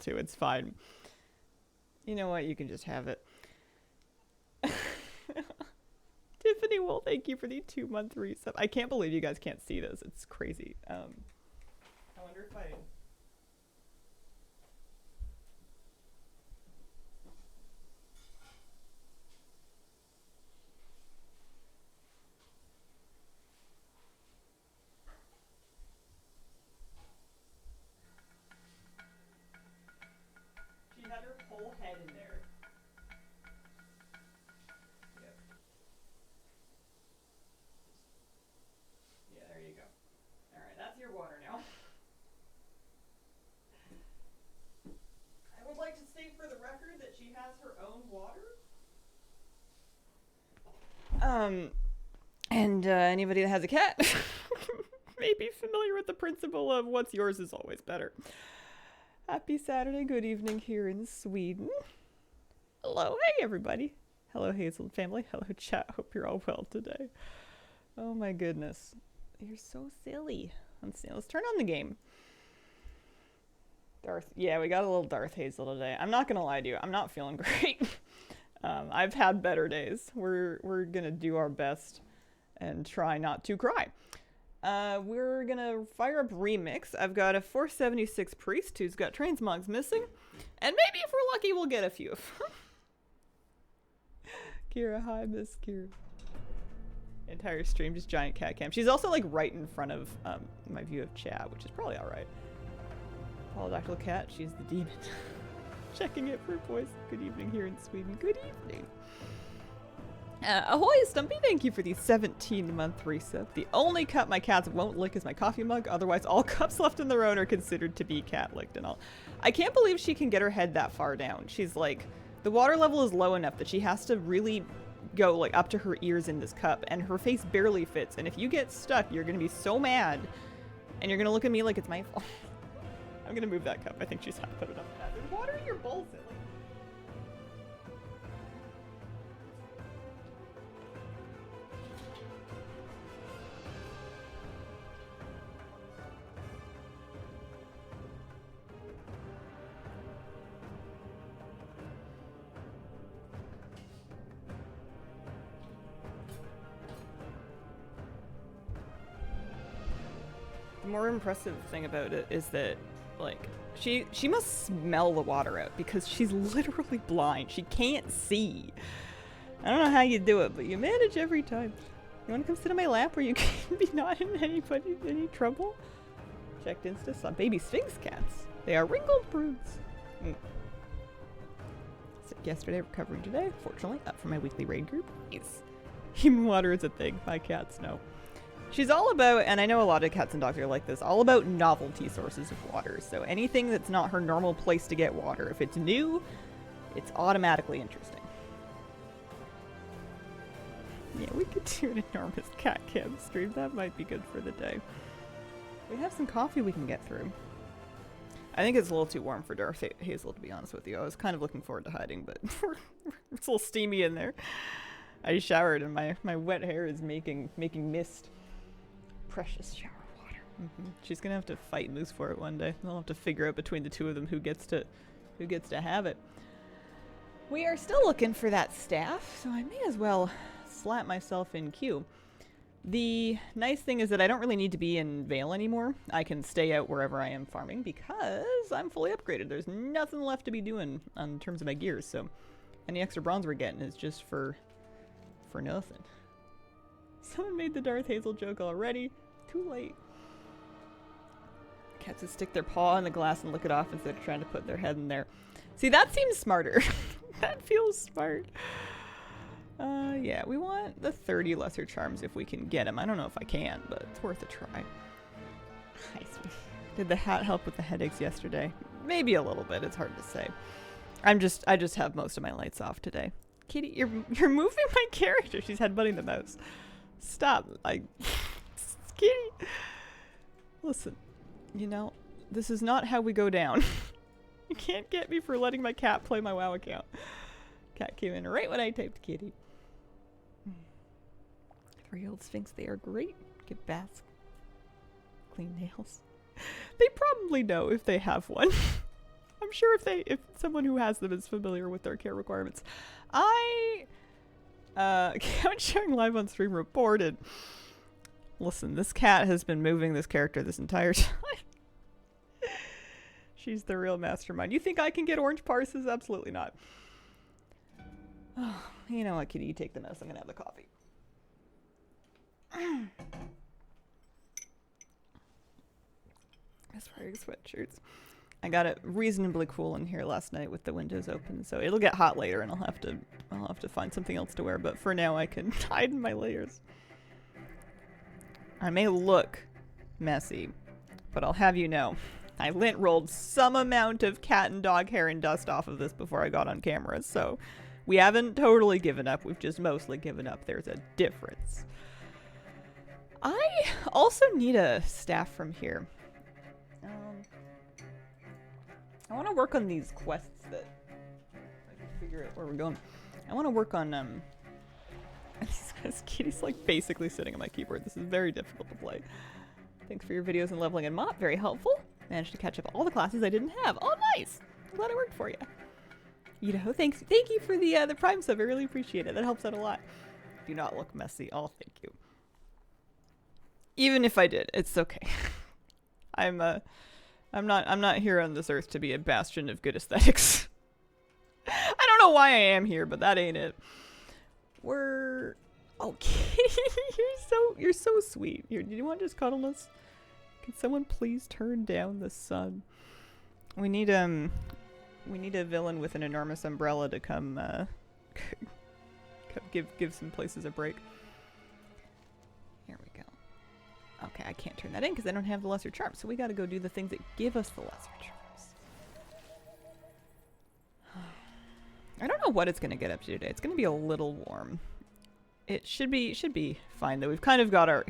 too. It's fine. You know what? You can just have it. Tiffany Wool, thank you for the 2-month resub. I can't believe you guys can't see this. It's crazy. I wonder if I... She had her whole head in there. Yep. Yeah, there you go. Alright, that's your water now. I would like to state for the record that she has her own water. And anybody that has a cat may be familiar with the principle of what's yours is always better. Happy Saturday, good evening here in Sweden. Hello, hey everybody. Hello Hazel family, hello chat, hope you're all well today. Oh my goodness. You're so silly. Let's turn on the game. Darth, yeah, we got a little Darth Hazel today. I'm not gonna lie to you, I'm not feeling great. I've had better days. We're gonna do our best and try not to cry. We're gonna fire up Remix. I've got a 476 Priest who's got transmogs missing, and maybe if we're lucky we'll get a few of them. Kira, hi Miss Kira. Entire stream just giant cat cam. She's also like right in front of my view of chat, which is probably alright. Polydactyl cat, she's the demon. Checking it for voice. Good evening here in Sweden. Good evening. Ahoy Stumpy, thank you for the 17-month resub. The only cup my cats won't lick is my coffee mug. Otherwise, all cups left in their own are considered to be cat licked and all. I can't believe she can get her head that far down. She's like, the water level is low enough that she has to really go like up to her ears in this cup, and her face barely fits. And if you get stuck, you're gonna be so mad, and you're gonna look at me like it's my fault. I'm gonna move that cup. I think she's had to put it up. There's water in your bowl, silly. The more impressive thing about it is that, like, she must smell the water out because she's literally blind. She can't see. I don't know how you do it, but you manage every time. You want to come sit on my lap where you can be not in any trouble? Checked Insta, saw baby Sphinx cats. They are wrinkled broods. Sick yesterday, recovering today. Fortunately, up for my weekly raid group. Nice. Human water is a thing. My cats know. She's all about, and I know a lot of cats and dogs are like this, all about novelty sources of water. So anything that's not her normal place to get water, if it's new, it's automatically interesting. Yeah, we could do an enormous cat cam stream. That might be good for the day. We have some coffee we can get through. I think it's a little too warm for Darth Hazel, to be honest with you. I was kind of looking forward to hiding, but it's a little steamy in there. I showered and my wet hair is making mist. Precious shower water. She's gonna have to fight Moose for it one day. They'll have to figure out between the two of them who gets to have it. We are still looking for that staff, so I may as well slap myself in queue. The nice thing is that I don't really need to be in Vale anymore. I can stay out wherever I am farming because I'm fully upgraded. There's nothing left to be doing in terms of my gears, so any extra bronze we're getting is just for nothing. Someone made the Darth Hazel joke already. Too late. Cats would stick their paw in the glass and lick it off instead of trying to put their head in there. See, that seems smarter. That feels smart. Yeah, we want the 30 lesser charms if we can get them. I don't know if I can, but it's worth a try. Nice. Did the hat help with the headaches yesterday? Maybe a little bit. It's hard to say. I just have most of my lights off today. Kitty, you're moving my character. She's headbutting the mouse. Stop. Kitty. Listen, you know, this is not how we go down. You can't get me for letting my cat play my WoW account. Cat came in right when I typed kitty. 3-year-old Sphinx, they are great. Give baths. Clean nails. They probably know if they have one. I'm I'm sure if someone who has them is familiar with their care requirements. Count sharing live on stream reported. Listen, this cat has been moving this character this entire time. She's the real mastermind. You think I can get orange parses? Absolutely not. Oh, you know what, kitty? You take the mess. I'm gonna have the coffee. That's wearing sweatshirts. I got it reasonably cool in here last night with the windows open, so it'll get hot later, and I'll have to find something else to wear. But for now, I can hide in my layers. I may look messy, but I'll have you know, I lint rolled some amount of cat and dog hair and dust off of this before I got on camera, so we haven't totally given up. We've just mostly given up. There's a difference. I also need a staff from here. I want to work on these quests that I can figure out where we're going. I want to work on this kitty's like basically sitting on my keyboard. This is very difficult to play. Thanks for your videos and leveling and mop. Very helpful. Managed to catch up all the classes I didn't have. Oh, nice. I'm glad it worked for you. You know, thanks. Thank you for the Prime sub. I really appreciate it. That helps out a lot. Do not look messy. Oh, thank you. Even if I did, it's okay. I'm not here on this earth to be a bastion of good aesthetics. I don't know why I am here, but that ain't it. We're okay. You're so sweet. Here, do you want to just cuddle us? Can someone please turn down the sun? We need a villain with an enormous umbrella to come give some places a break. Here we go. Okay, I can't turn that in because I don't have the lesser charms, so we got to go do the things that give us the lesser charms. I don't know what it's going to get up to today. It's going to be a little warm. It should be fine though. We've kind of got our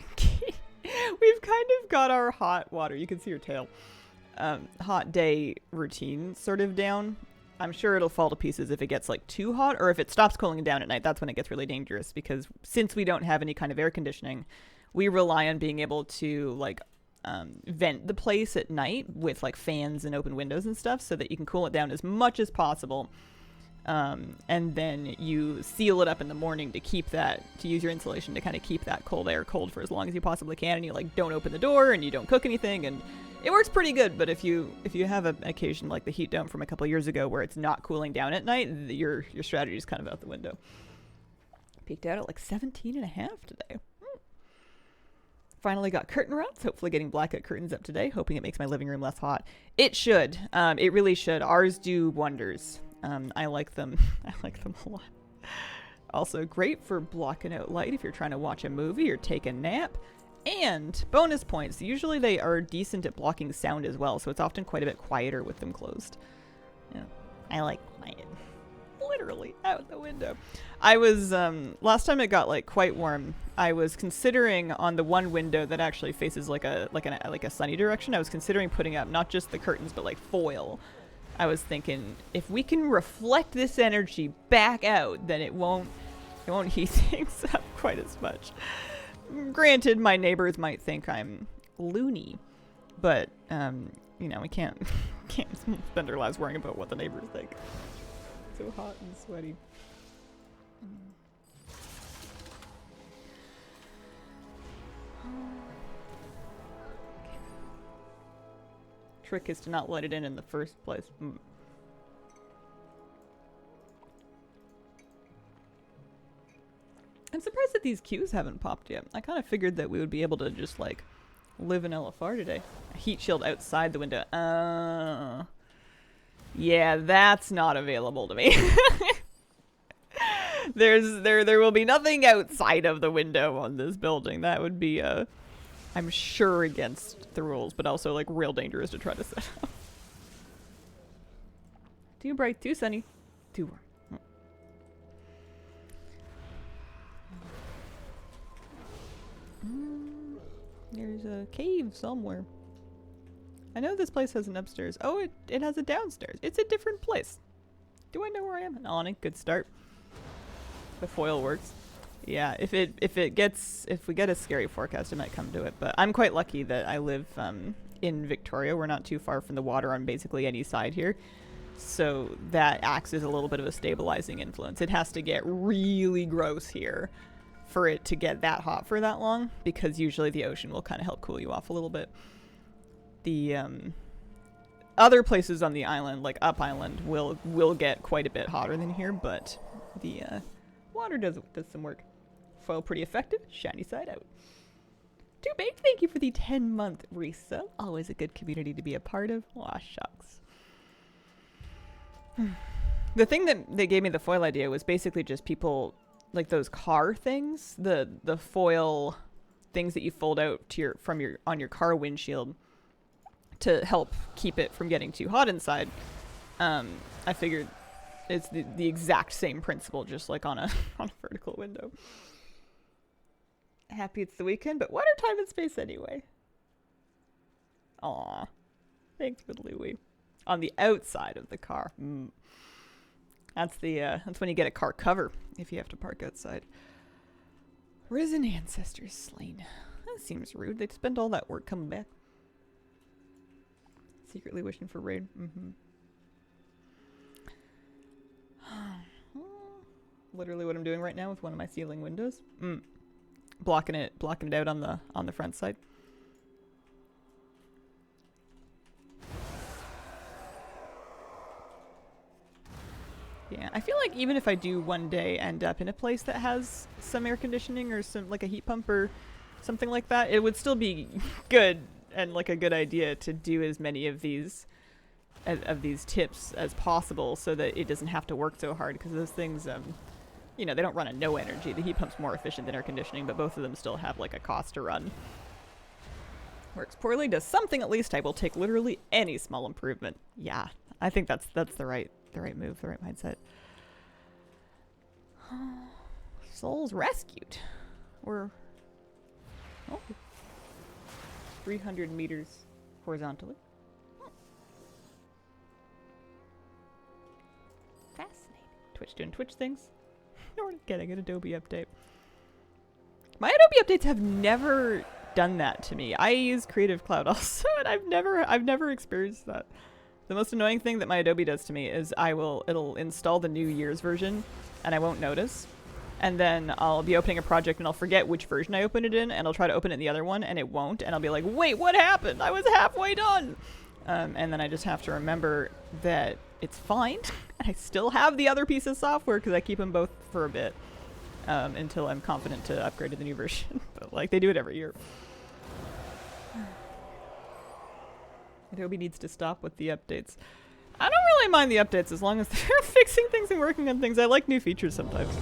hot water. You can see her tail. Hot day routine sort of down. I'm sure it'll fall to pieces if it gets like too hot, or if it stops cooling down at night. That's when it gets really dangerous, because since we don't have any kind of air conditioning, we rely on being able to like vent the place at night with like fans and open windows and stuff so that you can cool it down as much as possible. And then you seal it up in the morning to use your insulation to kind of keep that cold air cold for as long as you possibly can. And you like don't open the door and you don't cook anything, and it works pretty good. But if you have an occasion like the heat dome from a couple years ago where it's not cooling down at night, your strategy is kind of out the window. Peaked out at like 17.5 today. Finally got curtain rods, hopefully getting blackout curtains up today, hoping it makes my living room less hot. It should. It really should. Ours do wonders. I like them. I like them a lot. Also great for blocking out light if you're trying to watch a movie or take a nap. And bonus points. Usually they are decent at blocking sound as well, so it's often quite a bit quieter with them closed. Yeah, I like quiet. Literally out the window. I was last time it got like quite warm, I was considering on the one window that actually faces like a sunny direction, I was considering putting up not just the curtains but like foil. I was thinking if we can reflect this energy back out, then it won't heat things up quite as much. Granted, my neighbors might think I'm loony, but you know, we can't spend our lives worrying about what the neighbors think. So hot and sweaty. Trick is to not let it in the first place. I'm surprised that these queues haven't popped yet. I kind of figured that we would be able to just like live in LFR today. A heat shield outside the window. Yeah, that's not available to me. There will be nothing outside of the window on this building. That would be I'm sure against the rules, but also like real dangerous to try to set up. Too bright, too sunny, too warm. There's a cave somewhere. I know this place has an upstairs. Oh, it has a downstairs. It's a different place. Do I know where I am? An awning. Good start. The foil works. Yeah, if we get a scary forecast, I might come to it. But I'm quite lucky that I live in Victoria. We're not too far from the water on basically any side here. So that acts as a little bit of a stabilizing influence. It has to get really gross here for it to get that hot for that long, because usually the ocean will kind of help cool you off a little bit. The other places on the island, like up island, will get quite a bit hotter than here, but the water does some work. Foil pretty effective, shiny side out. Too big, thank you for the 10-month resub. Always a good community to be a part of. Aw, shucks. The thing that they gave me the foil idea was basically just people, like those car things, the foil things that you fold out to on your car windshield to help keep it from getting too hot inside. I figured it's the exact same principle, just like on a vertical window. Happy it's the weekend, but what are time and space anyway? Aw, thanks for the Louie. On the outside of the car. That's when you get a car cover if you have to park outside. Risen ancestors slain. That seems rude. They'd spend all that work coming back. Secretly wishing for rain. Literally what I'm doing right now with one of my ceiling windows. Blocking it out on the front side. Yeah, I feel like even if I do one day end up in a place that has some air conditioning or some like a heat pump or something like that, it would still be good and like a good idea to do as many of these tips as possible so that it doesn't have to work so hard, because those things they don't run on no energy. The heat pump's more efficient than air conditioning, but both of them still have like a cost to run. Works poorly, does something at least. I will take literally any small improvement. Yeah, I think that's the right move, the right mindset. Souls rescued. Or 300 meters horizontally. Fascinating. Twitch doing Twitch things. We're getting an Adobe update. My Adobe updates have never done that to me. I use Creative Cloud also, and I've never experienced that. The most annoying thing that my Adobe does to me is it'll install the New Year's version, and I won't notice. And then I'll be opening a project and I'll forget which version I opened it in, and I'll try to open it in the other one and it won't, and I'll be like, wait, what happened? I was halfway done. And then I just have to remember that it's fine, and I still have the other piece of software because I keep them both for a bit until I'm confident to upgrade to the new version. But like, they do it every year. Adobe needs to stop with the updates. I don't really mind the updates as long as they're fixing things and working on things. I like new features sometimes.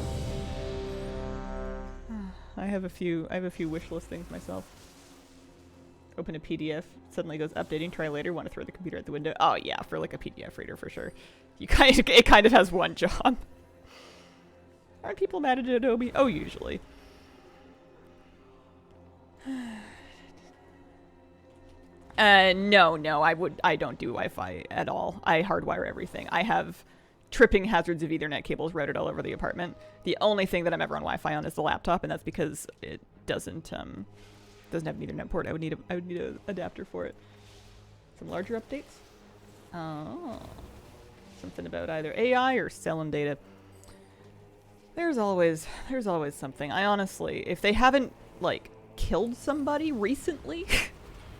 I have a few wish list things myself. Open a PDF, suddenly goes updating, try later, want to throw the computer out the window. Oh yeah, for like a PDF reader for sure. It kind of has one job. Aren't people mad at Adobe? Oh, usually. No, I don't do Wi-Fi at all. I hardwire everything. I have tripping hazards of Ethernet cables routed all over the apartment. The only thing that I'm ever on Wi-Fi on is the laptop, and that's because it doesn't have an Ethernet port. I would need an adapter for it. Some larger updates. Oh, something about either AI or selling data. There's always something. I honestly, if they haven't like killed somebody recently,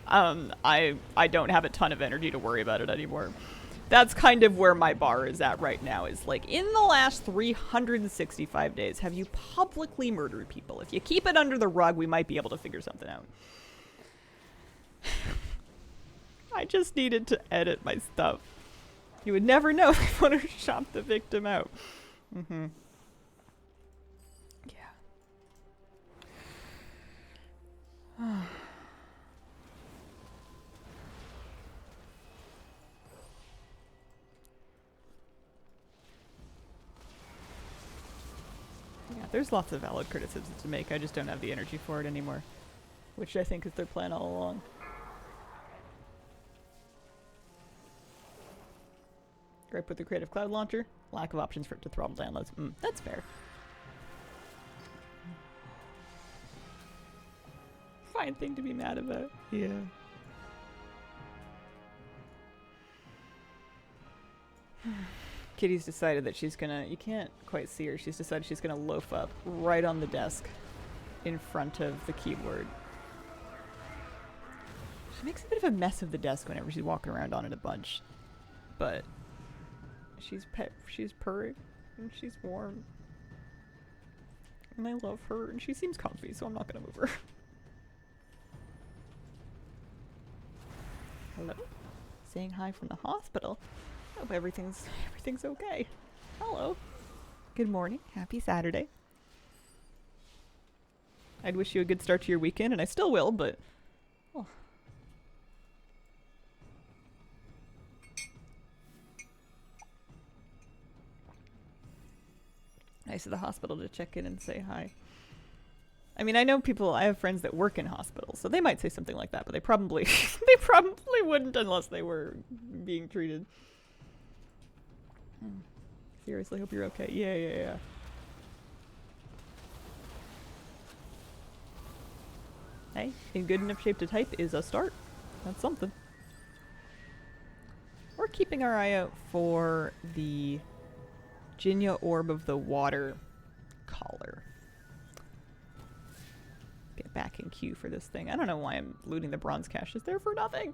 I don't have a ton of energy to worry about it anymore. That's kind of where my bar is at right now, is like, in the last 365 days, have you publicly murdered people? If you keep it under the rug, we might be able to figure something out. I just needed to edit my stuff. You would never know if I photoshopped the victim out. Mm-hmm. Yeah. Yeah, there's lots of valid criticisms to make. I just don't have the energy for it anymore, which I think is their plan all along. Gripe with the Creative Cloud launcher? Lack of options for it to throttle downloads. That's fair. Fine thing to be mad about. Yeah. Kitty's decided that she's gonna, you can't quite see her, she's decided she's gonna loaf up right on the desk in front of the keyboard. She makes a bit of a mess of the desk whenever she's walking around on it a bunch. But she's purring and she's warm. And I love her and she seems comfy, so I'm not gonna move her. Hello? Saying hi from the hospital. Hope everything's okay. Hello. Good morning. Happy Saturday. I'd wish you a good start to your weekend, and I still will, but... Oh. Nice of the hospital to check in and say hi. I mean, I know people, I have friends that work in hospitals, so they might say something like that, but they probably wouldn't unless they were being treated. Seriously, hope you're okay. Yeah. Hey, in good enough shape to type is a start. That's something. We're keeping our eye out for the Jinya Orb of the Water collar. Get back in queue for this thing. I don't know why I'm looting the bronze caches there for nothing.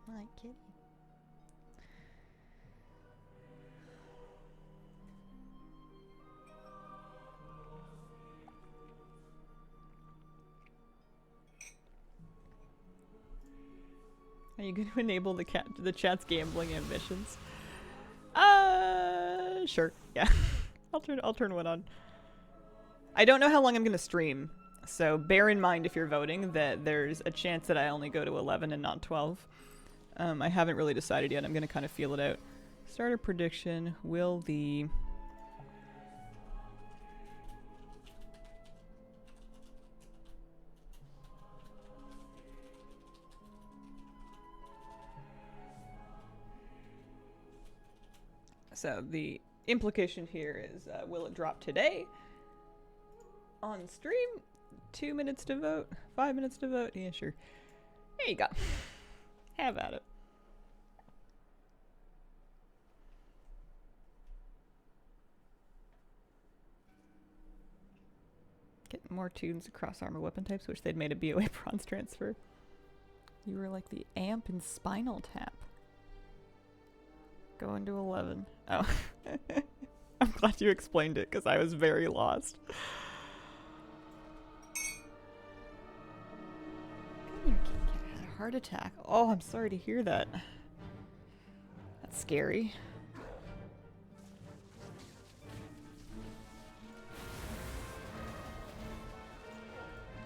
My kitty. Are you going to enable the chat's gambling ambitions? Sure. Yeah. I'll turn one on. I don't know how long I'm going to stream, so bear in mind if you're voting that there's a chance that I only go to 11 and not 12. I haven't really decided yet. I'm going to kind of feel it out. Starter prediction. Will the... So the implication here is, will it drop today? On stream? 2 minutes to vote? 5 minutes to vote? Yeah, sure. There you go. Have at it. Get more tunes across armor weapon types. Wish they'd made a BOA bronze transfer. You were like the amp in Spinal Tap. Going to 11. Oh. I'm glad you explained it, because I was very lost. Your kitty cat had a heart attack. Oh, I'm sorry to hear that. That's scary.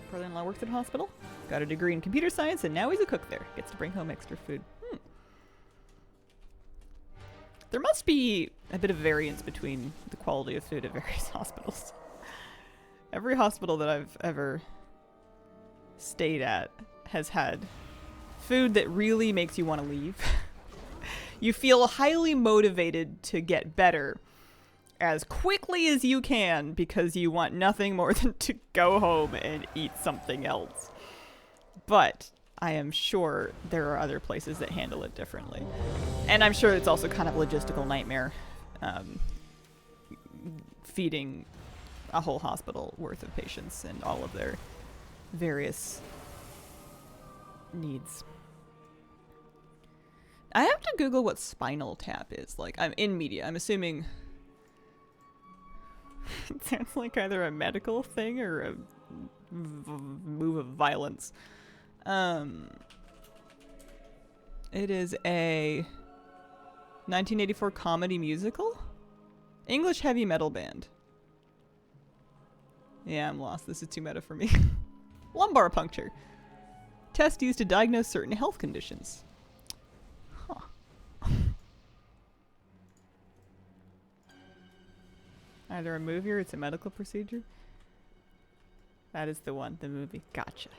Brother-in-law works at a hospital. Got a degree in computer science, and now he's a cook there. Gets to bring home extra food. There must be a bit of variance between the quality of food at various hospitals. Every hospital that I've ever stayed at has had food that really makes you want to leave. You feel highly motivated to get better as quickly as you can because you want nothing more than to go home and eat something else. But I am sure there are other places that handle it differently. And I'm sure it's also kind of a logistical nightmare feeding a whole hospital worth of patients and all of their various needs. I have to Google what Spinal Tap is. Like, I'm in media. I'm assuming it sounds like either a medical thing or a move of violence. It is a 1984 comedy musical? English heavy metal band. Yeah, I'm lost. This is too meta for me. Lumbar puncture. Test used to diagnose certain health conditions. Huh. Either a movie or it's a medical procedure. That is the one, the movie. Gotcha.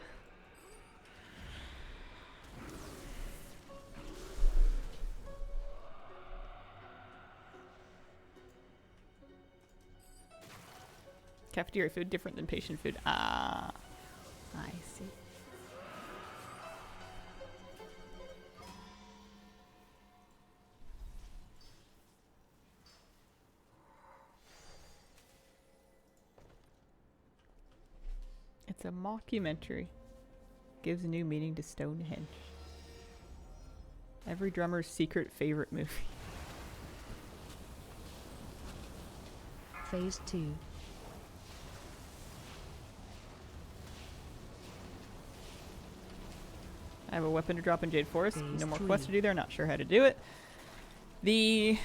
Cafeteria food different than patient food. Ah, I see. It's a mockumentary. Gives a new meaning to Stonehenge. Every drummer's secret favorite movie. Phase 2. I have a weapon to drop in Jade Forest. Phase No more 3. quests to do there. Not sure how to do it. The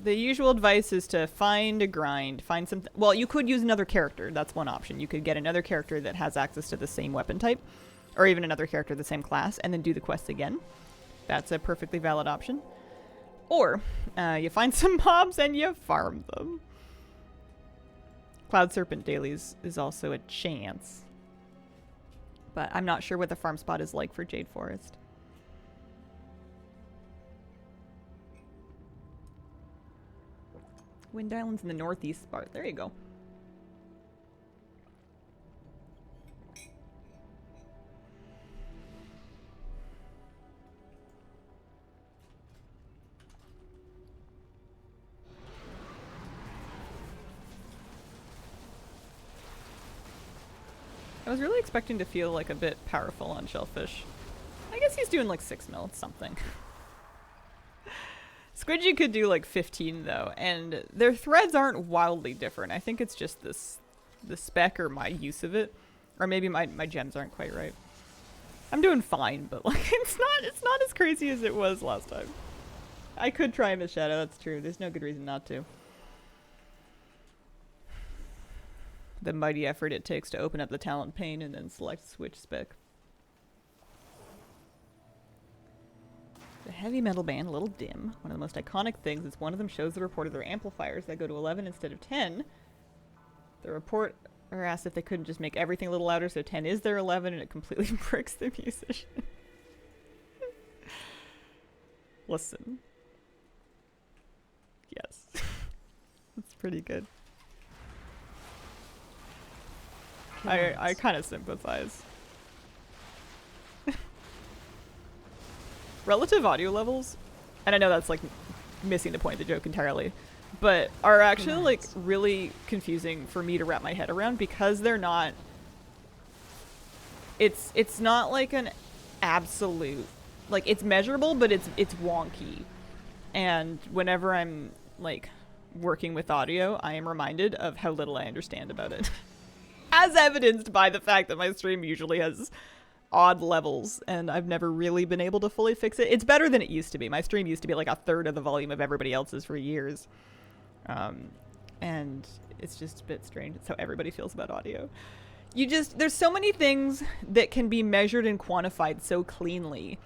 usual advice is to find a grind. Find something. Well, you could use another character. That's one option. You could get another character that has access to the same weapon type. Or even another character of the same class. And then do the quest again. That's a perfectly valid option. Or you find some mobs and you farm them. Cloud Serpent dailies is also a chance. But I'm not sure what the farm spot is like for Jade Forest. Wind Island's in the northeast part. There you go. I was really expecting to feel like a bit powerful on Shellfish. I guess he's doing like 6 mil, something. Squidgy could do like 15 though, and their threads aren't wildly different. I think it's just the spec or my use of it. Or maybe my gems aren't quite right. I'm doing fine, but like it's not as crazy as it was last time. I could try Miss Shadow, that's true. There's no good reason not to. The mighty effort it takes to open up the talent pane and then select switch spec. The heavy metal band, a little dim. One of the most iconic things is one of them shows the report of their amplifiers that go to 11 instead of 10. The report are asked if they couldn't just make everything a little louder so 10 is their 11 and it completely bricks the musician. Listen. Yes. That's pretty good. I kind of sympathize. Relative audio levels, and I know that's like missing the point of the joke entirely, but are actually like really confusing for me to wrap my head around because they're not. It's not like an absolute, like it's measurable, but it's wonky, and whenever I'm like working with audio, I am reminded of how little I understand about it. As evidenced by the fact that my stream usually has odd levels, and I've never really been able to fully fix it. It's better than it used to be. My stream used to be like a third of the volume of everybody else's for years. And it's just a bit strange. It's how everybody feels about audio. There's so many things that can be measured and quantified so cleanly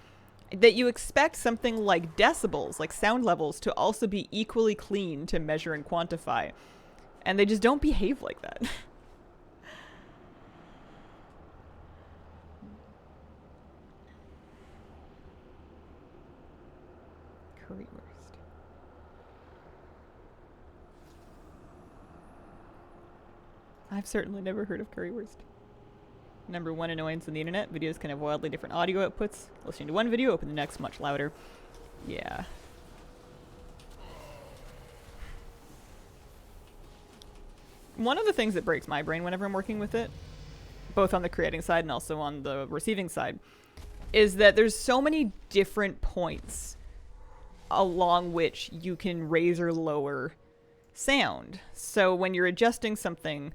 that you expect something like decibels, like sound levels, to also be equally clean to measure and quantify. And they just don't behave like that. Currywurst. I've certainly never heard of currywurst. Number one annoyance on the internet, videos can have wildly different audio outputs. Listening to one video, open the next much louder. Yeah. One of the things that breaks my brain whenever I'm working with it, both on the creating side and also on the receiving side, is that there's so many different points along which you can raise or lower sound. So when you're adjusting something,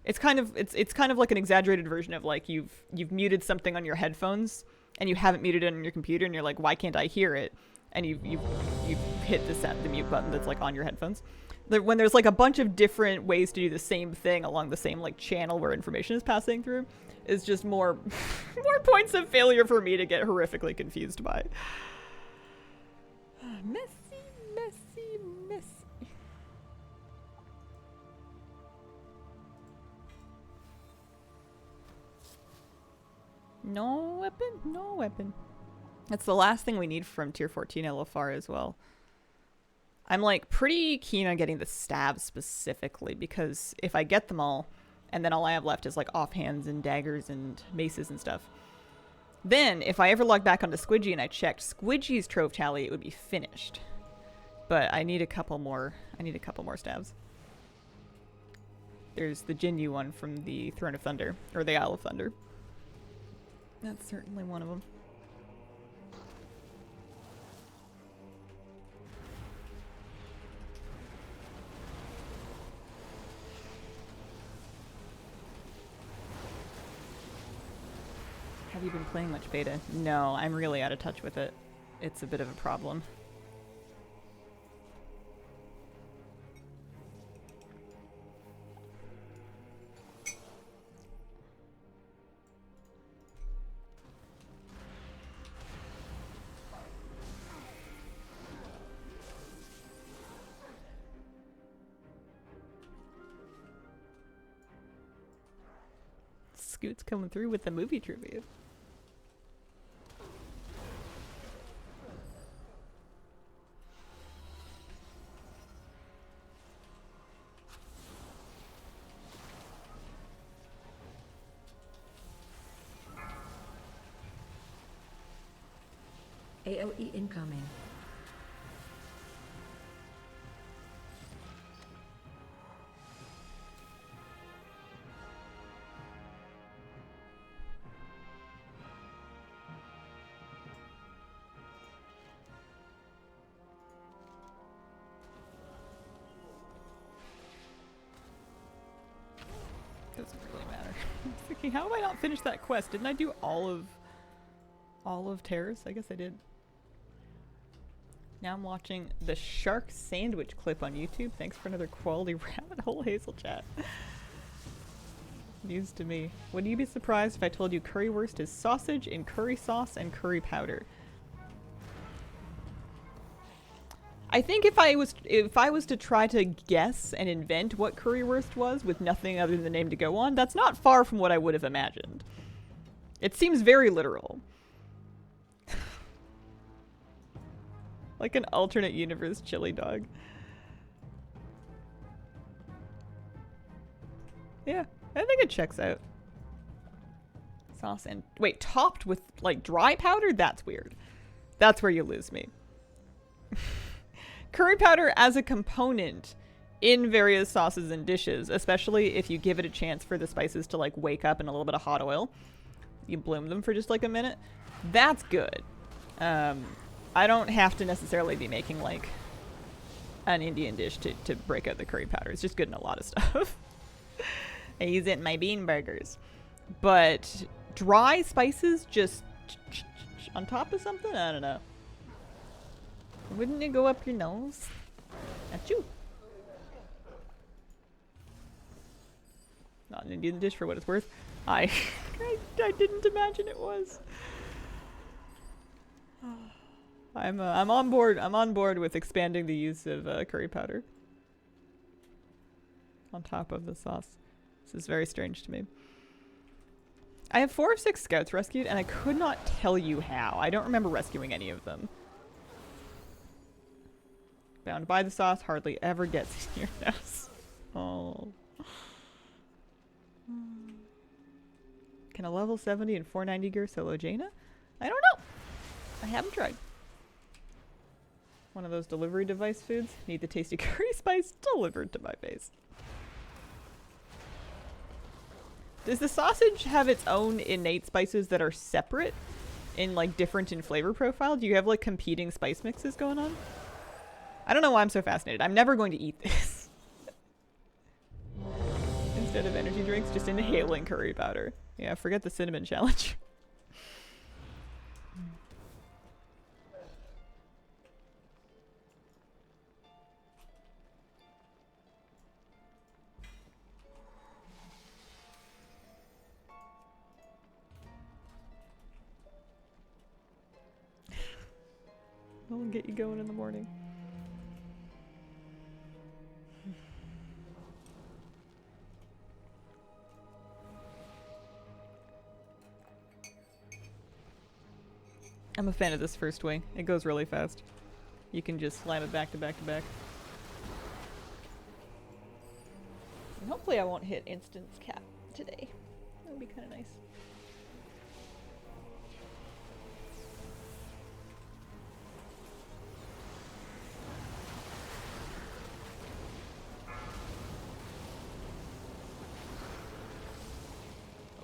it's kind of like an exaggerated version of like you've muted something on your headphones and you haven't muted it on your computer and you're like, why can't I hear it? And you've hit the mute button that's like on your headphones. When there's like a bunch of different ways to do the same thing along the same like channel where information is passing through, is just more points of failure for me to get horrifically confused by. Messy, messy, messy. No weapon, no weapon. That's the last thing we need from tier 14 LFR as well. I'm like pretty keen on getting the stabs specifically because if I get them all, and then all I have left is like offhands and daggers and maces and stuff. Then, if I ever log back onto Squidgy and I checked Squidgy's trove tally, it would be finished. But I need a couple more. I need a couple more stabs. There's the Jinyu one from the Throne of Thunder, or the Isle of Thunder. That's certainly one of them. Have you been playing much beta? No, I'm really out of touch with it. It's a bit of a problem. Scoot's coming through with the movie trivia. AOE incoming. Doesn't really matter. I was thinking, how have I not finished that quest? Didn't I do all of Terrace? I guess I did. Now I'm watching the shark sandwich clip on YouTube. Thanks for another quality rabbit hole, Hazel Chat. News to me. Would you be surprised if I told you currywurst is sausage in curry sauce and curry powder? I think if I was to try to guess and invent what currywurst was with nothing other than the name to go on, that's not far from what I would have imagined. It seems very literal. Like an alternate universe chili dog. Yeah, I think it checks out. Sauce and... Wait, topped with, like, dry powder? That's weird. That's where you lose me. Curry powder as a component in various sauces and dishes, especially if you give it a chance for the spices to, like, wake up in a little bit of hot oil. You bloom them for just, like, a minute. That's good. I don't have to necessarily be making, like, an Indian dish to break out the curry powder. It's just good in a lot of stuff. I use it in my bean burgers. But dry spices just on top of something? I don't know. Wouldn't it go up your nose? Achoo. Not an Indian dish for what it's worth. I didn't imagine it was. I'm on board. I'm on board with expanding the use of curry powder on top of the sauce. This is very strange to me. I have 4 of 6 scouts rescued, and I could not tell you how. I don't remember rescuing any of them. Bound by the sauce hardly ever gets in your nose. Oh. Can a level 70 and 490 gear solo Jaina? I don't know. I haven't tried. One of those delivery device foods. Need the tasty curry spice delivered to my face. Does the sausage have its own innate spices that are separate in, like, different in flavor profile? Do you have, like, competing spice mixes going on? I don't know why I'm so fascinated. I'm never going to eat this. Instead of energy drinks, just inhaling curry powder. Yeah, forget the cinnamon challenge. I'll get you going in the morning. I'm a fan of this first wing. It goes really fast. You can just slam it back to back to back. And hopefully I won't hit instance cap today. That would be kind of nice.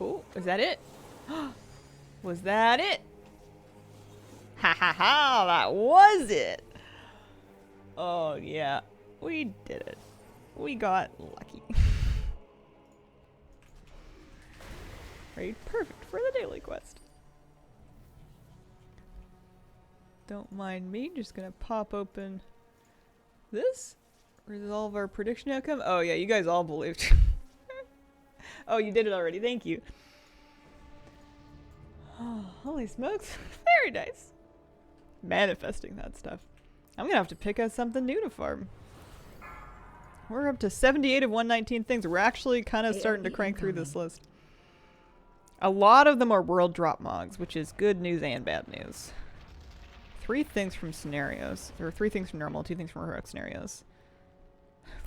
Oh, is that it? Was that it? Ha ha ha, that was it! Oh yeah, we did it. We got lucky. Right, perfect for the daily quest. Don't mind me, just gonna pop open this. Resolve our prediction outcome. Oh yeah, you guys all believed. Oh, you did it already, thank you. Oh, holy smokes, very nice. Manifesting that stuff. I'm gonna have to pick out something new to farm. We're up to 78 of 119 things. We're actually kind of starting to crank through this list. A lot of them are world drop mogs, which is good news and bad news. 3 things from scenarios. There are 3 things from normal, 2 things from heroic scenarios.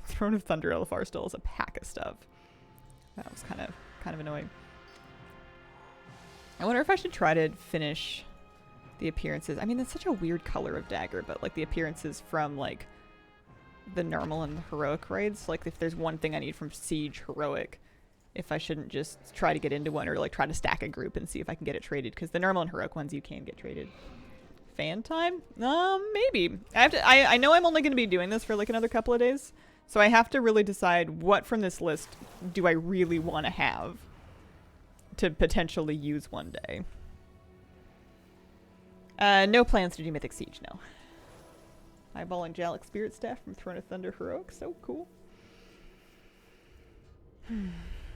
Throne of Thunder LFR still has a pack of stuff. That was kind of annoying. I wonder if I should try to finish the appearances. I mean, that's such a weird color of dagger, but like the appearances from like the normal and the heroic raids. Like if there's one thing I need from Siege heroic, if I shouldn't just try to get into one or like try to stack a group and see if I can get it traded, because the normal and heroic ones you can get traded. Fan time? Maybe. I know I'm only going to be doing this for like another couple of days, so I have to really decide what from this list do I really want to have to potentially use one day. No plans to do Mythic Siege, no. Eyeball Angelic Spirit Staff from Throne of Thunder Heroic, so cool. I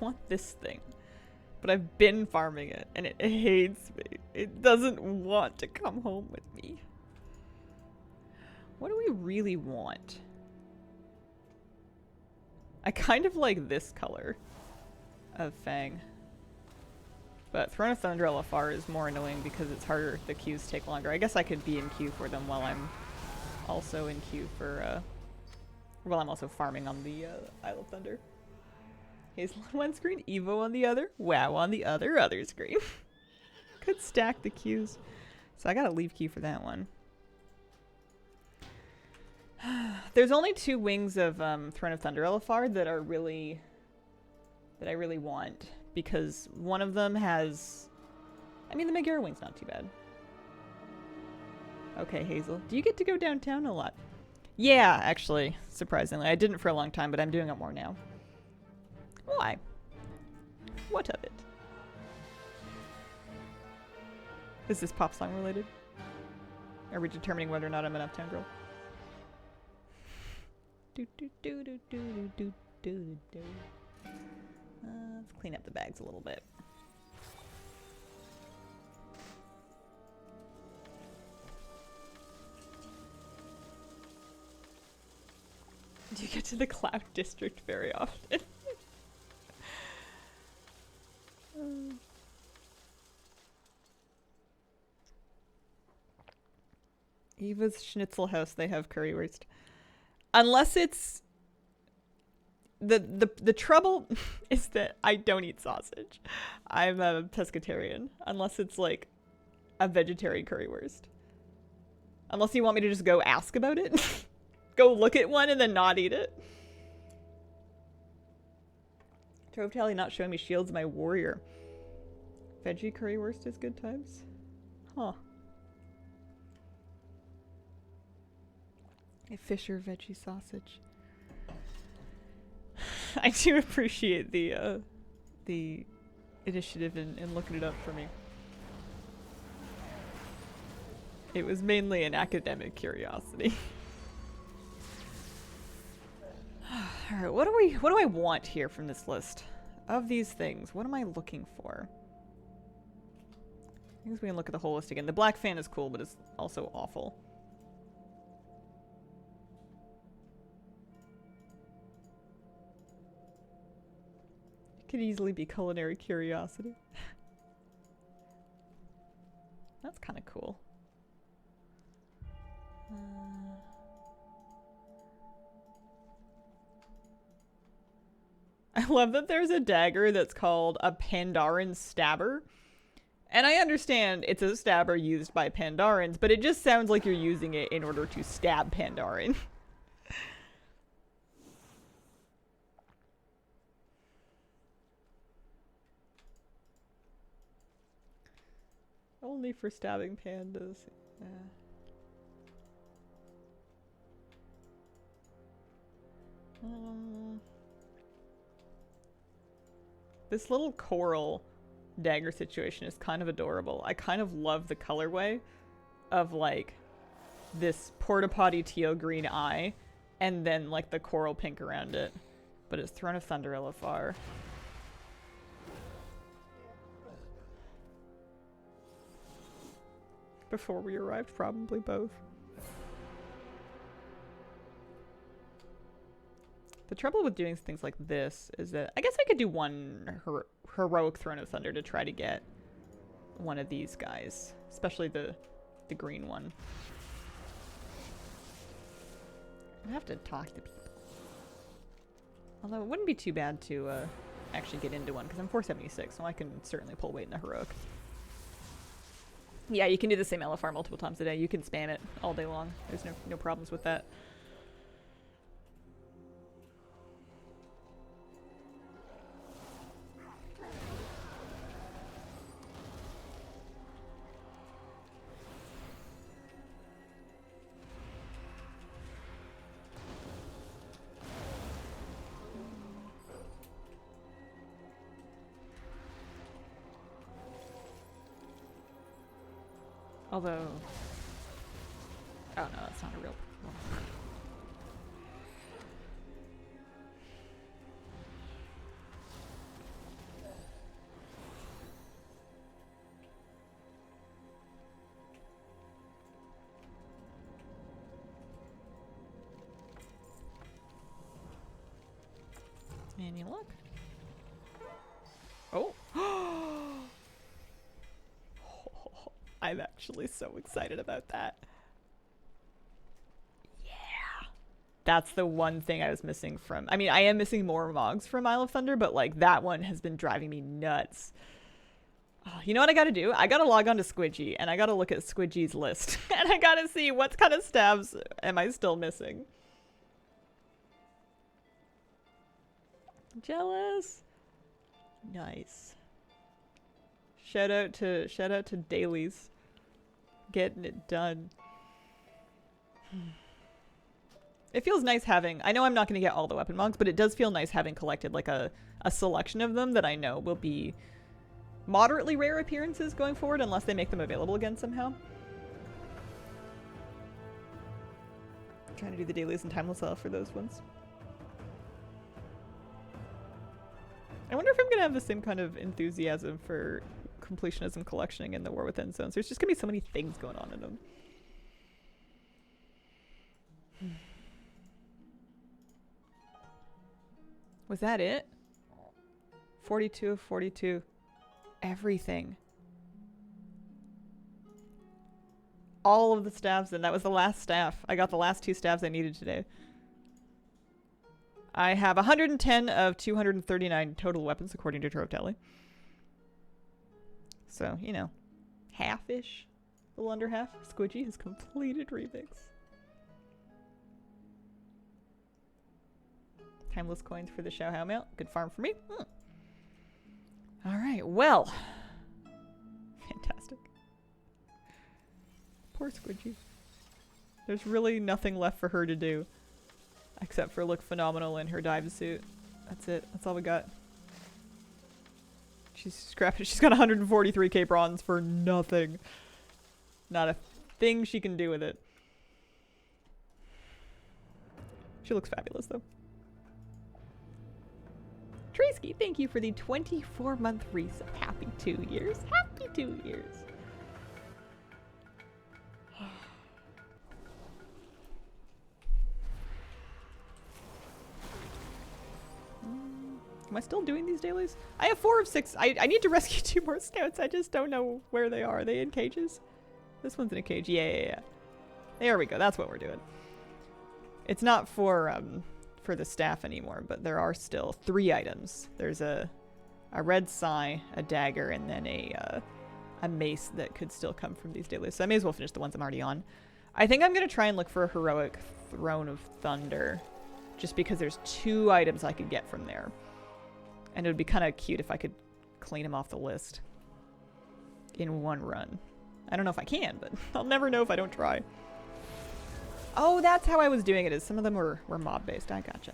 want this thing. But I've been farming it, and it hates me. It doesn't want to come home with me. What do we really want? I kind of like this color of Fang. But Throne of Thunder LFR is more annoying because it's harder. The queues take longer. I guess I could be in queue for them while I'm also in queue for, while I'm also farming on the Isle of Thunder. Hazel on one screen, Evo on the other, WoW on the other screen. Could stack the queues. So I gotta leave queue for that one. There's only 2 wings of Throne of Thunder LFR that are really... that I really want. Because one of them has... I mean, the Megara wing's not too bad. Okay, Hazel. Do you get to go downtown a lot? Yeah, actually, surprisingly. I didn't for a long time, but I'm doing it more now. Why? What of it? Is this pop song related? Are we determining whether or not I'm an uptown girl? Let's clean up the bags a little bit. Do you get to the Cloud District very often? Eva's Schnitzel House, they have currywurst. Unless it's... The trouble is that I don't eat sausage. I'm a pescatarian. Unless it's like a vegetarian currywurst. Unless you want me to just go ask about it. Go look at one and then not eat it. Trove Tally not showing me shields my warrior. Veggie currywurst is good times? Huh. A Fisher veggie sausage. I do appreciate the initiative in looking it up for me. It was mainly an academic curiosity. Alright, what do I want here from this list? Of these things, what am I looking for? I guess we can look at the whole list again. The black fan is cool, but it's also awful. It could easily be culinary curiosity. That's kind of cool. I love that there's a dagger that's called a Pandaren stabber. And I understand it's a stabber used by Pandarans, but it just sounds like you're using it in order to stab Pandaren. Only for stabbing pandas. Yeah. This little coral dagger situation is kind of adorable. I kind of love the colorway of like this porta potty teal green eye and then like the coral pink around it. But it's Throne of Thunder LFR. Before we arrived, probably both. The trouble with doing things like this is that I guess I could do one heroic Throne of Thunder to try to get one of these guys, especially the green one. I have to talk to people. Although it wouldn't be too bad to actually get into one because I'm 476, so I can certainly pull weight in a heroic. Yeah, you can do the same LFR multiple times a day. You can spam it all day long. There's no problems with that. Although, oh no, that's not a real problem. Any luck? Oh. I'm actually so excited about that. Yeah. That's the one thing I was missing from... I mean, I am missing more Mogs from Isle of Thunder, but like that one has been driving me nuts. Oh, you know what I gotta do? I gotta log on to Squidgy, and I gotta look at Squidgy's list. And I gotta see what kind of stabs am I still missing. Jealous. Nice. Shout out to Dailies. Getting it done. It feels nice having... I know I'm not going to get all the weapon mogs, but it does feel nice having collected like a selection of them that I know will be moderately rare appearances going forward unless they make them available again somehow. I'm trying to do the dailies and timeless sell for those ones. I wonder if I'm going to have the same kind of enthusiasm for completionism collectioning in the War Within zones. There's just gonna be so many things going on in them. Was that it? 42 of 42. Everything. All of the staves, and that was the last staff. I got the last 2 staves I needed today. I have 110 of 239 total weapons according to Trove Tally. So, you know, half-ish, a little under half. Squidgy has completed remix. Timeless coins for the Xiaohao mount. Good farm for me. Alright, well. Fantastic. Poor Squidgy. There's really nothing left for her to do. Except for look phenomenal in her dive suit. That's it. That's all we got. She's scrapping. She's got 143k bronze for nothing. Not a thing she can do with it. She looks fabulous, though. Tresky, thank you for the 24-month resub. Happy 2 years. Happy 2 years. Am I still doing these dailies? I have 4 of 6. I need to rescue 2 more scouts. I just don't know where they are. Are they in cages? This one's in a cage. Yeah. There we go. That's what we're doing. It's not for the staff anymore, but there are still 3 items. There's a red sai, a dagger, and then a mace that could still come from these dailies. So I may as well finish the ones I'm already on. I think I'm going to try and look for a heroic Throne of Thunder, just because there's 2 items I could get from there. And it would be kind of cute if I could clean them off the list in one run. I don't know if I can, but I'll never know if I don't try. Oh, that's how I was doing it, is some of them were mob-based. I gotcha.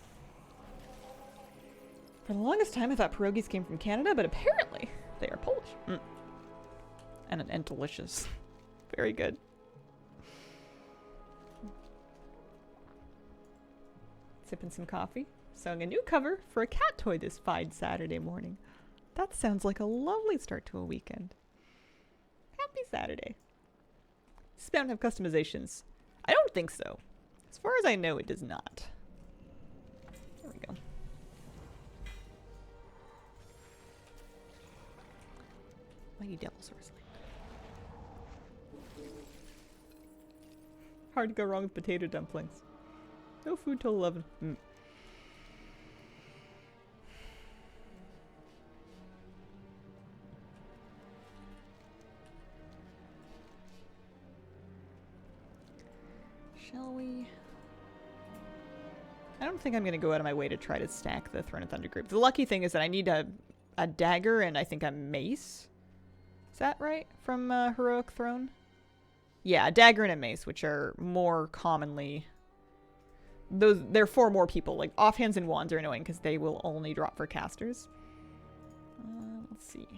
For the longest time, I thought pierogies came from Canada, but apparently they are Polish. And delicious. Very good. Sipping some coffee. Sewing a new cover for a cat toy this fine Saturday morning. That sounds like a lovely start to a weekend. Happy Saturday. Does Spam have customizations? I don't think so. As far as I know, it does not. There we go. Mighty Devil's Wrestling. Hard to go wrong with potato dumplings. No food till 11. Shall we? I don't think I'm going to go out of my way to try to stack the Throne of Thunder group. The lucky thing is that I need a dagger and I think a mace. Is that right? From Heroic Throne? Yeah, a dagger and a mace, which are more commonly... They're for more people. Like, offhands and wands are annoying because they will only drop for casters. Let's see.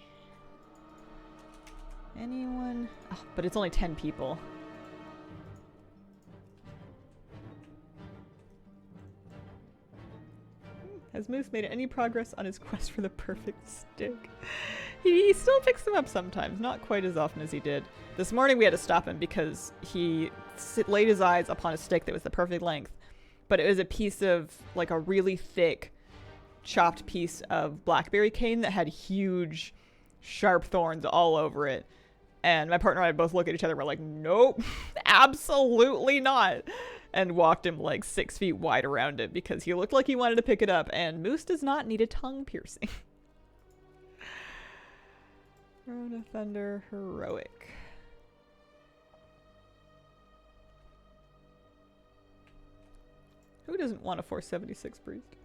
Anyone? Oh, but it's only 10 people. Has Moose made any progress on his quest for the perfect stick? He still picks them up sometimes, not quite as often as he did. This morning we had to stop him because he laid his eyes upon a stick that was the perfect length, but it was a piece of, like, a really thick, chopped piece of blackberry cane that had huge, sharp thorns all over it. And my partner and I both look at each other and we're like, nope, absolutely not. And walked him like 6 feet wide around it because he looked like he wanted to pick it up, and Moose does not need a tongue piercing. Throne of Thunder Heroic. Who doesn't want a 476 priest?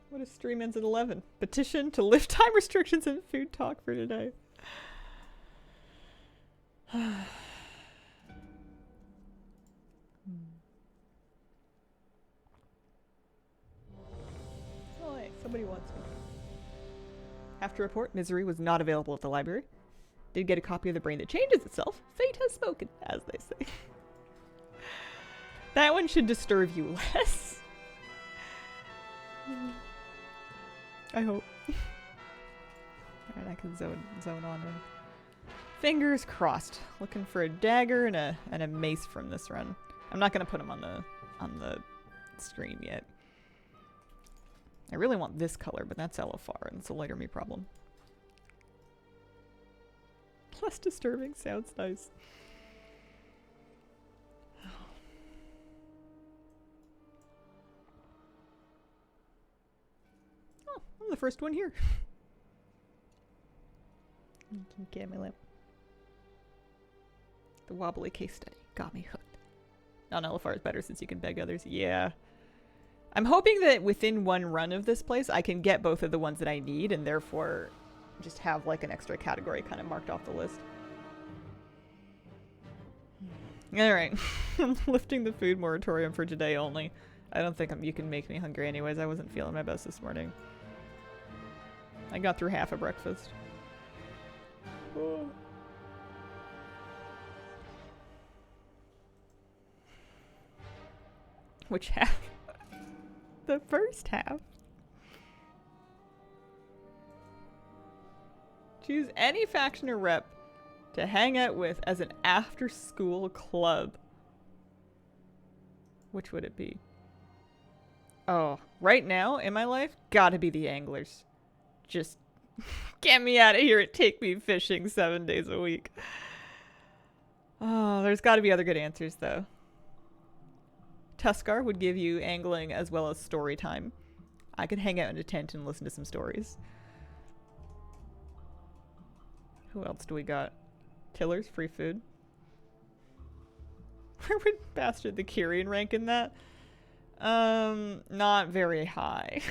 What if stream ends at 11? Petition to lift time restrictions and food talk for today. Oh, hey, somebody wants me. Have to report, Misery was not available at the library. Did get a copy of The Brain That Changes Itself. Fate has spoken, as they say. That one should disturb you less. I hope. Alright, I can zone on in. Fingers crossed. Looking for a dagger and a mace from this run. I'm not gonna put them on the screen yet. I really want this color, but that's LFR, and it's a lighter me problem. Less disturbing sounds nice. Oh, I'm the first one here. Get my lamp. The wobbly case study got me hooked. Non-LFR is better since you can beg others. Yeah. I'm hoping that within one run of this place, I can get both of the ones that I need and therefore just have like an extra category kind of marked off the list. Alright. I'm lifting the food moratorium for today only. I don't think you can make me hungry anyways. I wasn't feeling my best this morning. I got through half of breakfast. Oh. Which half? The first half. Choose any faction or rep to hang out with as an after-school club. Which would it be? Oh, right now in my life, gotta be the anglers. Just get me out of here and take me fishing 7 days a week. Oh, there's gotta be other good answers, though. Tuskar would give you angling as well as story time. I could hang out in a tent and listen to some stories. Who else do we got? Tillers, free food. Where would Bastard the Kyrian rank in that? Not very high.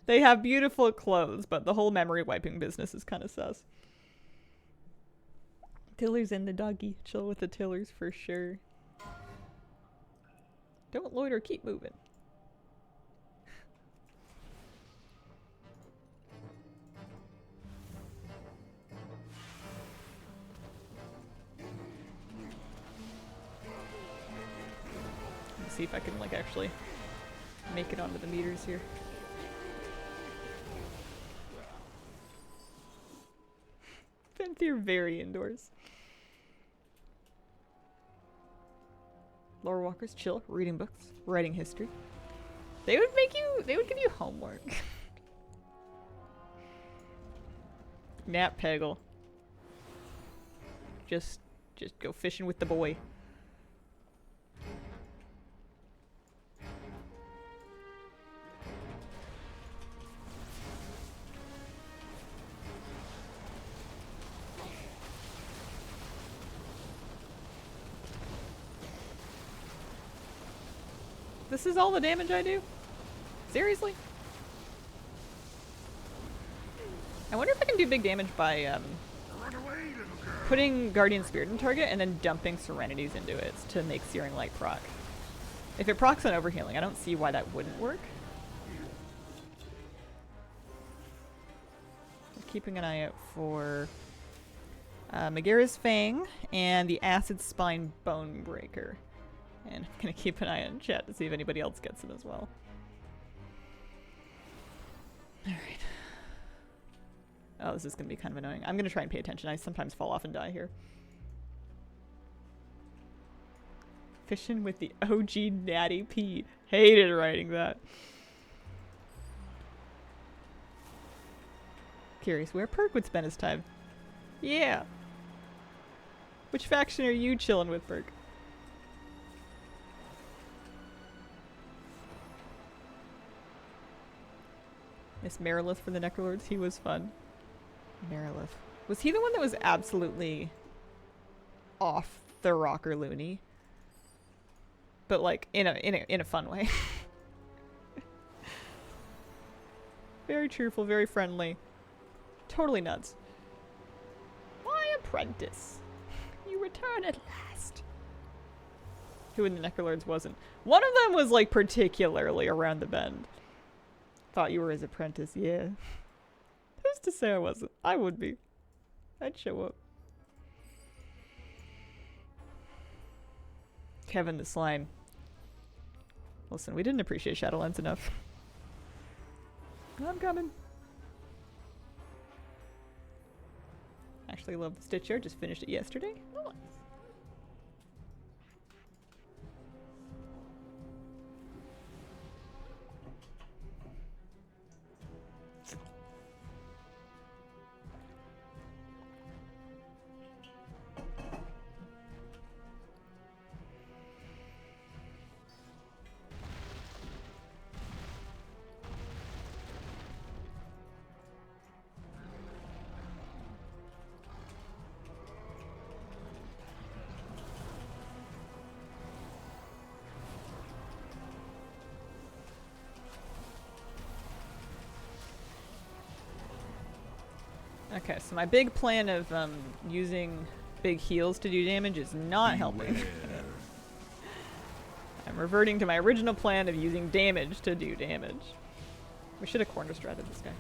They have beautiful clothes, but the whole memory wiping business is kind of sus. Tillers and the doggy. Chill with the Tillers for sure. Don't loiter, keep moving. Let's see if I can like actually make it onto the meters here. They're very indoors. Lore walkers, chill, reading books, writing history. They would give you homework. Nap Peggle. Just go fishing with the boy. This is all the damage I do? Seriously? I wonder if I can do big damage by putting Guardian Spirit in target and then dumping Serenities into it to make Searing Light proc. If it procs on overhealing, I don't see why that wouldn't work. Keeping an eye out for Megara's Fang and the Acid Spine Bone Breaker. And I'm gonna keep an eye on chat to see if anybody else gets them as well. Alright. Oh, this is gonna be kind of annoying. I'm gonna try and pay attention. I sometimes fall off and die here. Fishing with the OG Natty P. Hated writing that. Curious where Perk would spend his time. Yeah. Which faction are you chilling with, Perk? Miss Marilith for the Necrolords. He was fun. Marilith. Was he the one that was absolutely off the rocker loony? But like in a fun way. Very cheerful, very friendly. Totally nuts. My apprentice. You return at last. Who in the Necrolords wasn't? One of them was like particularly around the bend. Thought you were his apprentice, yeah. Who's to say I wasn't? I would be. I'd show up. Kevin the Slime. Listen, we didn't appreciate Shadowlands enough. I'm coming. Actually love the Stitch Yard, just finished it yesterday. Nice. Okay, so my big plan of using big heals to do damage is not helping. I'm reverting to my original plan of using damage to do damage. We should have corner stratted this guy.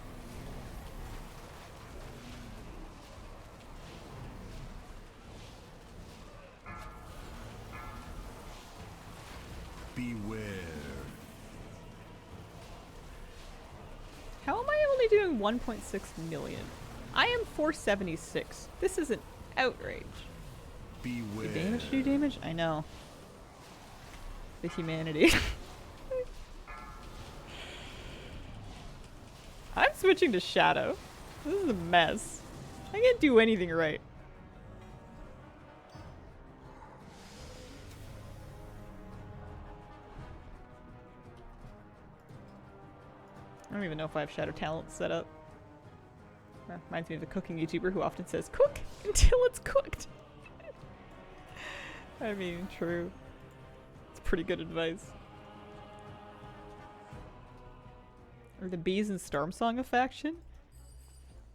Beware. How am I only doing 1.6 million? I am 476. This is an outrage. Beware. Do damage do damage? I know. The humanity. Switching to Shadow. This is a mess. I can't do anything right. I don't even know if I have Shadow talent set up. Reminds me of a cooking YouTuber who often says, cook until it's cooked. I mean, true. It's pretty good advice. Are the bees in Storm Song a faction?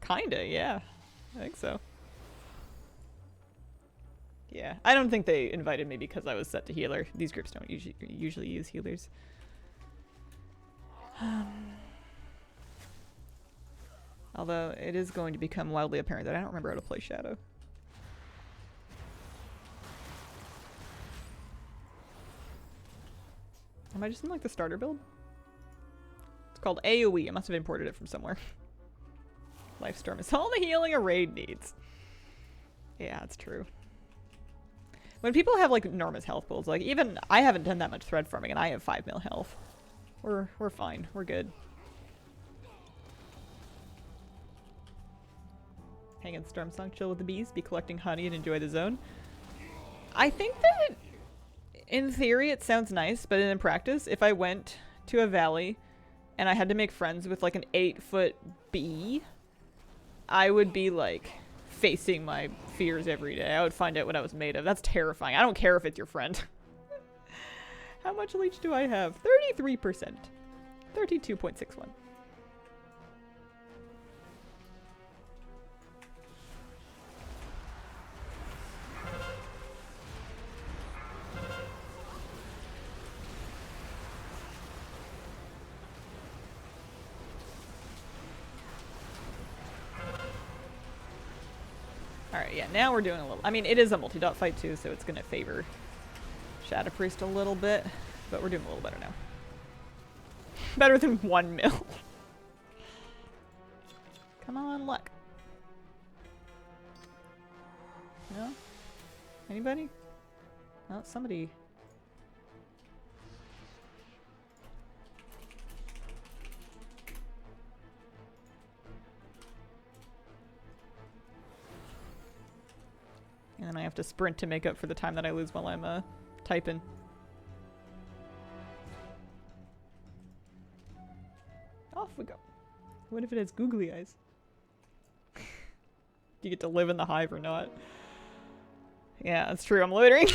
Kinda, yeah. I think so. Yeah, I don't think they invited me because I was set to healer. These groups don't usually use healers. Although it is going to become wildly apparent that I don't remember how to play Shadow. Am I just in like the starter build? It's called AoE. I must have imported it from somewhere. Lifestorm is all the healing a raid needs. Yeah, that's true. When people have like enormous health pools, like even I haven't done that much thread farming and I have 5 mil health. We're fine. We're good. Hang in Storm Song, chill with the bees, be collecting honey and enjoy the zone. I think that in theory it sounds nice, but in practice, if I went to a valley and I had to make friends with like an 8-foot bee, I would be like facing my fears every day. I would find out what I was made of. That's terrifying. I don't care if it's your friend. How much leech do I have? 33%. 32.61. Alright, yeah, now we're doing a little... I mean, it is a multi-dot fight too, so it's gonna favor Shadow Priest a little bit, but we're doing a little better now. Better than 1 mil. Come on, luck. No? Anybody? Oh, somebody... And then I have to sprint to make up for the time that I lose while I'm typing. Off we go. What if it has googly eyes? Do you get to live in the hive or not? Yeah, that's true. I'm loitering.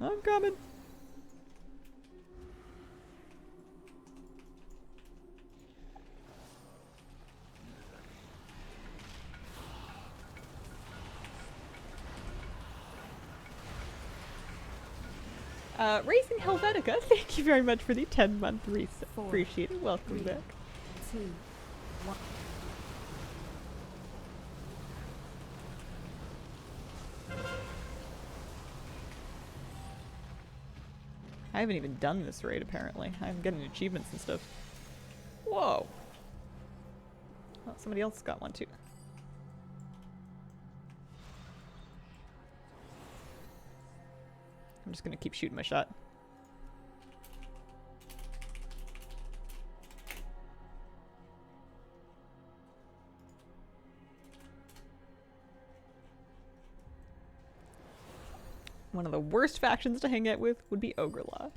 I'm coming. Racing Helvetica, thank you very much for the 10-month reset. Appreciate it. Welcome back. 2, 1. I haven't even done this raid, apparently. I'm getting achievements and stuff. Whoa. Oh, somebody else got one, too. I'm just gonna keep shooting my shot. One of the worst factions to hang out with would be Ogre Law.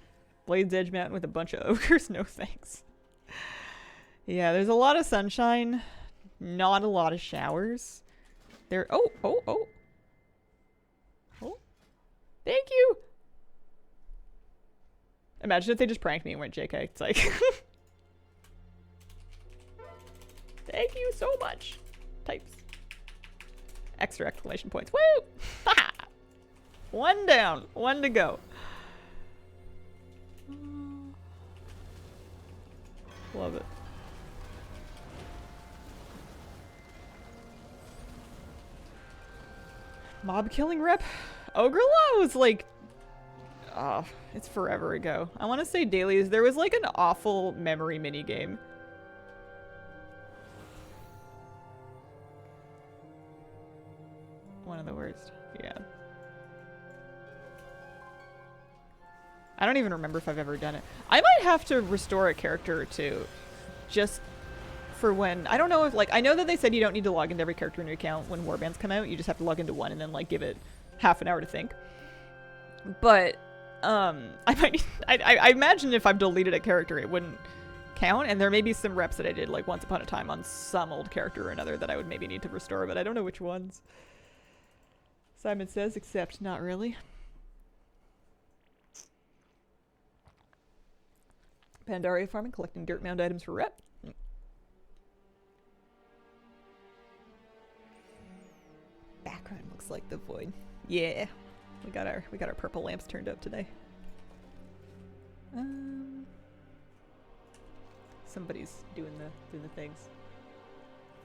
Blade's Edge Mountain with a bunch of ogres? No thanks. Yeah, there's a lot of sunshine, not a lot of showers. There- oh! Oh! Thank you! Imagine if they just pranked me and went JK. It's like... Thank you so much! Types. Extra exclamation points. Woo! Haha! 1 down. 1 to go. Love it. Mob killing rep? Ogre Law was like... Oh, it's forever ago. I want to say dailies. There was like an awful memory minigame. One of the worst. Yeah. I don't even remember if I've ever done it. I might have to restore a character or two, just for when, I don't know if, like, I know that they said you don't need to log into every character in your account when warbands come out. You just have to log into one and then, like, give it half an hour to think. But, I might, I imagine if I've deleted a character, it wouldn't count, and there may be some reps that I did, like, once upon a time on some old character or another that I would maybe need to restore, but I don't know which ones. Simon says, except not really. Pandaria farming, collecting dirt mound items for rep. Background looks like the void. Yeah, we got our purple lamps turned up today. Somebody's doing the things.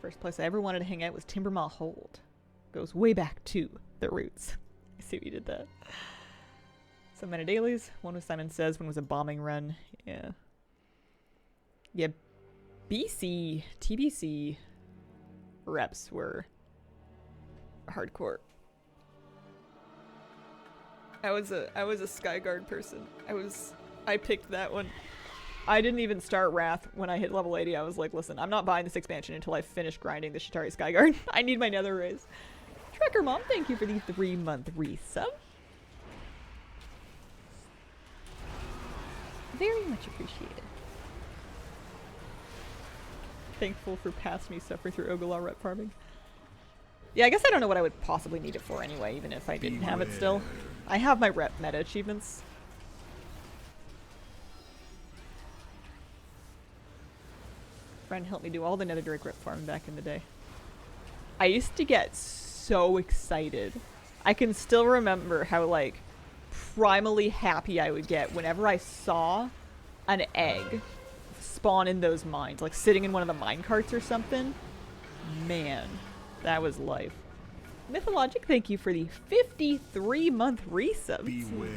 First place I ever wanted to hang out was Timbermaw Hold. Goes way back to the roots. I see what you did that. So many dailies. One was Simon Says, one was a bombing run. Yeah. Yeah, BC, TBC reps were hardcore. I was a Skyguard person. I picked that one. I didn't even start Wrath when I hit level 80. I was like, listen, I'm not buying this expansion until I finish grinding the Shatari Skyguard. I need my nether raise. Trekker Mom, thank you for the 3-month resub. Very much appreciated. Thankful for past me suffering through Ogala rep farming. Yeah, I guess I don't know what I would possibly need it for anyway, even if I didn't have it still. I have my rep meta achievements. Friend helped me do all the Nether Drake rep farming back in the day. I used to get so excited. I can still remember how, like, primally happy I would get whenever I saw an egg spawn in those mines, like sitting in one of the mine carts or something. Man, that was life. Mythologic, thank you for the 53-month resub. Beware.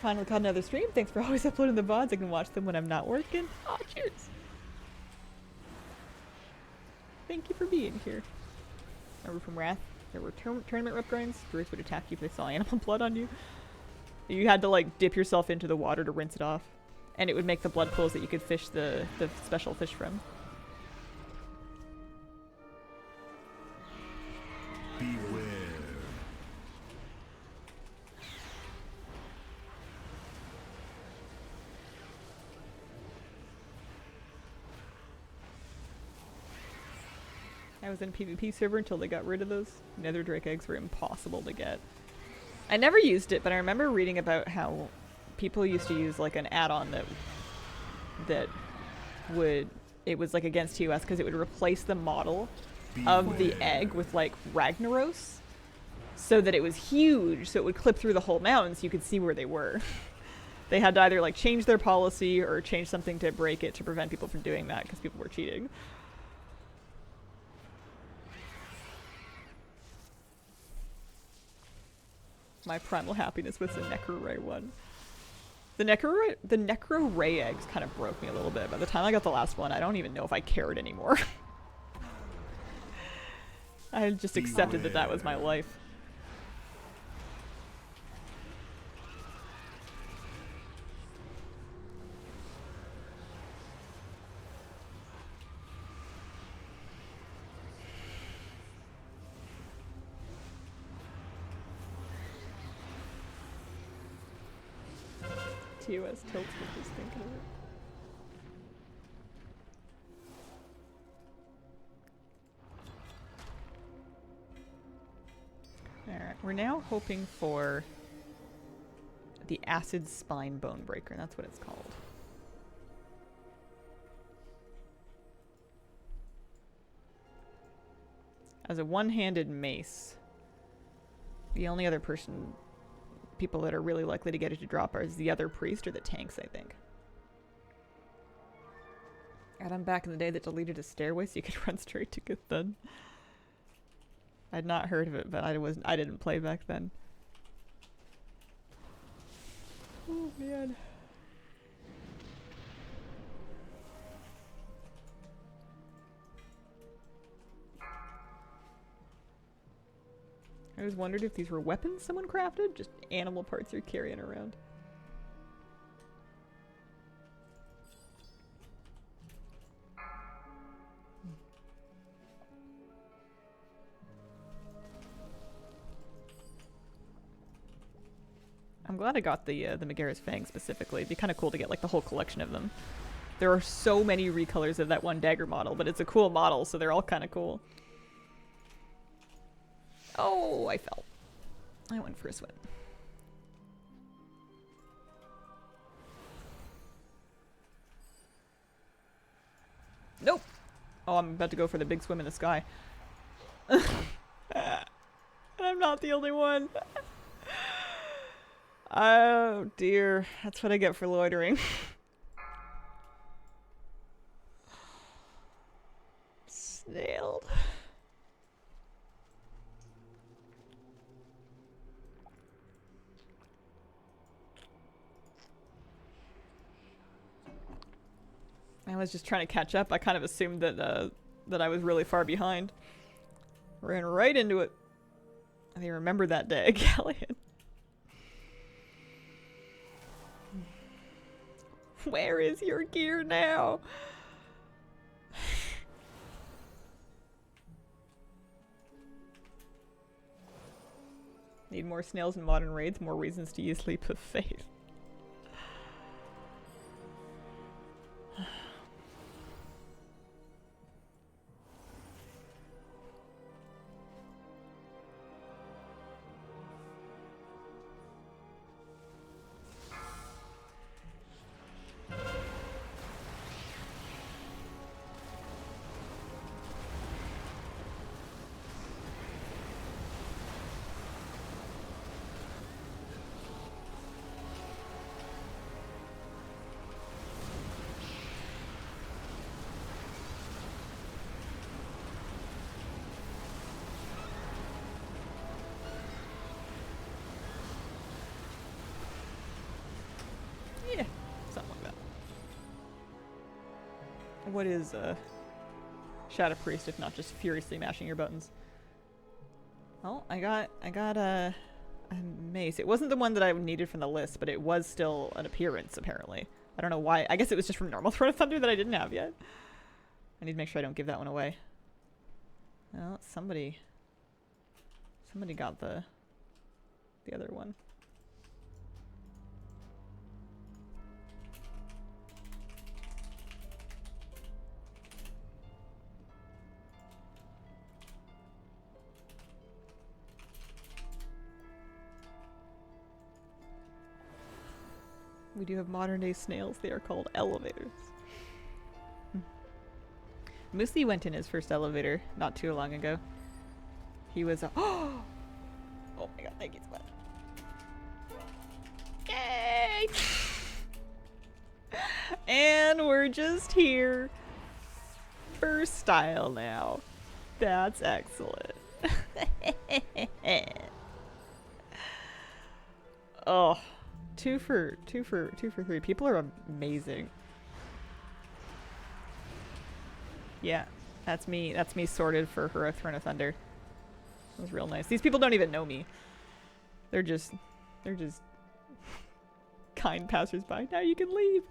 Finally caught another stream. Thanks for always uploading the VODs. I can watch them when I'm not working. Aw, cheers. Thank you for being here. Remember from Wrath, there were tournament rep grinds. Druids would attack you if they saw animal blood on you. You had to, like, dip yourself into the water to rinse it off. And it would make the blood pools that you could fish the special fish from. Beware. I was in a PvP server until they got rid of those. Nether Drake eggs were impossible to get. I never used it, but I remember reading about how people used to use, like, an add-on that would, it was, like, against TOS because it would replace the model of the egg with, like, Ragnaros, so that it was huge, so it would clip through the whole mountain so you could see where they were. They had to either, like, change their policy or change something to break it to prevent people from doing that because people were cheating. My primal happiness was the Necro Ray one. The Necro Ray eggs kind of broke me a little bit. By the time I got the last one, I don't even know if I cared anymore. I had just accepted that that was my life. TOS tilts with just thinking of it. Alright, we're now hoping for the Acid Spine Bone Breaker, and that's what it's called. As a one-handed mace, the only other people that are really likely to get it to drop are the other priest or the tanks, I think. Adam back in the day that deleted a stairway so you could run straight to Cthulhu. I'd not heard of it, but I didn't play back then. Oh man. I always wondered if these were weapons someone crafted, just animal parts you're carrying around. I'm glad I got the Megara's Fang specifically. It'd be kind of cool to get like the whole collection of them. There are so many recolors of that one dagger model, but it's a cool model, so they're all kind of cool. Oh, I fell. I went for a swim. Nope. Oh, I'm about to go for the big swim in the sky. And I'm not the only one. Oh dear, that's what I get for loitering. Snailed. I was just trying to catch up. I kind of assumed that that I was really far behind. Ran right into it. I remember that day, Galleon. Where is your gear now? Need more snails in modern raids, more reasons to use Leap of Faith. Yeah, something like that. What is Shadow Priest if not just furiously mashing your buttons? Oh, I got a mace. It wasn't the one that I needed from the list, but it was still an appearance apparently. I don't know why. I guess it was just from normal Throne of Thunder that I didn't have yet. I need to make sure I don't give that one away. Well, somebody got the other one. We do have modern day snails. They are called elevators. Moosey went in his first elevator not too long ago. He was a oh my god, thank you so much. Yay! And we're just here for style now. That's excellent. Oh. Two for three. People are amazing. Yeah, that's me sorted for Hero Throne of Thunder. It was real nice. These people don't even know me. They're just kind passersby. Now you can leave.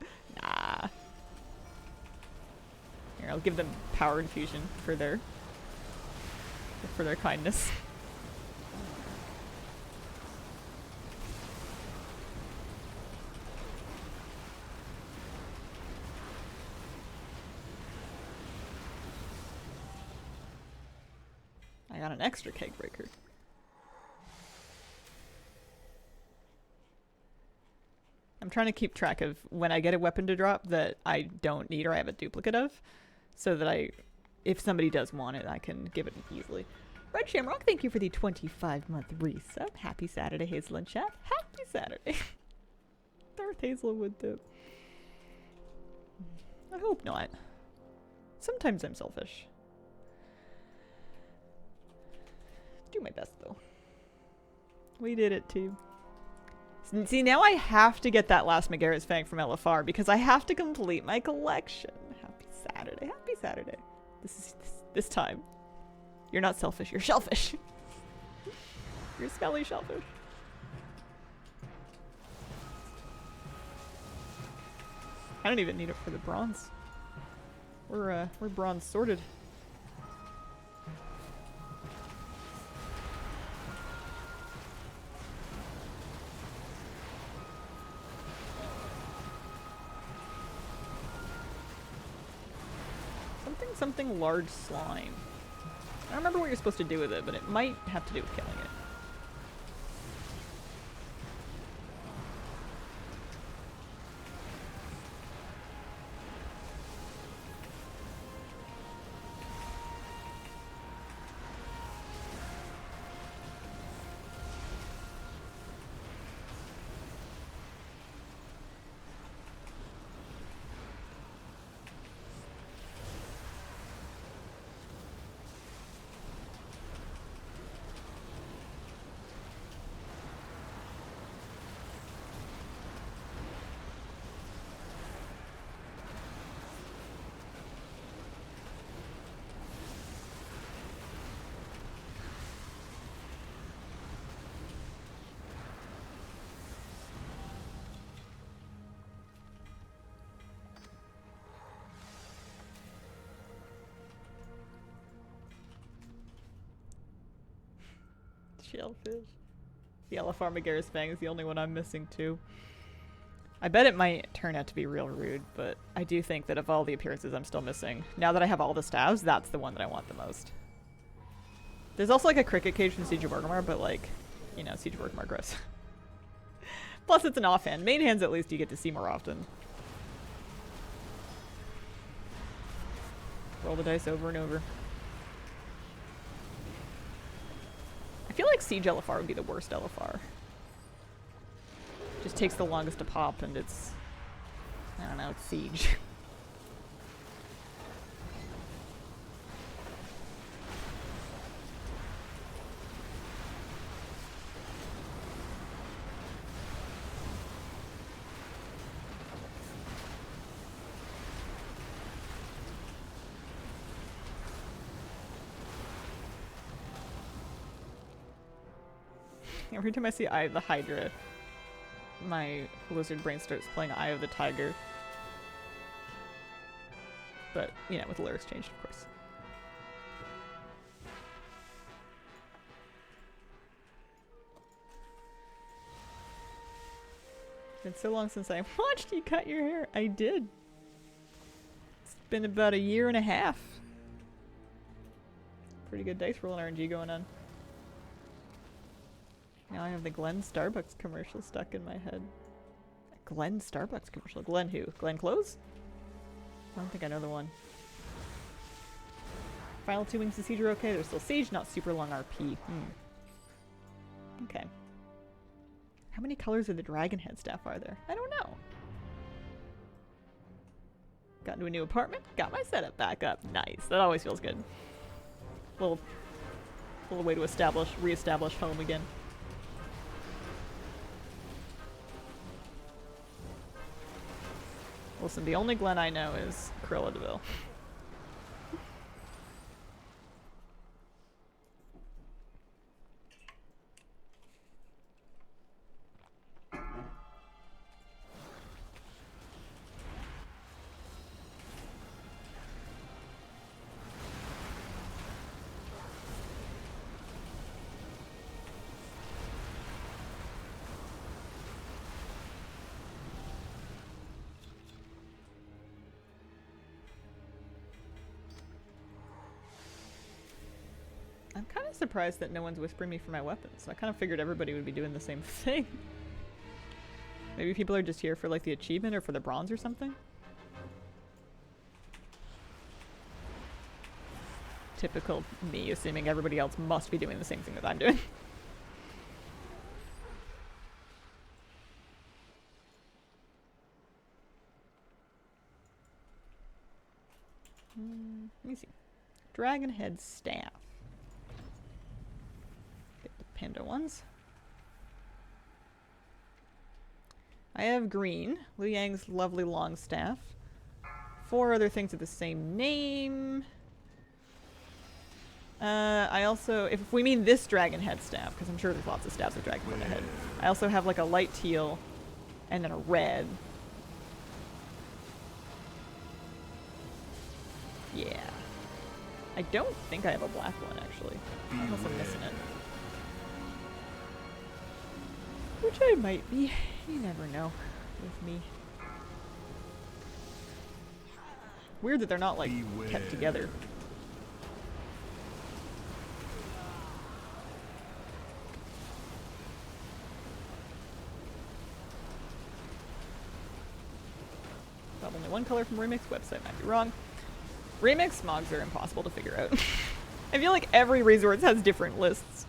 Nah. Here, I'll give them power infusion for their kindness. I got an extra keg breaker. I'm trying to keep track of when I get a weapon to drop that I don't need or I have a duplicate of, so that if somebody does want it, I can give it easily. Red Shamrock, thank you for the 25-month resub. Happy Saturday, Hazel and chat. Happy Saturday. Darth Hazelwood dip. I hope not. Sometimes I'm selfish. Do my best though. We did it too. See, now I have to get that last Megara's Fang from LFR because I have to complete my collection. Happy Saturday. Happy Saturday. This time. You're not selfish, you're shellfish. You're smelly shellfish. I don't even need it for the bronze. We're bronze sorted. Something large slime. I don't remember what you're supposed to do with it, but it might have to do with killing it. Shellfish. The Elafarmagarus fang is the only one I'm missing too. I bet it might turn out to be real rude, but I do think that of all the appearances I'm still missing, now that I have all the staves, that's the one that I want the most. There's also like a cricket cage from Siege of Orgrimmar, but like, you know, Siege of Orgrimmar gross. Plus it's an offhand. Main hands at least you get to see more often. Roll the dice over and over. I feel like Siege LFR would be the worst LFR. Just takes the longest to pop and it's... I don't know, it's Siege. Every time I see Eye of the Hydra, my lizard brain starts playing Eye of the Tiger. But, you know, with the lyrics changed, of course. It's been so long since I watched you cut your hair. I did. It's been about a year and a half. Pretty good dice rolling RNG going on. Now I have the Glenn Starbucks commercial stuck in my head. Glenn Starbucks commercial? Glenn who? Glenn Close? I don't think I know the one. Final 2 wings to Siege are okay. There's still Siege, not super long RP. Okay. How many colors of the Dragon Head staff are there? I don't know. Got into a new apartment. Got my setup back up. Nice. That always feels good. Little way to re-establish home again. Listen, the only Glen I know is Cruella de Vil. I'm kind of surprised that no one's whispering me for my weapons. I kind of figured everybody would be doing the same thing. Maybe people are just here for like the achievement or for the bronze or something? Typical me assuming everybody else must be doing the same thing that I'm doing. Let me see. Dragon Head Staff. Panda ones. I have green, Liu Yang's lovely long staff. 4 other things with the same name. I also, if we mean this dragon head staff, because I'm sure there's lots of staffs with dragons on the head. I also have like a light teal and then a red. Yeah. I don't think I have a black one, actually. Unless I'm missing it. Which I might be. You never know with me. Weird that they're not, like, kept together. Got only one color from Remix. Website might be wrong. Remix smogs are impossible to figure out. I feel like every resource has different lists.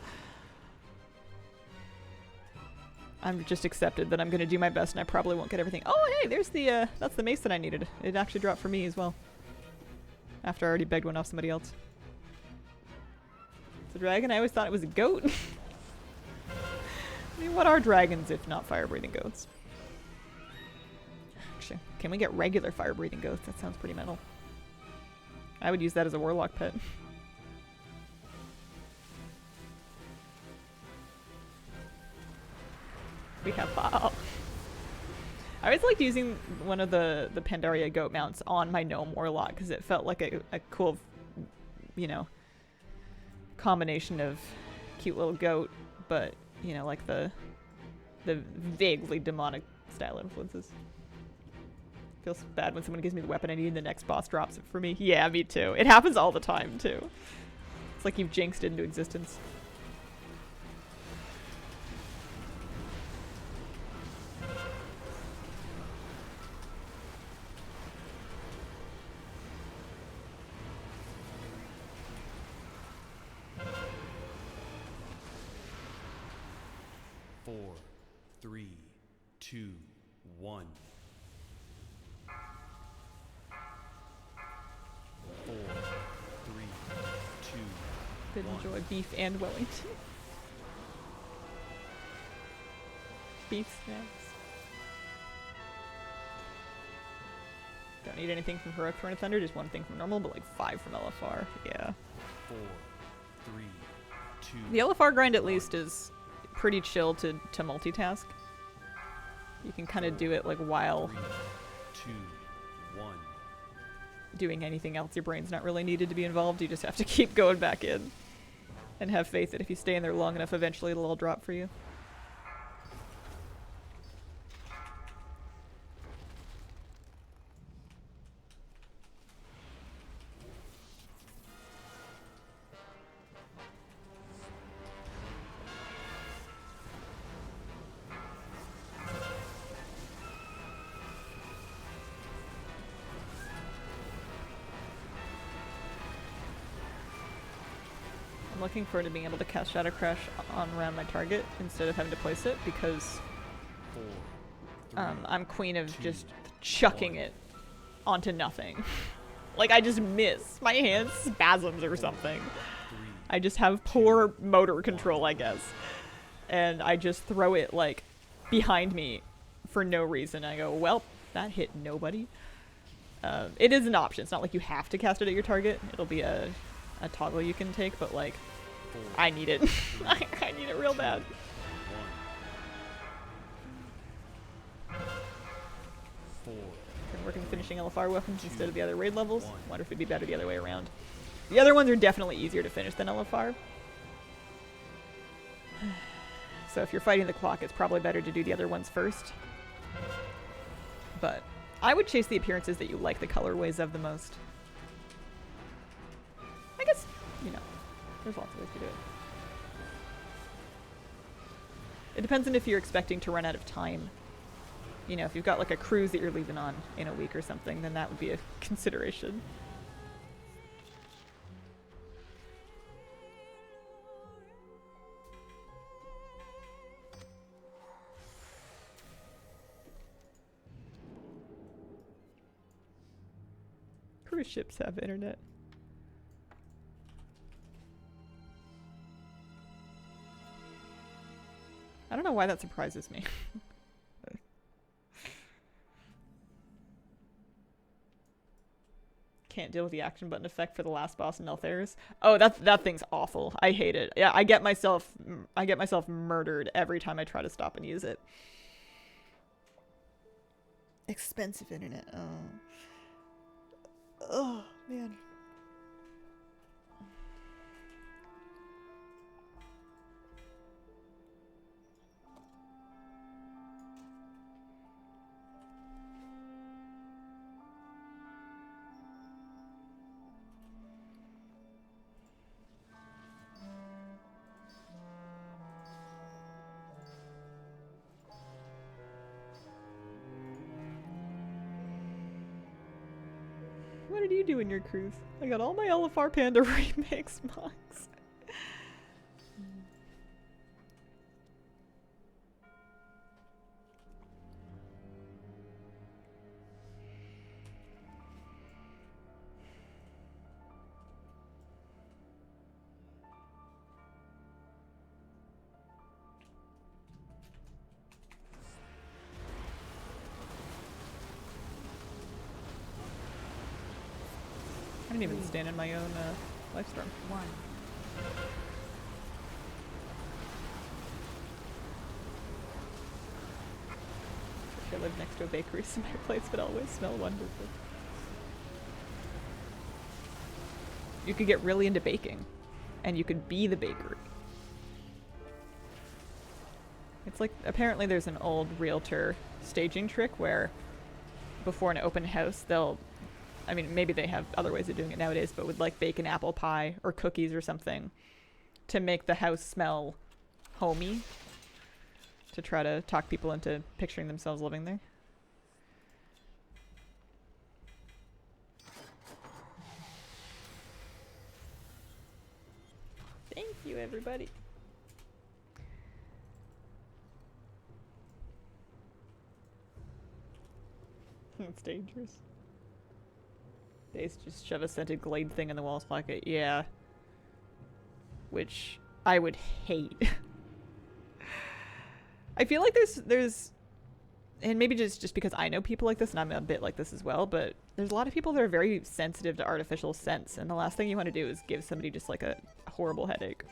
I'm just accepted that I'm going to do my best and I probably won't get everything. Oh, hey, there's the, that's the mace that I needed. It actually dropped for me as well. After I already begged one off somebody else. It's a dragon? I always thought it was a goat. I mean, what are dragons if not fire-breathing goats? Actually, can we get regular fire-breathing goats? That sounds pretty metal. I would use that as a warlock pet. We have Baal. I always liked using one of the Pandaria goat mounts on my gnome warlock because it felt like a cool, you know, combination of cute little goat, but, you know, like the vaguely demonic style influences. Feels bad when someone gives me the weapon I need and the next boss drops it for me. Yeah, me too. It happens all the time, too. It's like you've jinxed it into existence. Four, three, two, one. 4, 3, 2, Could enjoy beef and Wellington. Beef snacks. Don't need anything from Heroic Throne of Thunder, just one thing from normal, but like 5 from LFR. Yeah. 4, 3, 2. The LFR grind at least is pretty chill to multitask. You can kind of do it like while 3, 2, 1. doing anything else. Your brain's not really needed to be involved. You just have to keep going back in and have faith that if you stay in there long enough, eventually it'll all drop for you. I'm looking forward to being able to cast Shadow Crash on around my target instead of having to place it because 4, 3, I'm queen of 2, just chucking 1. it onto nothing. Like I just miss. My hand spasms or something. 3, I just have poor motor control, I guess. And I just throw it like behind me for no reason. I go, well, that hit nobody. It is an option. It's not like you have to cast it at your target. It'll be a toggle you can take, but like, 4, I need it. I need it real bad. 1. 4. Been working finishing LFR weapons instead of the other raid levels. 1. Wonder if it'd be better the other way around. The other ones are definitely easier to finish than LFR. So if you're fighting the clock, it's probably better to do the other ones first. But I would chase the appearances that you like the colorways of the most. I guess, you know, there's lots of ways to do it. It depends on if you're expecting to run out of time. You know, if you've got like a cruise that you're leaving on in a week or something, then that would be a consideration. Cruise ships have internet. I don't know why that surprises me. Can't did with the action button effect for the last boss in Altheirs. Oh, that thing's awful. I hate it. Yeah, I get myself murdered every time I try to stop and use it. Expensive internet. Oh man. What did you do in your cruise? I got all my LFR Panda remix mugs. I didn't even stand in my own life storm. 1. I live next to a bakery, so my plates would always smell wonderful. You could get really into baking, and you could be the bakery. It's like, apparently there's an old Realtor staging trick where before an open house, they'll, I mean, maybe they have other ways of doing it nowadays, but would like bake an apple pie or cookies or something to make the house smell homey, to try to talk people into picturing themselves living there. Thank you, everybody. It's dangerous. They just shove a scented Glade thing in the wall's pocket. Yeah. Which I would hate. I feel like there's and maybe just because I know people like this and I'm a bit like this as well, but there's a lot of people that are very sensitive to artificial scents, and the last thing you want to do is give somebody just like a horrible headache.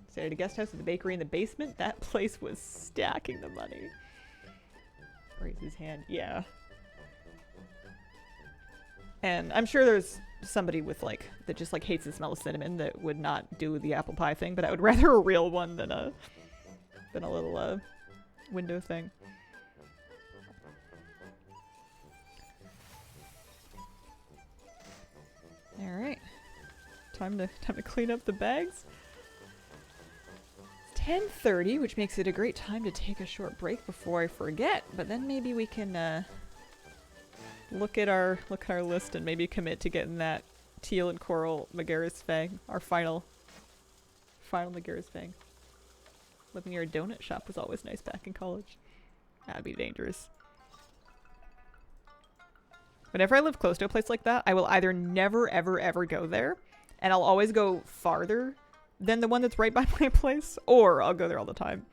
Stayed at a guest house at the bakery in the basement. That place was stacking the money. Raise his hand. Yeah. And I'm sure there's somebody with like that just like hates the smell of cinnamon that would not do the apple pie thing, but I would rather a real one than a little window thing. All right, time to clean up the bags. It's 10:30, which makes it a great time to take a short break before I forget. But then maybe we can look at our list and maybe commit to getting that teal and coral Magaris Fang, our final Magaris Fang. Living near a donut shop was always nice back in college. That'd be dangerous. Whenever I live close to a place like that, I will either never, ever, ever go there, and I'll always go farther than the one that's right by my place, or I'll go there all the time.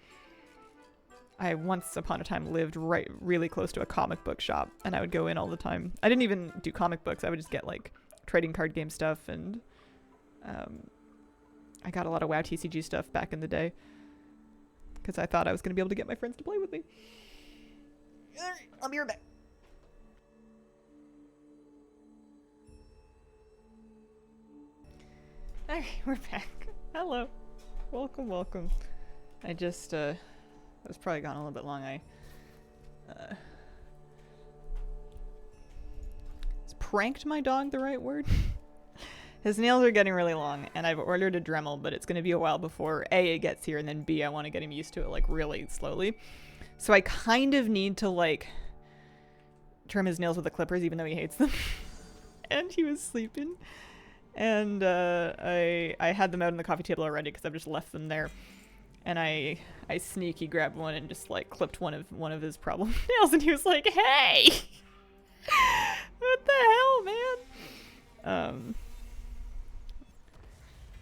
I once upon a time lived really close to a comic book shop, and I would go in all the time. I didn't even do comic books. I would just get like trading card game stuff, and I got a lot of WoW TCG stuff back in the day because I thought I was going to be able to get my friends to play with me. I'll be right back. Alright, we're back. Hello. Welcome. I just, I was probably gone a little bit long. Is pranked my dog the right word? His nails are getting really long, and I've ordered a Dremel, but it's going to be a while before A, it gets here, and then B, I want to get him used to it, like, really slowly. So I kind of need to, like, trim his nails with the clippers, even though he hates them. And he was sleeping. And I had them out on the coffee table already because I've just left them there. And I sneaky grabbed one and just, like, clipped one of his problem nails, and he was like, "Hey! What the hell, man?"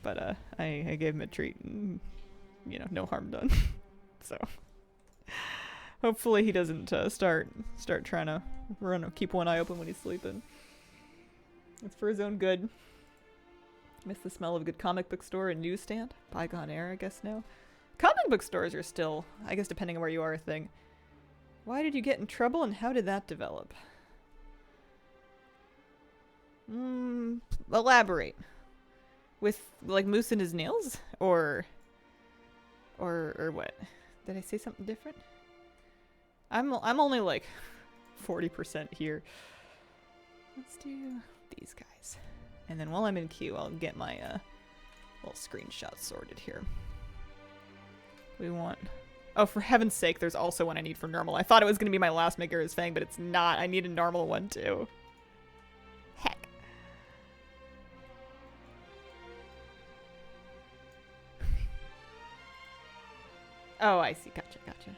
But I gave him a treat, and, you know, no harm done. So Hopefully he doesn't start trying to keep one eye open when he's sleeping. It's for his own good. Miss the smell of a good comic book store and newsstand. Bygone era, I guess now. Comic book stores are still, I guess depending on where you are, a thing. Why did you get in trouble and how did that develop? Elaborate. With, like, moose in his nails? Or what? Did I say something different? I'm only like 40% here. Let's do these guys. And then while I'm in queue, I'll get my little screenshots sorted here. We want... Oh, for heaven's sake, there's also one I need for normal. I thought it was going to be my last Megara's Fang, but it's not. I need a normal one, too. Heck. Oh, I see. Gotcha, gotcha.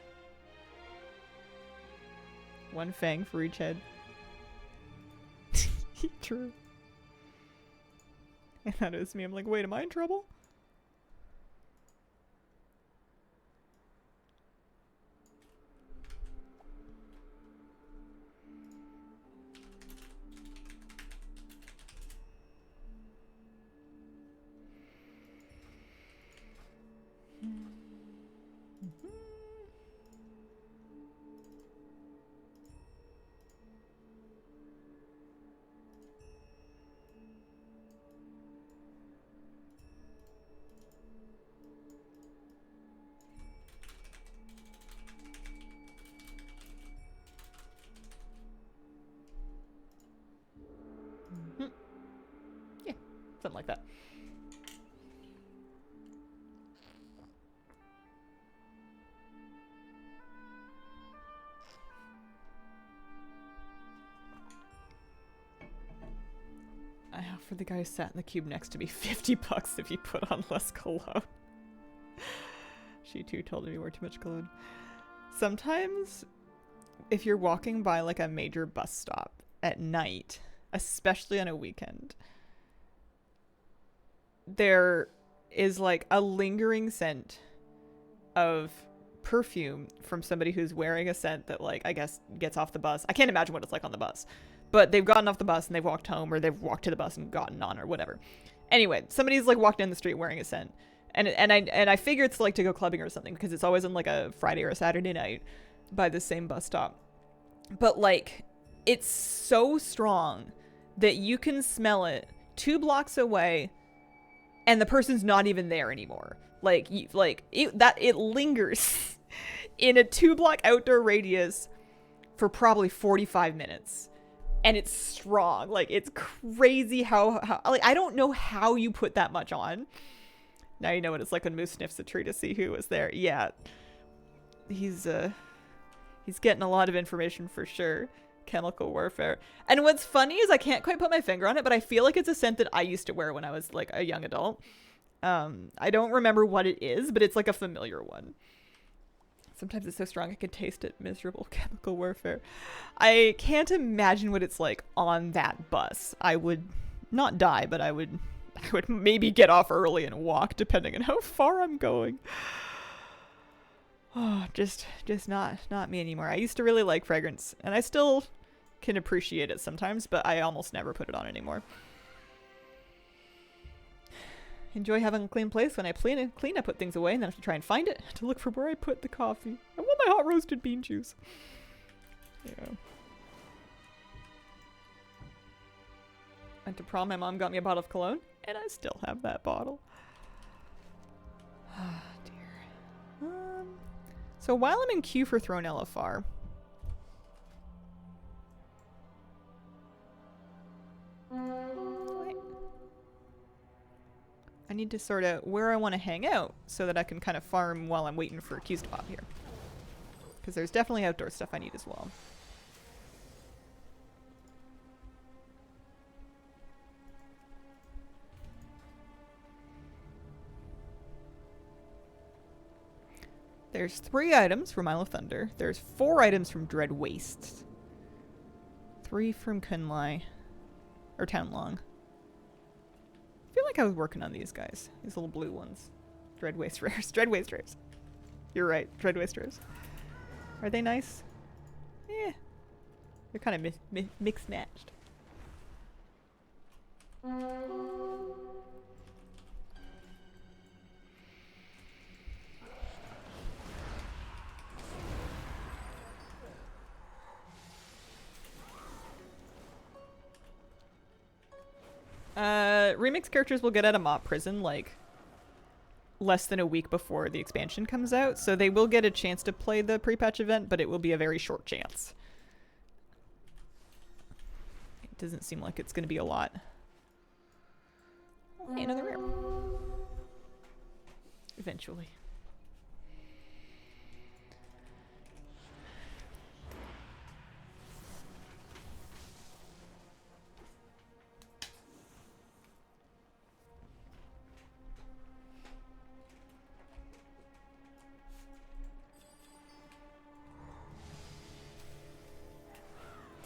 One Fang for each head. True. I thought it was me. I'm like, wait, am I in trouble? Something like that. I offered the guy who sat in the cube next to me $50 if he put on less cologne. She too told me we wore too much cologne. Sometimes, if you're walking by like a major bus stop at night, especially on a weekend, there is like a lingering scent of perfume from somebody who's wearing a scent that, like, I guess gets off the bus. I can't imagine what it's like on the bus, but they've gotten off the bus and they've walked home, or they've walked to the bus and gotten on, or whatever. Anyway, somebody's like walked down the street wearing a scent, and I figure it's like to go clubbing or something, because it's always on like a Friday or a Saturday night by the same bus stop. But like, it's so strong that you can smell it 2 blocks away and the person's not even there anymore. Like, it lingers in a 2-block outdoor radius for probably 45 minutes. And it's strong. Like, it's crazy how like, I don't know how you put that much on. Now you know what it's like when Moose sniffs a tree to see who was there. Yeah. He's getting a lot of information for sure. Chemical warfare. And what's funny is I can't quite put my finger on it, but I feel like it's a scent that I used to wear when I was like a young adult. I don't remember what it is, but it's like a familiar one. Sometimes it's so strong I can taste it. Miserable chemical warfare. I can't imagine what it's like on that bus. I would not die, but I would maybe get off early and walk, depending on how far I'm going. Oh, just not me anymore. I used to really like fragrance, and I still can appreciate it sometimes, but I almost never put it on anymore. Enjoy having a clean place. When I clean, I put things away, and then I have to try and find it to look for where I put the coffee. I want my hot roasted bean juice. Yeah. Went to prom, my mom got me a bottle of cologne, and I still have that bottle. Ah, dear. So while I'm in queue for Throne LFR, I need to sort out where I want to hang out so that I can kind of farm while I'm waiting for queues to pop here. Because there's definitely outdoor stuff I need as well. There's 3 items from Isle of Thunder. There's 4 items from Dread Wastes. 3 from Kunlai. Or Townlong. I feel like I was working on these guys. These little blue ones. Dread Waste Rares. Dread Waste Rares. You're right. Dread Waste Rares. Are they nice? Eh. They're kind of mixed matched. Remix characters will get out of mob prison like less than a week before the expansion comes out, so they will get a chance to play the pre-patch event, but it will be a very short chance. It doesn't seem like it's going to be a lot. Oh, hey, another rare. Eventually.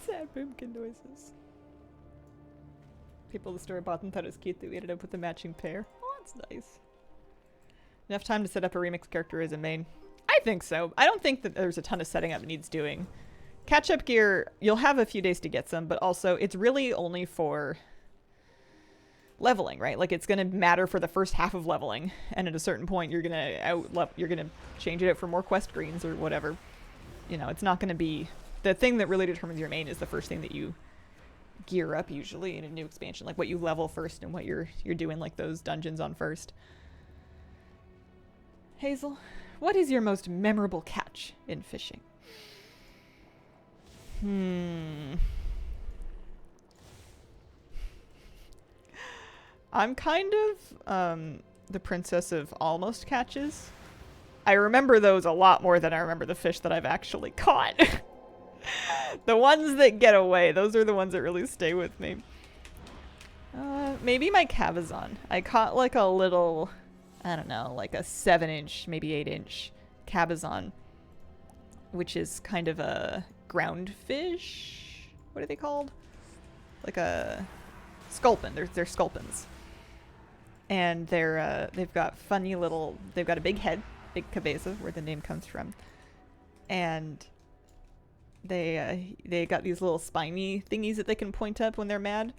Sad boomkin noises. People at the store bought them, thought it was cute that we ended up with a matching pair. Oh, that's nice. Enough time to set up a remix character as a main? I think so. I don't think that there's a ton of setting up needs doing. Catch-up gear, you'll have a few days to get some, but also it's really only for leveling, right? Like it's going to matter for the first half of leveling, and at a certain point you're going to change it out for more quest greens or whatever. You know, it's not going to be the thing that really determines your main is the first thing that you gear up usually in a new expansion, like what you level first and what you're doing like those dungeons on first. Hazel, what is your most memorable catch in fishing? I'm kind of the princess of almost catches. I remember those a lot more than I remember the fish that I've actually caught. The ones that get away, those are the ones that really stay with me. Maybe my cabezon. I caught like a little, I don't know, like a 7-inch, maybe 8-inch cabezon, which is kind of a ground fish. What are they called? Like a sculpin. They're sculpins. And they've got funny little, they've got a big head, big cabeza, where the name comes from. And they got these little spiny thingies that they can point up when they're mad.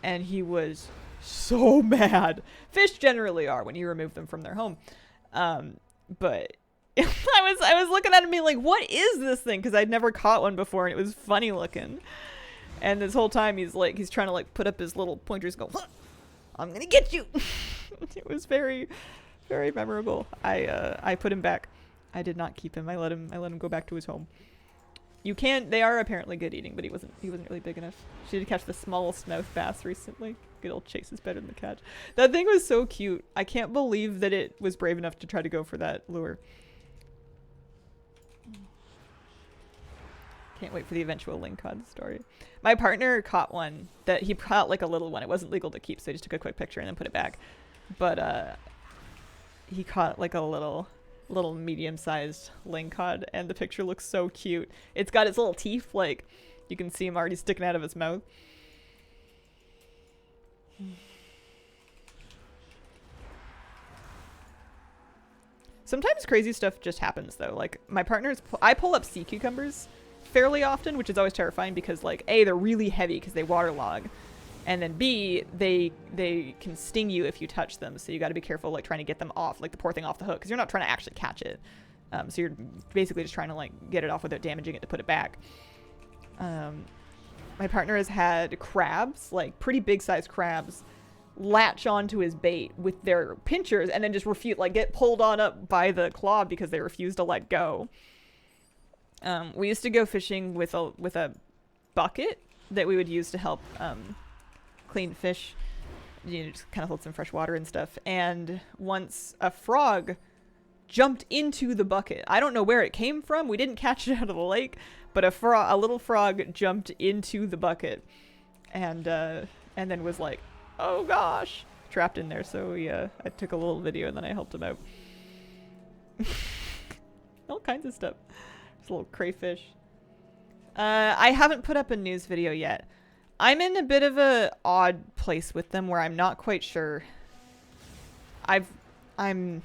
And he was so mad. Fish generally are when you remove them from their home. But I was looking at him being like, what is this thing? Because I'd never caught one before and it was funny looking. And this whole time he's trying to like put up his little pointers and go, I'm gonna get you. It was very, very memorable. I put him back. I did not keep him. I let him go back to his home. They are apparently good eating, but he wasn't really big enough. She did catch the smallest mouth bass recently. Good old Chase is better than the catch. That thing was so cute. I can't believe that it was brave enough to try to go for that lure. Can't wait for the eventual lingcod story. My partner caught one that he caught like a little one. It wasn't legal to keep, so he just took a quick picture and then put it back. But he caught like a little medium-sized lingcod, and the picture looks so cute. It's got its little teeth, like you can see him already sticking out of its mouth. Sometimes crazy stuff just happens though. Like my partner's, I pull up sea cucumbers fairly often, which is always terrifying because like A, they're really heavy because they waterlog, and then B, they can sting you if you touch them, so you got to be careful like trying to get them off, like the poor thing off the hook, because you're not trying to actually catch it. So you're basically just trying to like get it off without damaging it to put it back. My partner has had crabs, like pretty big sized crabs, latch onto his bait with their pinchers and then just get pulled on up by the claw because they refuse to let go. We used to go fishing with a bucket that we would use to help clean fish, just kind of hold some fresh water and stuff. And once a frog jumped into the bucket. I don't know where it came from. We didn't catch it out of the lake, but a little frog jumped into the bucket and then was like, oh gosh, trapped in there. So I took a little video and then I helped him out. All kinds of stuff. Just a little crayfish. I haven't put up a news video yet. I'm in a bit of a odd place with them where I'm not quite sure. I'm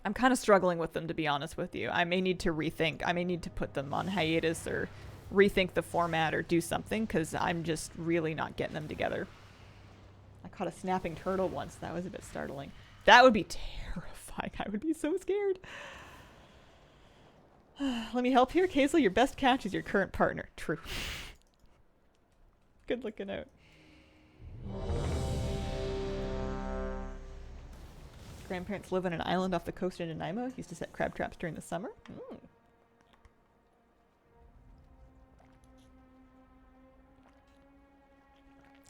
I'm kind of struggling with them, to be honest with you. I may need to rethink. I may need to put them on hiatus or rethink the format or do something, because I'm just really not getting them together. I caught a snapping turtle once. That was a bit startling. That would be terrifying. I would be so scared. Let me help here, Kazel. Your best catch is your current partner. True. Good looking out. Grandparents live on an island off the coast in Nanaimo. Used to set crab traps during the summer. Mm.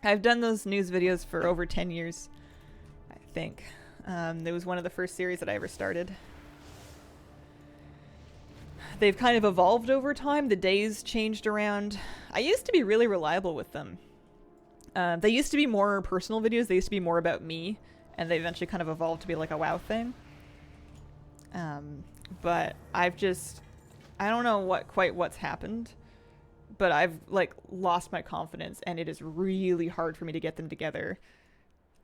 I've done those news videos for over 10 years, I think. It was one of the first series that I ever started. They've kind of evolved over time. The days changed around. I used to be really reliable with them. They used to be more personal videos. They used to be more about me. And they eventually kind of evolved to be like a WoW thing. But I've just... I don't know what's happened. But I've, like, lost my confidence. And it is really hard for me to get them together.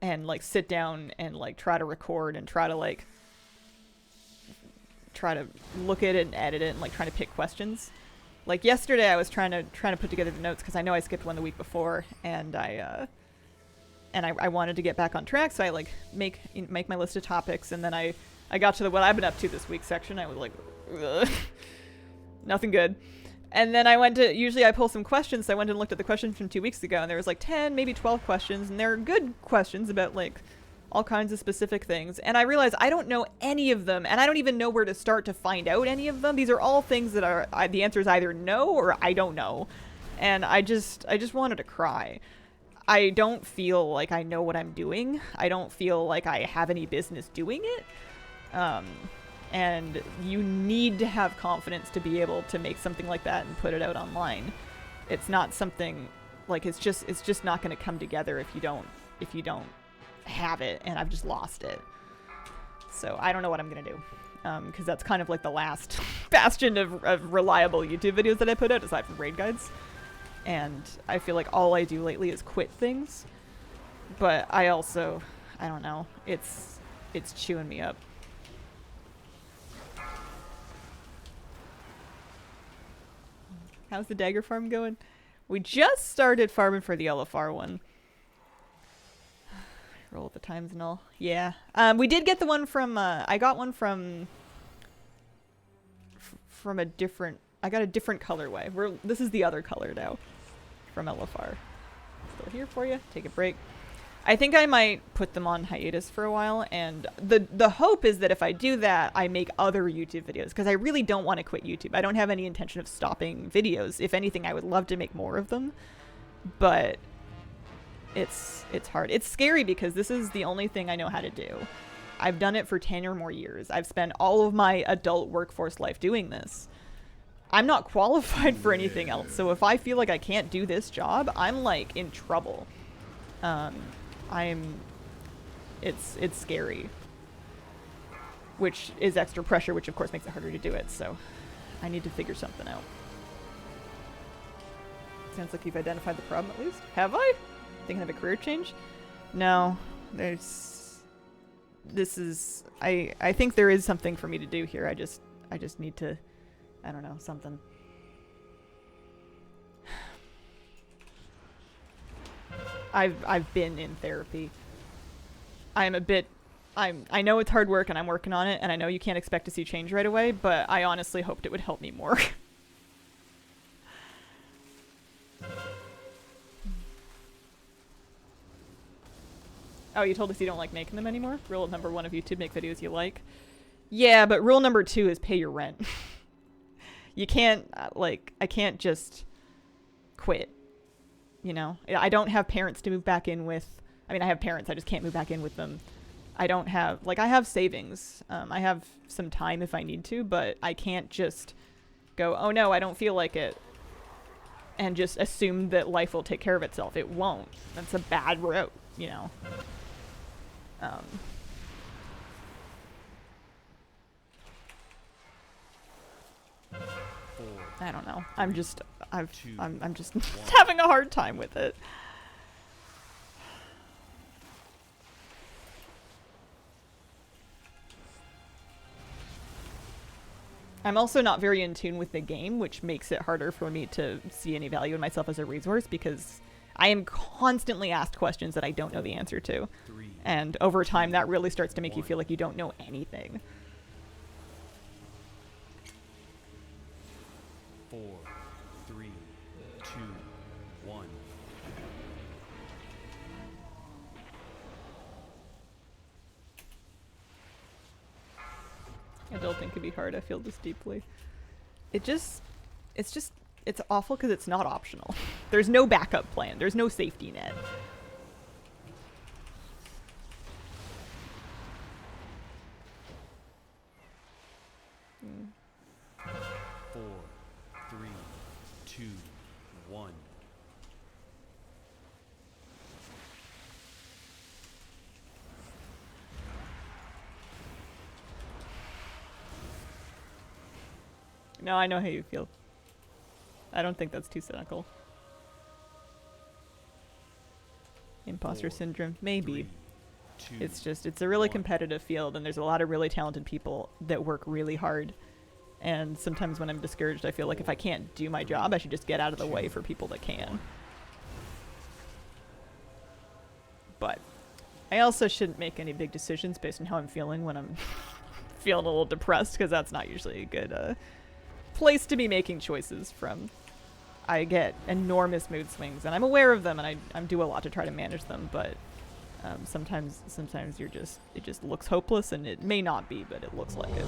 And, like, sit down and, like, try to record and try to, like... try to look at it and edit it and, like, trying to pick questions. Like, yesterday I was trying to put together the notes because I know I skipped one the week before. And I wanted to get back on track, so I like make my list of topics, and then I got to the what I've been up to this week section. I was like, ugh, nothing good. And then I went to, usually I pull some questions, so I went and looked at the questions from 2 weeks ago, and there was like 10, maybe 12 questions, and they're good questions about like all kinds of specific things. And I realized I don't know any of them, and I don't even know where to start to find out any of them. These are all things that are, the answer is either no or I don't know. And I just wanted to cry. I don't feel like I know what I'm doing. I don't feel like I have any business doing it. And you need to have confidence to be able to make something like that and put it out online. It's not something like it's just not going to come together if you don't have it, and I've just lost it. So I don't know what I'm going to do. Because that's kind of like the last bastion of reliable YouTube videos that I put out aside from raid guides. And I feel like all I do lately is quit things. But I also, I don't know, it's chewing me up. How's the dagger farm going? We just started farming for the LFR one. Roll at the times and all. Yeah. We did get the one from, I got one from a different, I got a different colorway. This is the other color now from LFR. Still here for you. Take a break. I think I might put them on hiatus for a while, and the hope is that if I do that, I make other YouTube videos, because I really don't want to quit YouTube. I don't have any intention of stopping videos. If anything, I would love to make more of them, but it's hard. It's scary because this is the only thing I know how to do. I've done it for 10 or more years. I've spent all of my adult workforce life doing this. I'm not qualified for anything else, so if I feel like I can't do this job, I'm like in trouble. It's scary, which is extra pressure, which of course makes it harder to do it, so I need to figure something out. Sounds like you've identified the problem at least. Have I? Thinking of a career change? No, I think there is something for me to do here. I just need to, I don't know, something. I've been in therapy. I know it's hard work and I'm working on it, and I know you can't expect to see change right away, but I honestly hoped it would help me more. Oh, you told us you don't like making them anymore? Rule number 1 of YouTube, make videos you like. Yeah, but rule number 2 is pay your rent. You can't, I can't just quit. You know? I don't have parents to move back in with. I mean, I have parents, I just can't move back in with them. I don't have, I have savings. I have some time if I need to, but I can't just go, oh no, I don't feel like it, and just assume that life will take care of itself. It won't. That's a bad route, you know? I don't know. I'm just having a hard time with it. I'm also not very in tune with the game, which makes it harder for me to see any value in myself as a resource because I am constantly asked questions that I don't know the answer to. 3, And over time, that really starts to make you 1. feel like you don't know anything. 4, 3, 2, 1. Adulting can be hard. I feel this deeply. It's awful because it's not optional. There's no backup plan. There's no safety net. Mm. 4, 3, 2, 1. No, I know how you feel. I don't think that's too cynical. Imposter 4, syndrome, maybe. 3, 2, It's a really 1. competitive field, and there's a lot of really talented people that work really hard. And sometimes when I'm discouraged, I feel like if I can't do my job, I should just get out of the way for people that can. But I also shouldn't make any big decisions based on how I'm feeling when I'm feeling a little depressed, because that's not usually a good place to be making choices from. I get enormous mood swings, and I'm aware of them, and I do a lot to try to manage them, but sometimes it just looks hopeless, and it may not be, but it looks like it.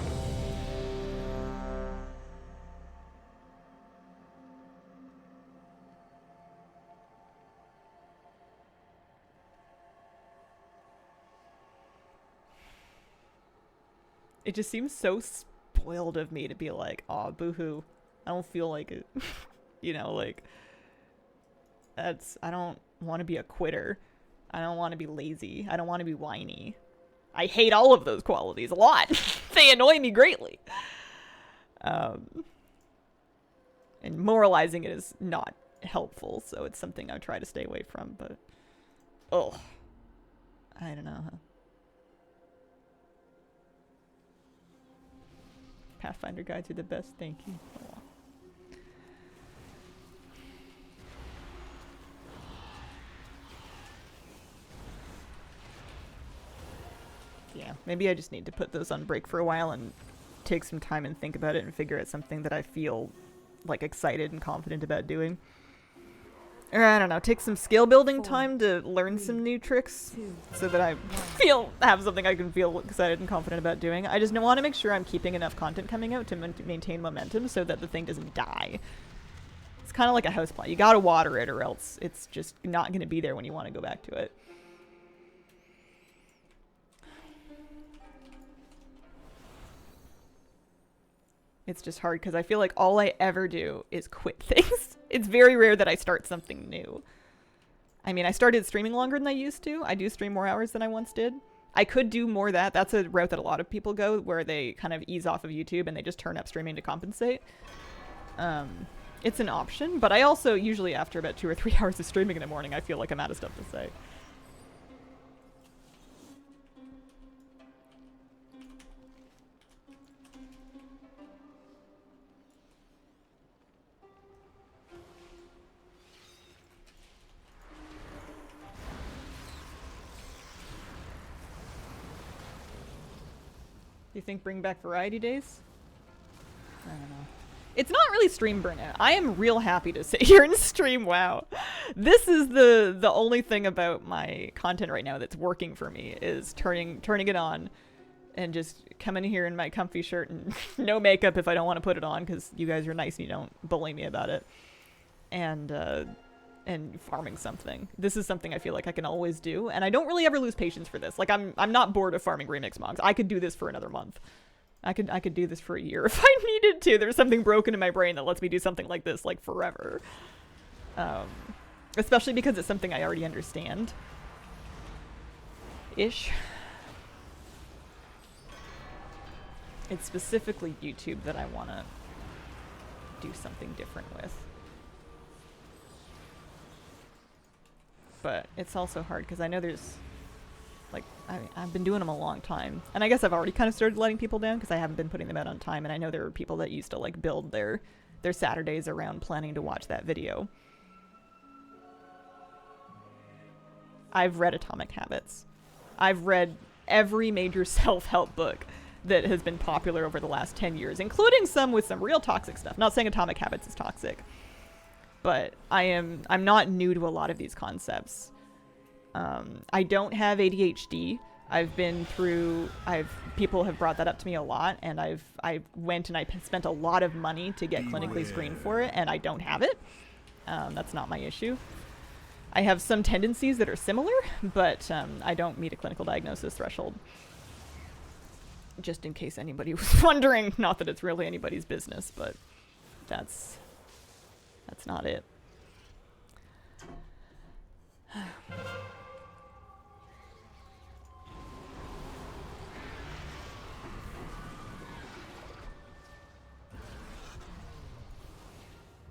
It just seems so spoiled of me to be like, aw, boohoo. I don't feel like it. You know, like, I don't want to be a quitter. I don't want to be lazy. I don't want to be whiny. I hate all of those qualities a lot. They annoy me greatly. And moralizing it is not helpful, so it's something I try to stay away from, but, oh, I don't know. Pathfinder guides are the best, thank you. Oh. Yeah, maybe I just need to put those on break for a while and take some time and think about it and figure out something that I feel like excited and confident about doing. Or I don't know, take some skill building time to learn some new tricks so that I have something I can feel excited and confident about doing. I just want to make sure I'm keeping enough content coming out to maintain momentum so that the thing doesn't die. It's kind of like a houseplant. You gotta water it or else it's just not going to be there when you want to go back to it. It's just hard because I feel like all I ever do is quit things. It's very rare that I start something new. I mean, I started streaming longer than I used to. I do stream more hours than I once did. I could do more of that. That's a route that a lot of people go, where they kind of ease off of YouTube and they just turn up streaming to compensate. It's an option, but I also usually after about 2 or 3 hours of streaming in the morning, I feel like I'm out of stuff to say. Do you think bring back variety days? I don't know. It's not really stream burnout. I am real happy to sit here and stream WoW. This is the only thing about my content right now that's working for me, is turning it on and just coming here in my comfy shirt and no makeup if I don't want to put it on because you guys are nice and you don't bully me about it. And farming something. This is something I feel like I can always do, and I don't really ever lose patience for this. Like I'm not bored of farming remix mogs. I could do this for another month. I could do this for a year if I needed to. There's something broken in my brain that lets me do something like this like forever. Especially because it's something I already understand. Ish. It's specifically YouTube that I want to do something different with. But it's also hard because I know there's like I've been doing them a long time, and I guess I've already kind of started letting people down because I haven't been putting them out on time, and I know there are people that used to like build their Saturdays around planning to watch that video. I've read Atomic Habits. I've read every major self-help book that has been popular over the last 10 years, including some with some real toxic stuff. Not saying Atomic Habits is toxic, but I'm not new to a lot of these concepts. I don't have ADHD. People have brought that up to me a lot, and I went and I spent a lot of money to get clinically screened for it, and I don't have it. That's not my issue. I have some tendencies that are similar, but I don't meet a clinical diagnosis threshold. Just in case anybody was wondering, not that it's really anybody's business, but that's not it.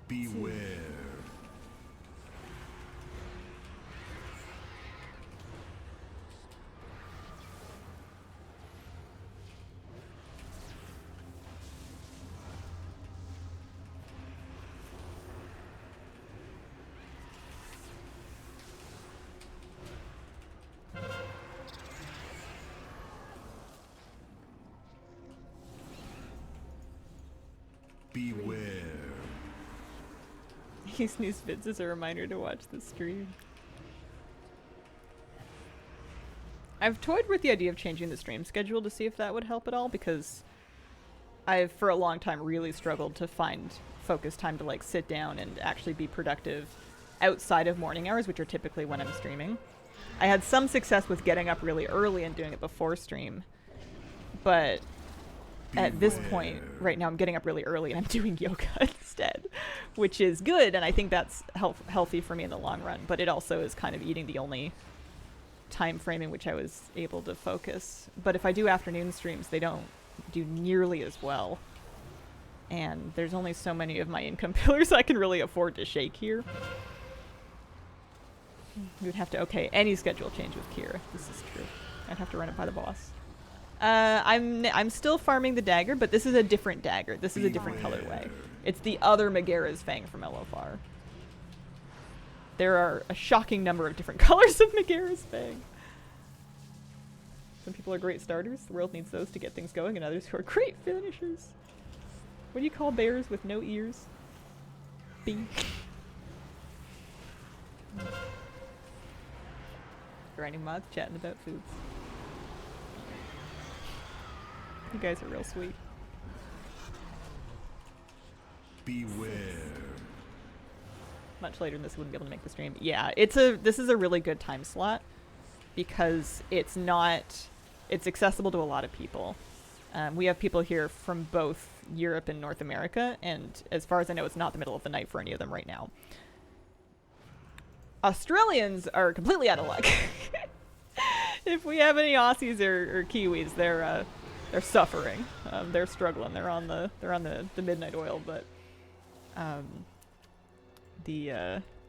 Beware. Beware. Use news vids as a reminder to watch the stream. I've toyed with the idea of changing the stream schedule to see if that would help at all, because I've for a long time really struggled to find focus time to like sit down and actually be productive outside of morning hours, which are typically when I'm streaming. I had some success with getting up really early and doing it before stream, but at this point, right now, I'm getting up really early and I'm doing yoga instead, which is good, and I think that's healthy for me in the long run, but it also is kind of eating the only time frame in which I was able to focus. But if I do afternoon streams, they don't do nearly as well, and there's only so many of my income pillars I can really afford to shake here. You'd have to, okay, any schedule change with Kira. This is true. I'd have to run it by the boss. I'm still farming the dagger, but this is a different dagger. This is a different colorway. It's the other Megara's Fang from Elofar. There are a shocking number of different colors of Megara's Fang. Some people are great starters. The world needs those to get things going, and others who are great finishers. What do you call bears with no ears? B. Grinding mods, chatting about foods. You guys are real sweet. Beware. Much later than this, wouldn't be able to make the stream. Yeah, this is a really good time slot because it's accessible to a lot of people. We have people here from both Europe and North America, and as far as I know, it's not the middle of the night for any of them right now. Australians are completely out of luck. If we have any Aussies or Kiwis, they're suffering. They're struggling. They're on the midnight oil, but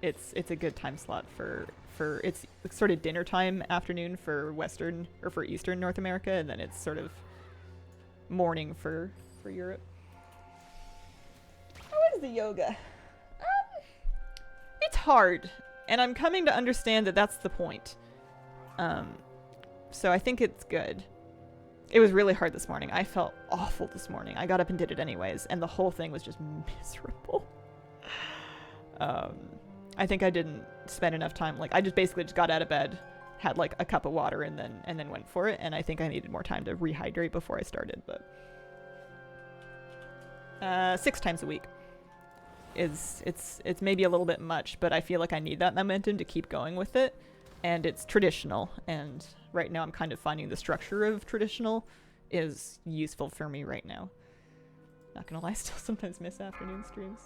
it's a good time slot for it's sort of dinner time afternoon for Western or for Eastern North America, and then it's sort of morning for Europe. How is the yoga? It's hard, and I'm coming to understand that that's the point. So I think it's good. It was really hard this morning. I felt awful this morning. I got up and did it anyways, and the whole thing was just miserable. I think I didn't spend enough time. Like, I basically just got out of bed, had like a cup of water, and then went for it. And I think I needed more time to rehydrate before I started. But 6 times a week it's maybe a little bit much, but I feel like I need that momentum to keep going with it. And it's traditional, and right now I'm kind of finding the structure of traditional is useful for me right now. Not gonna lie, I still sometimes miss afternoon streams.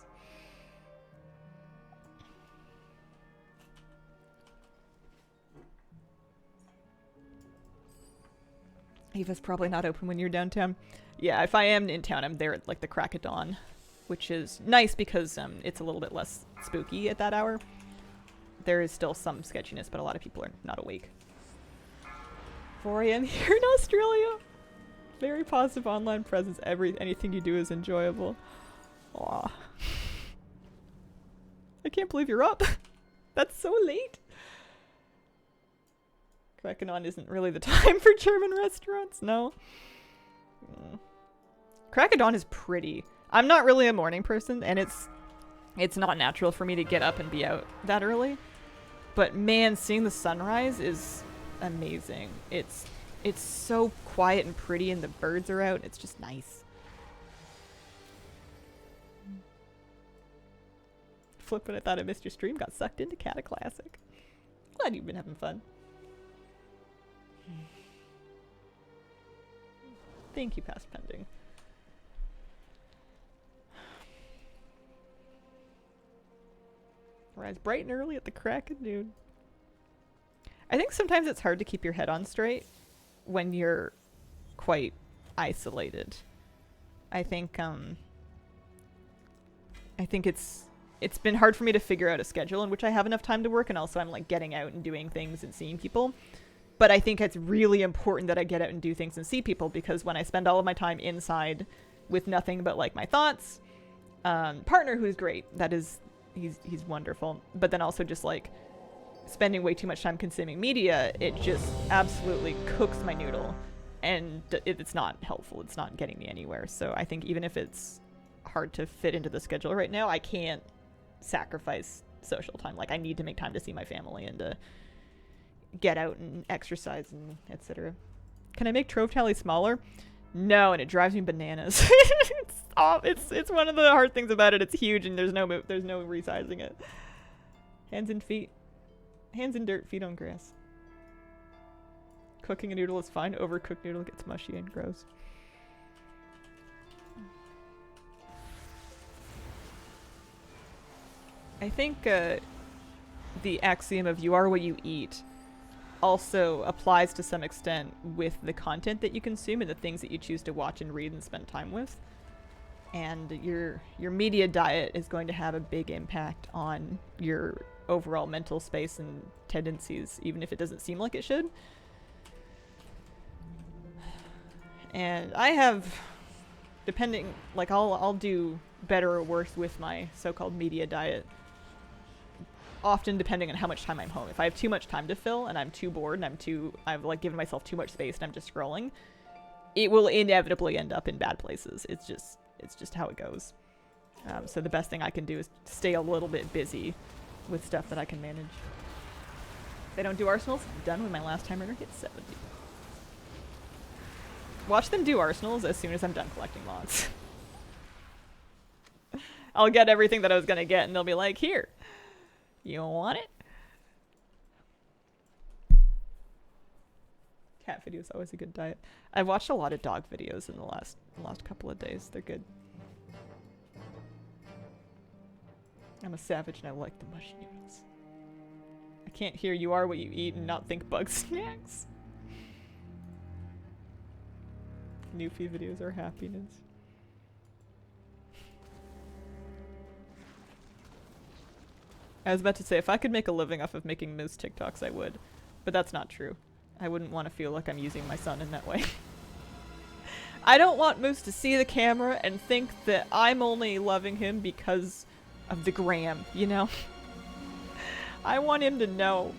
Eva's probably not open when you're downtown. Yeah, if I am in town, I'm there at like the crack of dawn, which is nice because it's a little bit less spooky at that hour. There is still some sketchiness, but a lot of people are not awake. 4 a.m. here in Australia. Very positive online presence. Anything you do is enjoyable. Aw. I can't believe you're up. That's so late. Cracking isn't really the time for German restaurants, no. Cracking is pretty. I'm not really a morning person, and it's not natural for me to get up and be out that early. But man, seeing the sunrise is amazing. It's so quiet and pretty, and the birds are out. It's just nice. Flipping, I thought I missed your stream. Got sucked into Cata Classic. Glad you've been having fun. Thank you, Past Pending. Rise bright and early at the crack of noon. I think sometimes it's hard to keep your head on straight when you're quite isolated. I think it's been hard for me to figure out a schedule in which I have enough time to work, and also I'm like getting out and doing things and seeing people. But I think it's really important that I get out and do things and see people, because when I spend all of my time inside with nothing but like my thoughts, partner who's great, he's wonderful, but then also just like spending way too much time consuming media, it just absolutely cooks my noodle, and it's not helpful. It's not getting me anywhere. So I think even if it's hard to fit into the schedule right now, I can't sacrifice social time. Like I need to make time to see my family and to get out and exercise and etc. Can I make Trove Tally smaller? No, and it drives me bananas. It's one of the hard things about it. It's huge, and there's no resizing it. Hands and feet. Hands in dirt, feet on grass. Cooking a noodle is fine. Overcooked noodle gets mushy and gross. I think the axiom of you are what you eat also applies to some extent with the content that you consume and the things that you choose to watch and read and spend time with. And your media diet is going to have a big impact on your overall mental space and tendencies, even if it doesn't seem like it should. And I have, depending, like I'll do better or worse with my so-called media diet, often depending on how much time I'm home. If I have too much time to fill and I'm too bored and I've like given myself too much space and I'm just scrolling, it will inevitably end up in bad places. It's just how it goes. So the best thing I can do is stay a little bit busy with stuff that I can manage. If I don't do arsenals, I'm done when my last timer hits 70. Watch them do arsenals as soon as I'm done collecting mods. I'll get everything that I was gonna get and they'll be like, here, you want it? Cat video is always a good diet. I've watched a lot of dog videos in the last couple of days. They're good. I'm a savage and I like the mushy noodles. I can't hear you are what you eat and not think bug snacks. Newfie videos are happiness. I was about to say, if I could make a living off of making moose TikToks, I would. But that's not true. I wouldn't want to feel like I'm using my son in that way. I don't want Moose to see the camera and think that I'm only loving him because of the gram, you know? I want him to know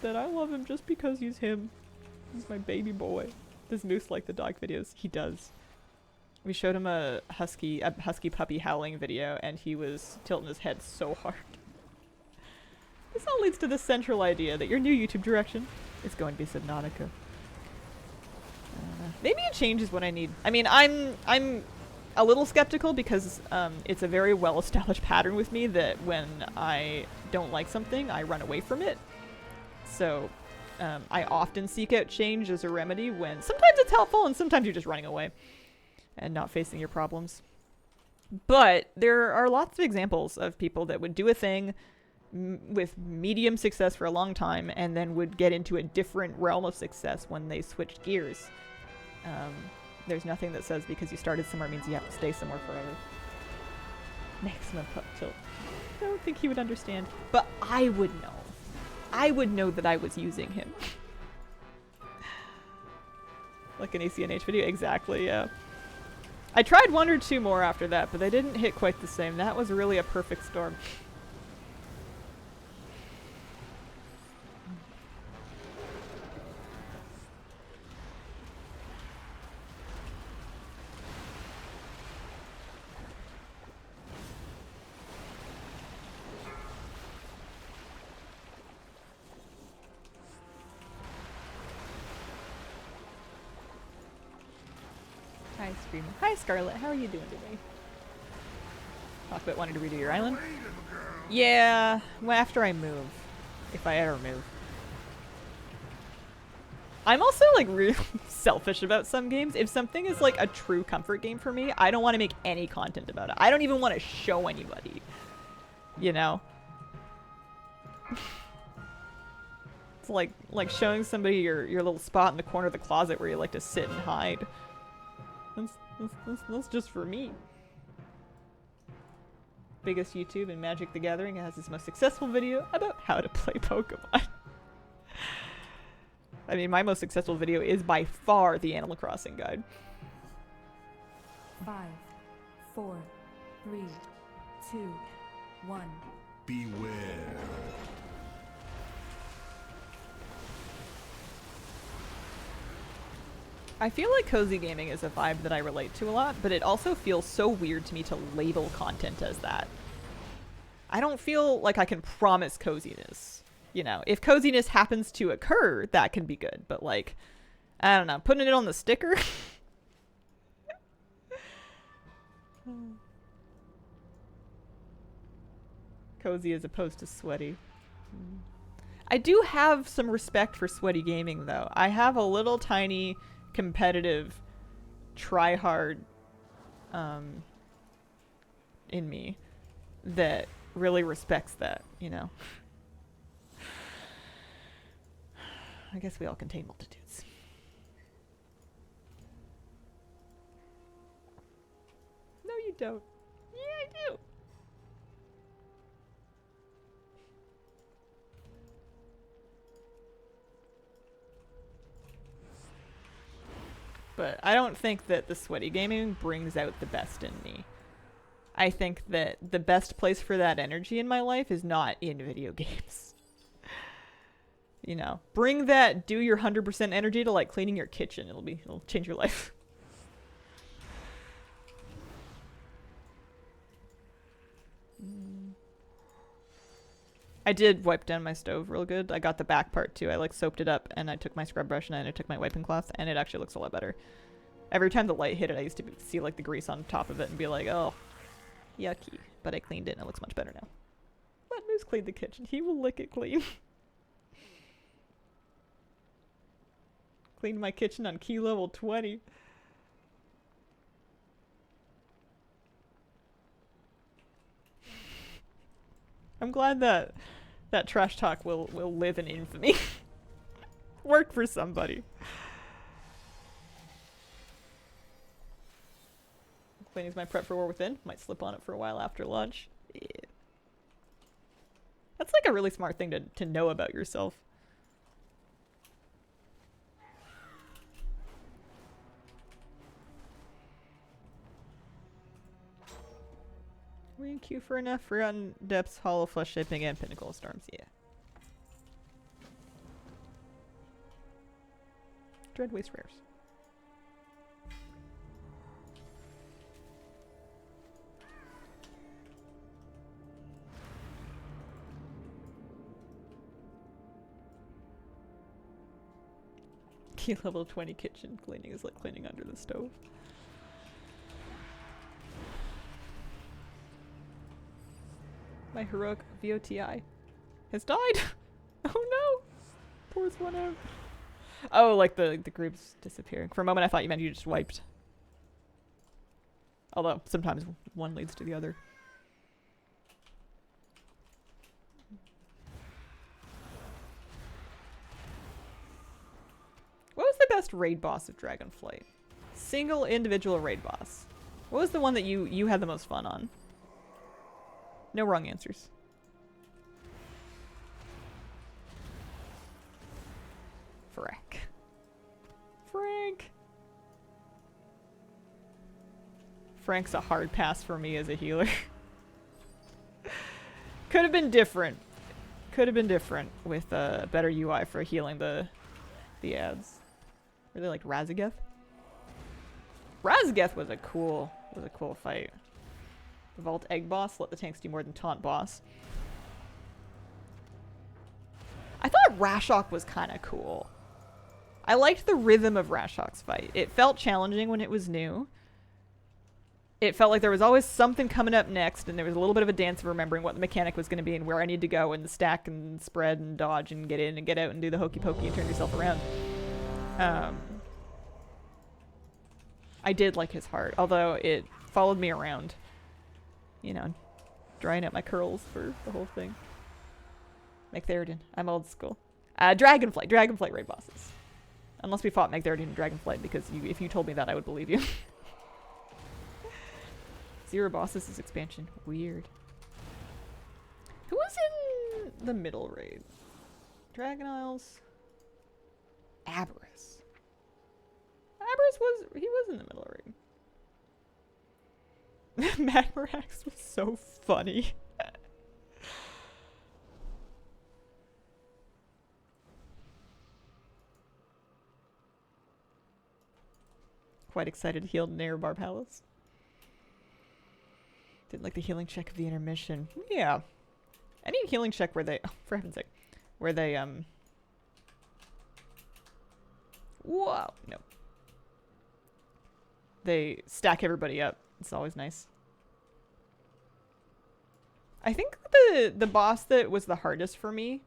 that I love him just because he's him. He's my baby boy. Does Moose like the dog videos? He does. We showed him a husky puppy howling video, and he was tilting his head so hard. This all leads to the central idea that your new YouTube direction is going to be Subnautica. Maybe it changes what I need. I mean, I'm a little skeptical because it's a very well-established pattern with me that when I don't like something, I run away from it. So I often seek out change as a remedy when sometimes it's helpful and sometimes you're just running away and not facing your problems. But there are lots of examples of people that would do a thing with medium success for a long time and then would get into a different realm of success when they switched gears. There's nothing that says because you started somewhere means you have to stay somewhere forever. Maximum pup tilt. I don't think he would understand, but I would know. I would know that I was using him. Like an ACNH video? Exactly, yeah. I tried one or two more after that, but they didn't hit quite the same. That was really a perfect storm. Hi, Screamer. Hi, Scarlet. How are you doing today? Talk about wanting to redo your island? Yeah, well, after I move. If I ever move. I'm also, like, really selfish about some games. If something is, like, a true comfort game for me, I don't want to make any content about it. I don't even want to show anybody. You know? It's like showing somebody your little spot in the corner of the closet where you like to sit and hide. That's just for me. Biggest YouTube in Magic the Gathering has its most successful video about how to play Pokemon. I mean, my most successful video is by far the Animal Crossing guide. 5, 4, 3, 2, 1. Beware. I feel like cozy gaming is a vibe that I relate to a lot, but it also feels so weird to me to label content as that. I don't feel like I can promise coziness. You know, if coziness happens to occur, that can be good, but like, I don't know, putting it on the sticker? Cozy as opposed to sweaty. I do have some respect for sweaty gaming, though. I have a little tiny competitive try-hard in me that really respects that, you know. I guess we all contain multitudes. No, you don't. Yeah, I do. But I don't think that the sweaty gaming brings out the best in me. I think that the best place for that energy in my life is not in video games. You know, bring that, do your 100% energy to like cleaning your kitchen. It'll change your life. I did wipe down my stove real good. I got the back part too. I like soaped it up and I took my scrub brush and then I took my wiping cloth and it actually looks a lot better. Every time the light hit it, I used to see like the grease on top of it and be like, oh, yucky. But I cleaned it and it looks much better now. Let Moose clean the kitchen. He will lick it clean. Cleaned my kitchen on key level 20. I'm glad that trash talk will live in infamy. Work for somebody. Cleaning's my prep for War Within. Might slip on it for a while after lunch. Yeah. That's like a really smart thing to know about yourself. Were you in queue for enough? Forgotten Depths, Hollow Flesh Shaping, and Pinnacle of Storms. Yeah. Dread Waste Rares. Key level 20 kitchen cleaning is like cleaning under the stove. My heroic VOTI has died. Oh no! Pours one out. Oh, like the group's disappearing. For a moment I thought you meant you just wiped. Although, sometimes one leads to the other. What was the best raid boss of Dragonflight? Single individual raid boss. What was the one that you had the most fun on? No wrong answers. Frank. Frank! Frank's a hard pass for me as a healer. Could have been different. Could have been different with a better UI for healing the ads. Really liked Razageth. Razageth was a cool fight. The Vault Egg boss, let the tanks do more than taunt boss. I thought Rashok was kind of cool. I liked the rhythm of Rashok's fight. It felt challenging when it was new. It felt like there was always something coming up next, and there was a little bit of a dance of remembering what the mechanic was going to be and where I need to go and stack and spread and dodge and get in and get out and do the hokey pokey and turn yourself around. I did like his heart, although it followed me around. You know, drying up my curls for the whole thing. Megtheridin. I'm old school. Dragonflight. Dragonflight raid bosses. Unless we fought Megtheridin and Dragonflight, because if you told me that, I would believe you. Zero bosses is expansion. Weird. Who was in the middle raid? Dragon Isles. Aberrus. He was in the middle raid. Magmarax was so funny. Quite excited to heal Nerebar Palace. Didn't like the healing check of the intermission. Yeah. Any healing check where they... Oh, for heaven's sake. Where they, Whoa! No. They stack everybody up. It's always nice. I think the boss that was the hardest for me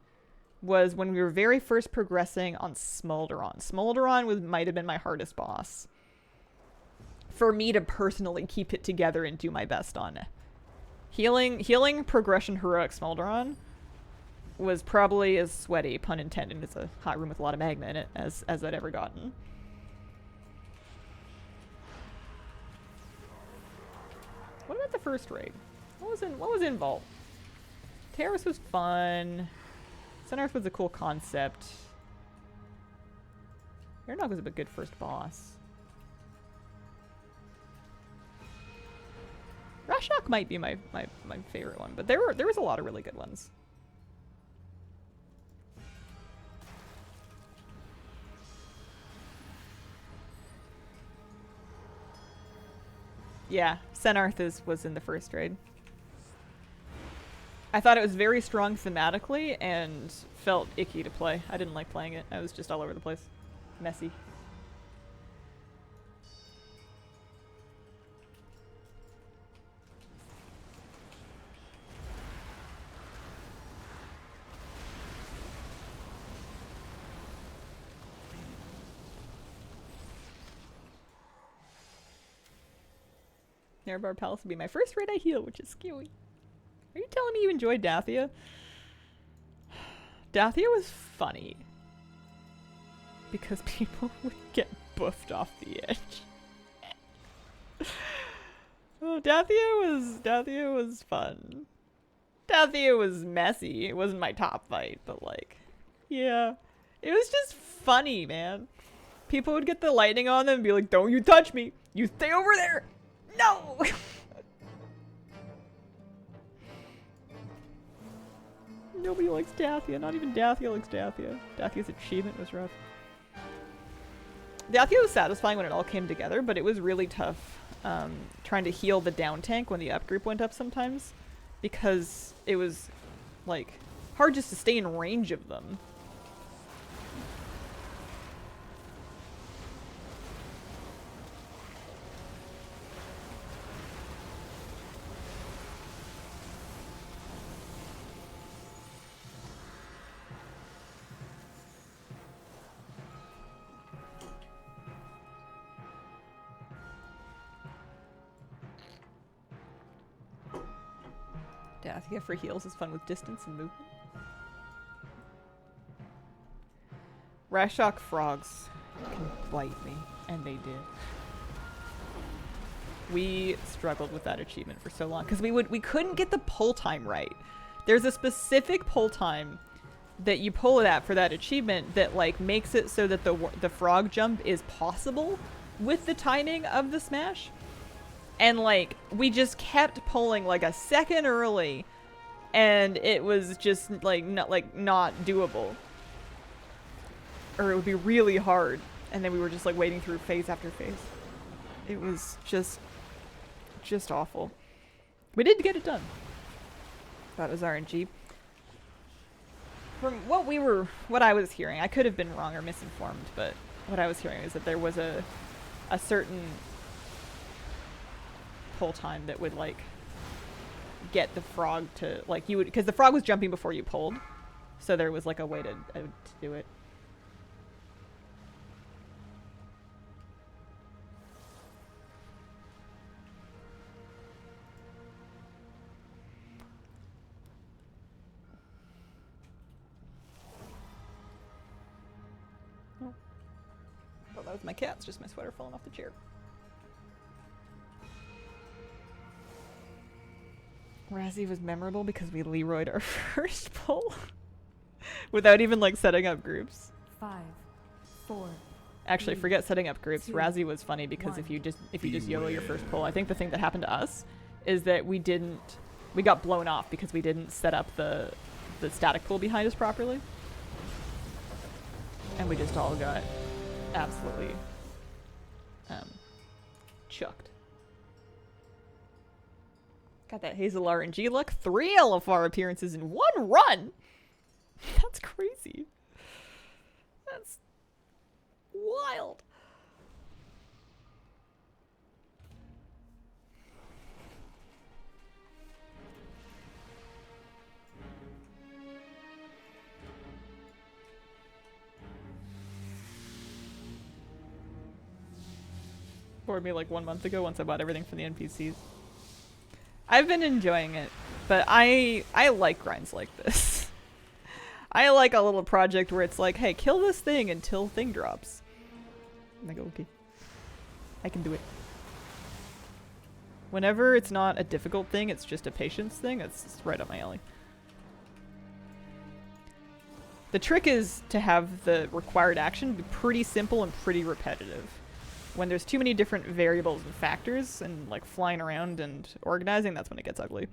was when we were very first progressing on Smolderon. Smolderon might have been my hardest boss. For me to personally keep it together and do my best on it. Healing progression heroic Smolderon was probably as sweaty, pun intended, it's a hot room with a lot of magma in it, as I'd ever gotten. What about the first raid? What was in Vault? Terrace was fun. Sunearth was a cool concept. Airnog was a good first boss. Rashok might be my favorite one, but there was a lot of really good ones. Yeah, Sunearth was in the first raid. I thought it was very strong thematically and felt icky to play. I didn't like playing it. I was just all over the place. Messy. Nerebar Palace would be my first raid I heal, which is skewy. Are you telling me you enjoyed Dathia? Dathia was funny. Because people would get buffed off the edge. Oh, Dathia was fun. Dathia was messy. It wasn't my top fight, but like, yeah. It was just funny, man. People would get the lightning on them and be like, don't you touch me! You stay over there! No! Nobody likes Dathia. Not even Dathia likes Dathia. Dathia's achievement was rough. Dathia was satisfying when it all came together, but it was really tough trying to heal the down tank when the up group went up sometimes, because it was like hard just to stay in range of them. Dathia for heals is fun with distance and movement. Rashok frogs can bite me, and they did. We struggled with that achievement for so long because we couldn't get the pull time right. There's a specific pull time that you pull it at for that achievement that like makes it so that the frog jump is possible with the timing of the smash. And like we just kept pulling like a second early, and it was just like not doable. Or it would be really hard, and then we were just like waiting through phase after phase. It was just awful. We did get it done. That was RNG. From what I was hearing, I could have been wrong or misinformed, but what I was hearing is that there was a certain pull time that would like get the frog to like you would, because the frog was jumping before you pulled, so there was like a way to do it. Oh, that was my cat. It's just my sweater falling off the chair. Razzie was memorable because we Leroyed our first pull without even like setting up groups. 5, 4. Actually, 3, forget setting up groups. 2, Razzie was funny because 1. if you just YOLO your first pull, I think the thing that happened to us is that we got blown off because we didn't set up the static pool behind us properly, and we just all got absolutely chucked. Got that Hazel RNG luck. 3 LFR appearances in 1 run. That's crazy. That's wild. Bored me like 1 month ago once I bought everything from the NPCs. I've been enjoying it, but I like grinds like this. I like a little project where it's like, hey, kill this thing until thing drops. And I go, okay. I can do it. Whenever it's not a difficult thing, it's just a patience thing, it's right up my alley. The trick is to have the required action be pretty simple and pretty repetitive. When there's too many different variables and factors and like flying around and organizing, that's when it gets ugly.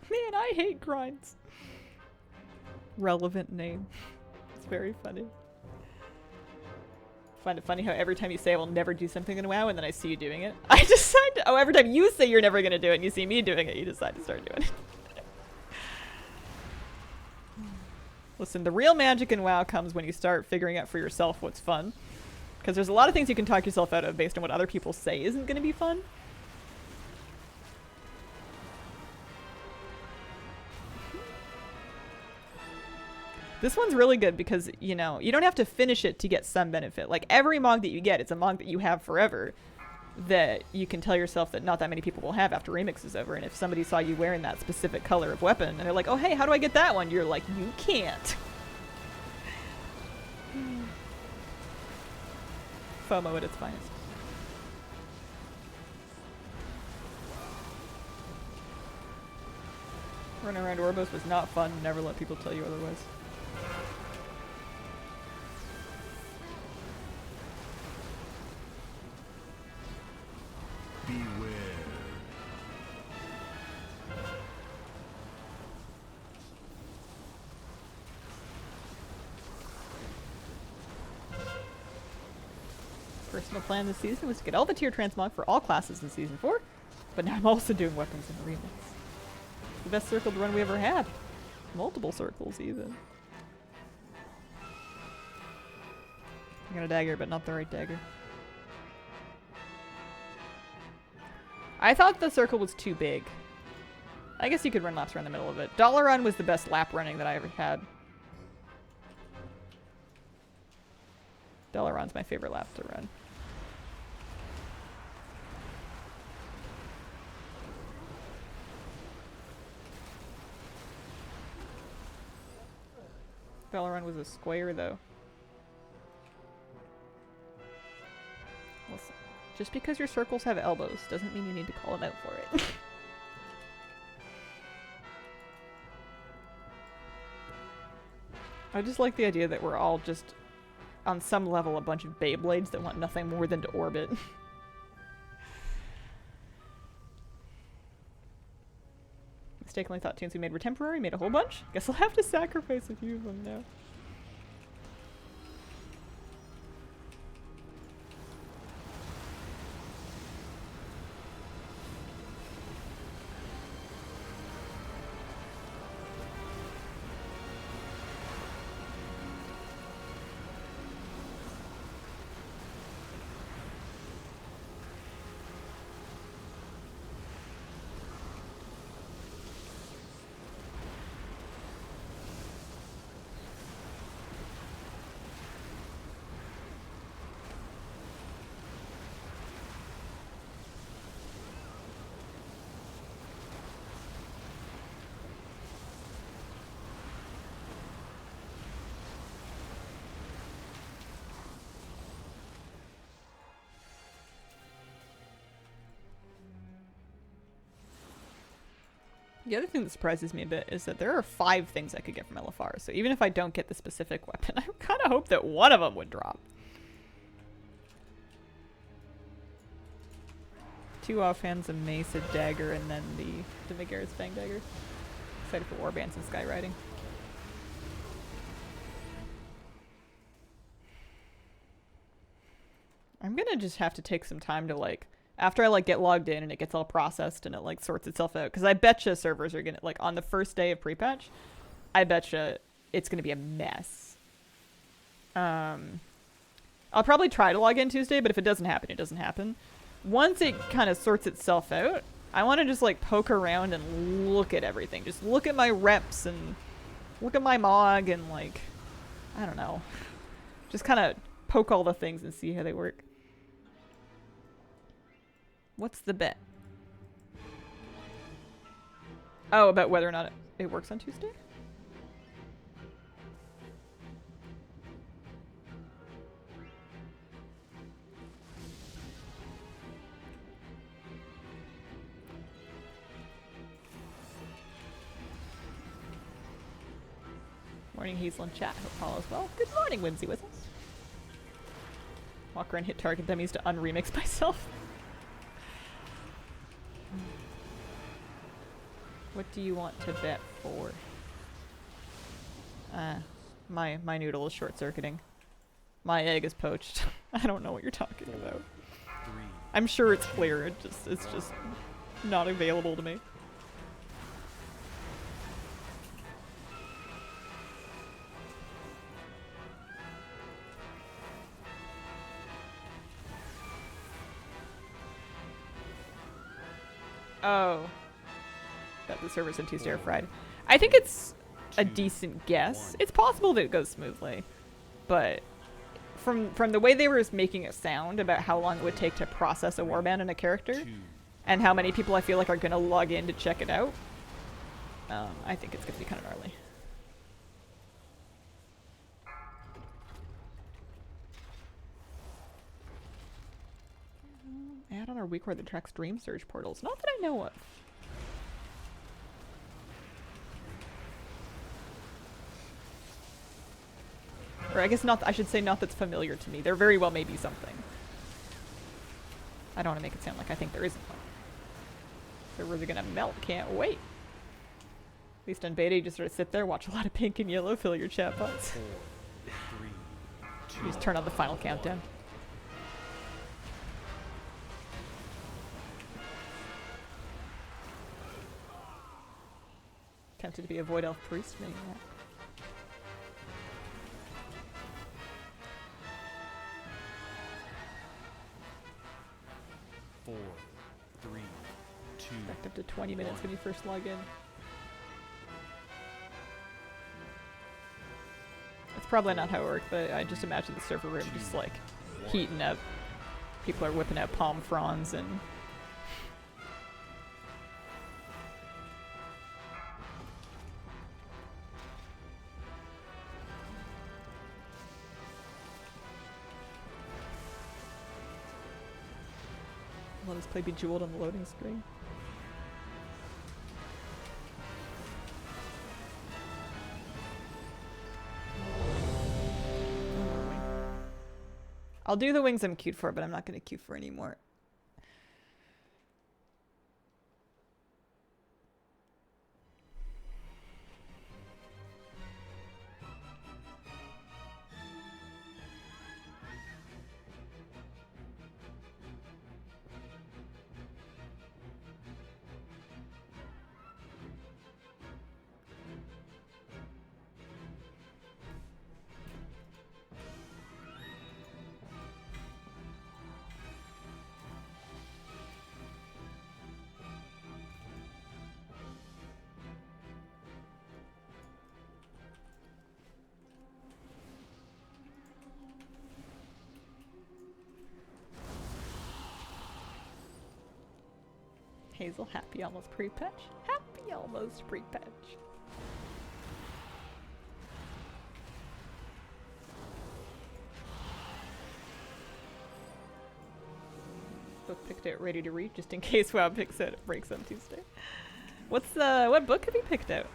Man, I hate grinds. Relevant name. It's very funny. Find it funny how every time you say I will never do something in WoW and then I see you doing it, I decide to, every time you say you're never going to do it and you see me doing it, you decide to start doing it. Listen, the real magic in WoW comes when you start figuring out for yourself what's fun. Because there's a lot of things you can talk yourself out of based on what other people say isn't going to be fun. This one's really good because, you know, you don't have to finish it to get some benefit. Like, every mog that you get, it's a mog that you have forever that you can tell yourself that not that many people will have after Remix is over. And if somebody saw you wearing that specific color of weapon and they're like, oh, hey, how do I get that one? You're like, you can't. FOMO at its finest. Running around Orbos was not fun. Never let people tell you otherwise. Beware. Personal plan this season was to get all the tier transmog for all classes in Season 4, but now I'm also doing weapons and arenas. The best circled run we ever had. Multiple circles, even. I got a dagger, but not the right dagger. I thought the circle was too big. I guess you could run laps around the middle of it. Dollar Run was the best lap running that I ever had. Dollar Run's my favorite lap to run. Dollar Run was a square, though. Listen, just because your circles have elbows doesn't mean you need to call them out for it. I just like the idea that we're all just, on some level, a bunch of Beyblades that want nothing more than to orbit. mistakenly thought tunes we made were temporary, made a whole bunch. Guess I'll have to sacrifice a few of them now. The other thing that surprises me a bit is that there are 5 things I could get from LFR, so even if I don't get the specific weapon, I kind of hope that one of them would drop. 2 offhands, a mace, a dagger, and then the Vigar's Fang Dagger. Excited for Warbands and Skyriding. I'm gonna just have to take some time to, like, after I, like, get logged in and it gets all processed and it, like, sorts itself out. Because I betcha servers are gonna, like, on the first day of pre-patch, I betcha it's gonna be a mess. I'll probably try to log in Tuesday, but if it doesn't happen, it doesn't happen. Once it kind of sorts itself out, I want to just, like, poke around and look at everything. Just look at my reps and look at my mog and, like, I don't know. Just kind of poke all the things and see how they work. What's the bet? Oh, about whether or not it works on Tuesday? Morning, Hazel and chat. Hope all is well. Good morning, Whimsy Whistles. Walk around, hit target dummies to unremix myself. What do you want to bet for? My noodle is short-circuiting. My egg is poached. I don't know what you're talking about. I'm sure it's clear. It's just not available to me. Oh. That the server's in Tuesday or Friday. I think it's a decent guess. It's possible that it goes smoothly. But from the way they were making it sound about how long it would take to process a warband in a character and how many people I feel like are going to log in to check it out, I think it's going to be kind of gnarly. Add on our week where the tracks Dream Surge portals. Not that I know of. Or I guess not. I should say not that's familiar to me. There very well may be something. I don't want to make it sound like I think there isn't one. Servers are gonna melt. Can't wait. At least on beta, you just sort of sit there, watch a lot of pink and yellow, fill your chat box. 4, 3, 2, You just turn on the final countdown. Tempted to be a Void Elf Priest mini that. Four, 3, 2. Backed up to 20 minutes when you first log in. It's probably not how it worked, but I just imagine the server room just like heating up. People are whipping out palm fronds and let us play Bejeweled on the loading screen. I'll do the wings I'm cute for, but I'm not going to queue for anymore. Hazel, happy almost pre-patch. Happy almost pre-patch. Book picked out, ready to read, just in case WoW picks it breaks on Tuesday. What book have you picked out?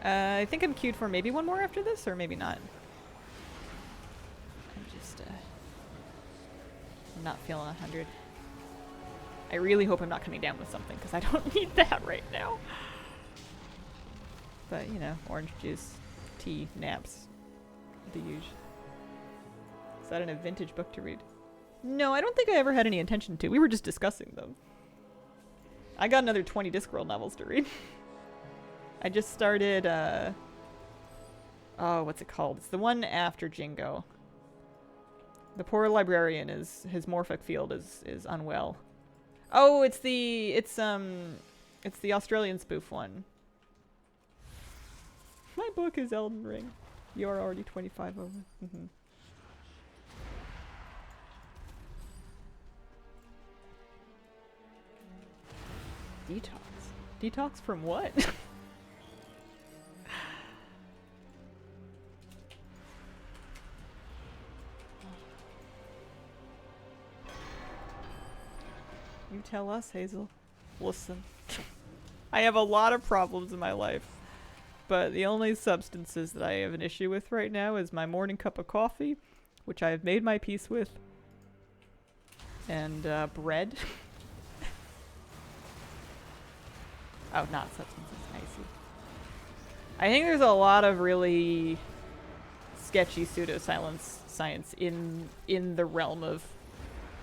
I think I'm queued for maybe one more after this, or maybe not. I'm not feeling 100. I really hope I'm not coming down with something, because I don't need that right now. But, you know, orange juice, tea, naps, the usual. Is that a vintage book to read? No, I don't think I ever had any intention to. We were just discussing them. I got another 20 Discworld novels to read. I just started, oh, what's it called? It's the one after Jingo. The poor librarian his morphic field is unwell. Oh, it's the Australian spoof one. My book is Elden Ring. You're already 25 over. Mm-hmm. Detox. Detox from what? You tell us, Hazel. Listen. I have a lot of problems in my life, but the only substances that I have an issue with right now is my morning cup of coffee, which I have made my peace with, and bread. Oh, not substances. I see. I think there's a lot of really sketchy pseudoscience in the realm of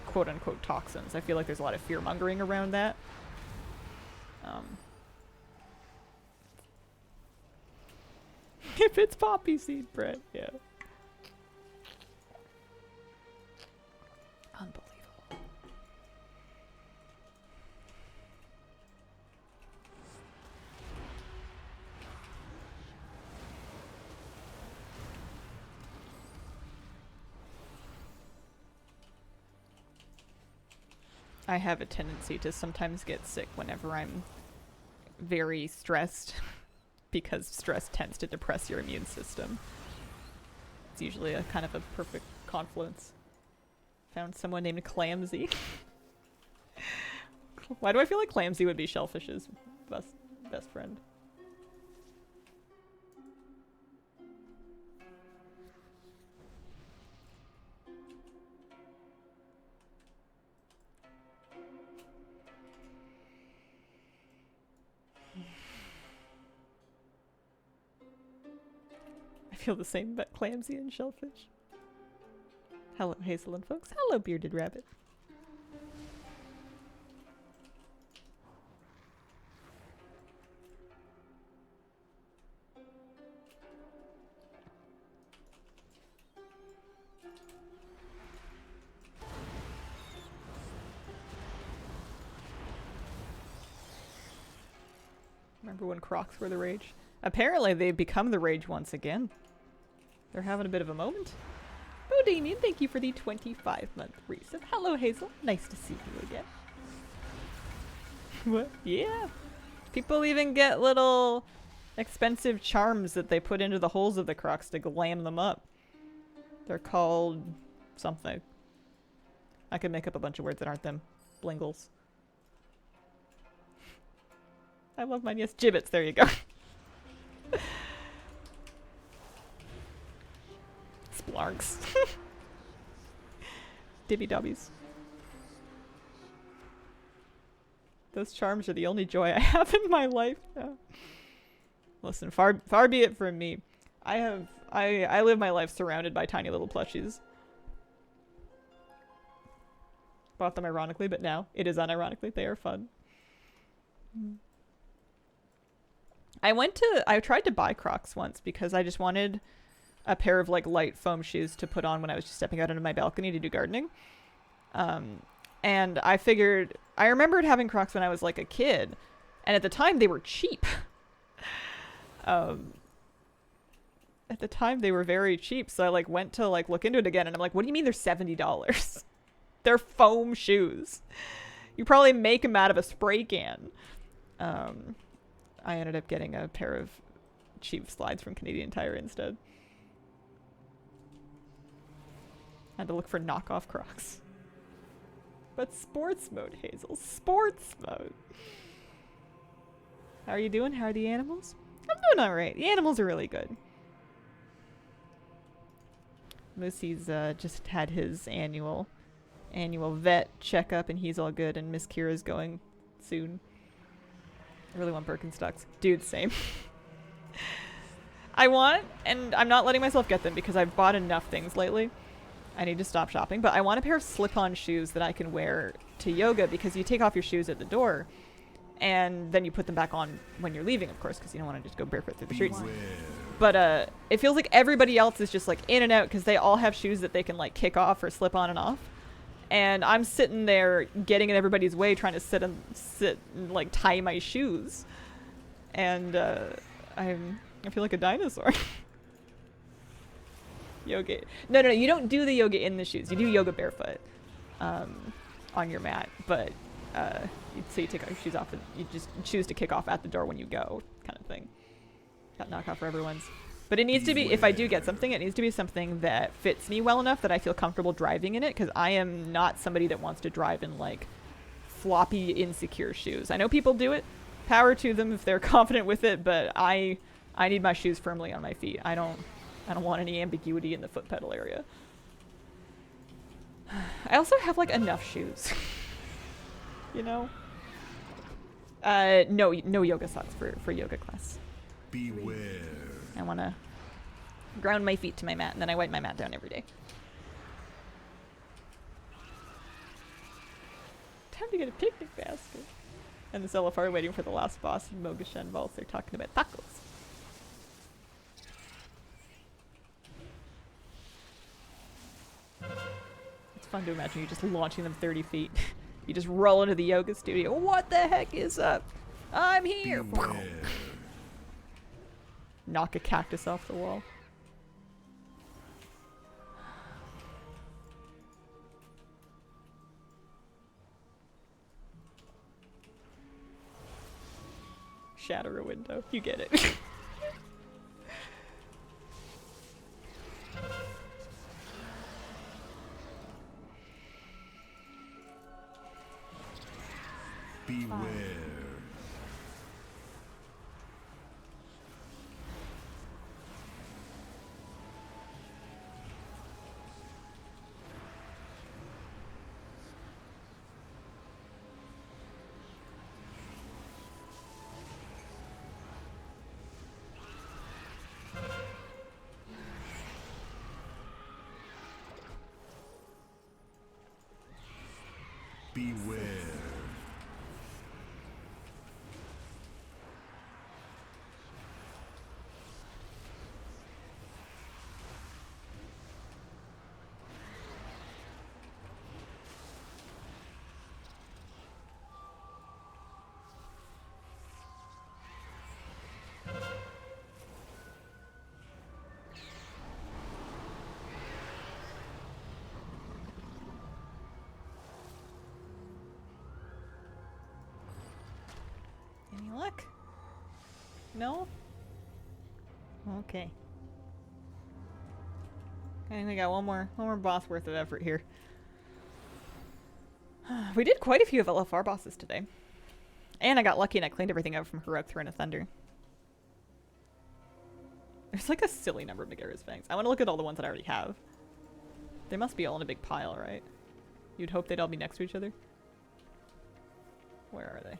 quote-unquote toxins. I feel like there's a lot of fear-mongering around that. If it's poppy seed bread, yeah. Unbelievable. I have a tendency to sometimes get sick whenever I'm very stressed because stress tends to depress your immune system. It's usually a kind of a perfect confluence. Found someone named Clamsy. Why do I feel like Clamsy would be Shellfish's best friend? I feel the same about Clamsy and Shellfish. Hello, Hazel and folks. Hello, Bearded Rabbit. Remember when Crocs were the rage? Apparently they've become the rage once again. They're having a bit of a moment. Oh, Damien, thank you for the 25-month resub. Hello, Hazel. Nice to see you again. What? Yeah. People even get little expensive charms that they put into the holes of the Crocs to glam them up. They're called something. I could make up a bunch of words that aren't them. Blingles. I love mine. Yes, gibbets. There you go. Splarks. Dibby dobbies. Those charms are the only joy I have in my life now. Listen, far be it from me. I live my life surrounded by tiny little plushies. Bought them ironically, but now it is unironically. They are fun. I tried to buy Crocs once because I just wanted a pair of like light foam shoes to put on when I was just stepping out onto my balcony to do gardening. And I remembered having Crocs when I was like a kid, and at the time they were cheap. At the time they were very cheap, so I like went to like look into it again, and I'm like, what do you mean they're $70? They're foam shoes. You probably make them out of a spray can. I ended up getting a pair of cheap slides from Canadian Tire instead. I had to look for knockoff Crocs. But sports mode, Hazel. Sports mode. How are you doing? How are the animals? I'm doing alright. The animals are really good. Moosey's just had his annual vet checkup and he's all good, and Miss Kira's going soon. I really want Birkenstocks. Dude, same. I want, and I'm not letting myself get them because I've bought enough things lately. I need to stop shopping, but I want a pair of slip-on shoes that I can wear to yoga, because you take off your shoes at the door and then you put them back on when you're leaving, of course, because you don't want to just go barefoot through the streets. But it feels like everybody else is just like in and out because they all have shoes that they can like kick off or slip on and off. And I'm sitting there getting in everybody's way trying to sit and like tie my shoes. And I feel like a dinosaur. Yoga. No, you don't do the yoga in the shoes. You do yoga barefoot on your mat. But so you take your shoes off and you just choose to kick off at the door when you go, kind of thing. Got knockoff for everyone's. But it needs to be, if I do get something, it needs to be something that fits me well enough that I feel comfortable driving in it, because I am not somebody that wants to drive in like floppy, insecure shoes. I know people do it. Power to them if they're confident with it, but I need my shoes firmly on my feet. I don't want any ambiguity in the foot pedal area. I also have like enough shoes. You know? No yoga socks for yoga class. Beware. I want to ground my feet to my mat, and then I wipe my mat down every day. Time to get a picnic basket. And the LFR waiting for the last boss in Mogashen Vaults. They're talking about tacos. It's fun to imagine you just launching them 30 feet. You just roll into the yoga studio. What the heck is up? I'm here. Beware. Knock a cactus off the wall. Shatter a window. You get it. Beware. Beware. Any luck? No? Okay. I think I got one more boss worth of effort here. We did quite a few of LFR bosses today. And I got lucky and I cleaned everything out from Heroic Throne of Thunder. There's like a silly number of Megara's Fangs. I want to look at all the ones that I already have. They must be all in a big pile, right? You'd hope they'd all be next to each other. Where are they?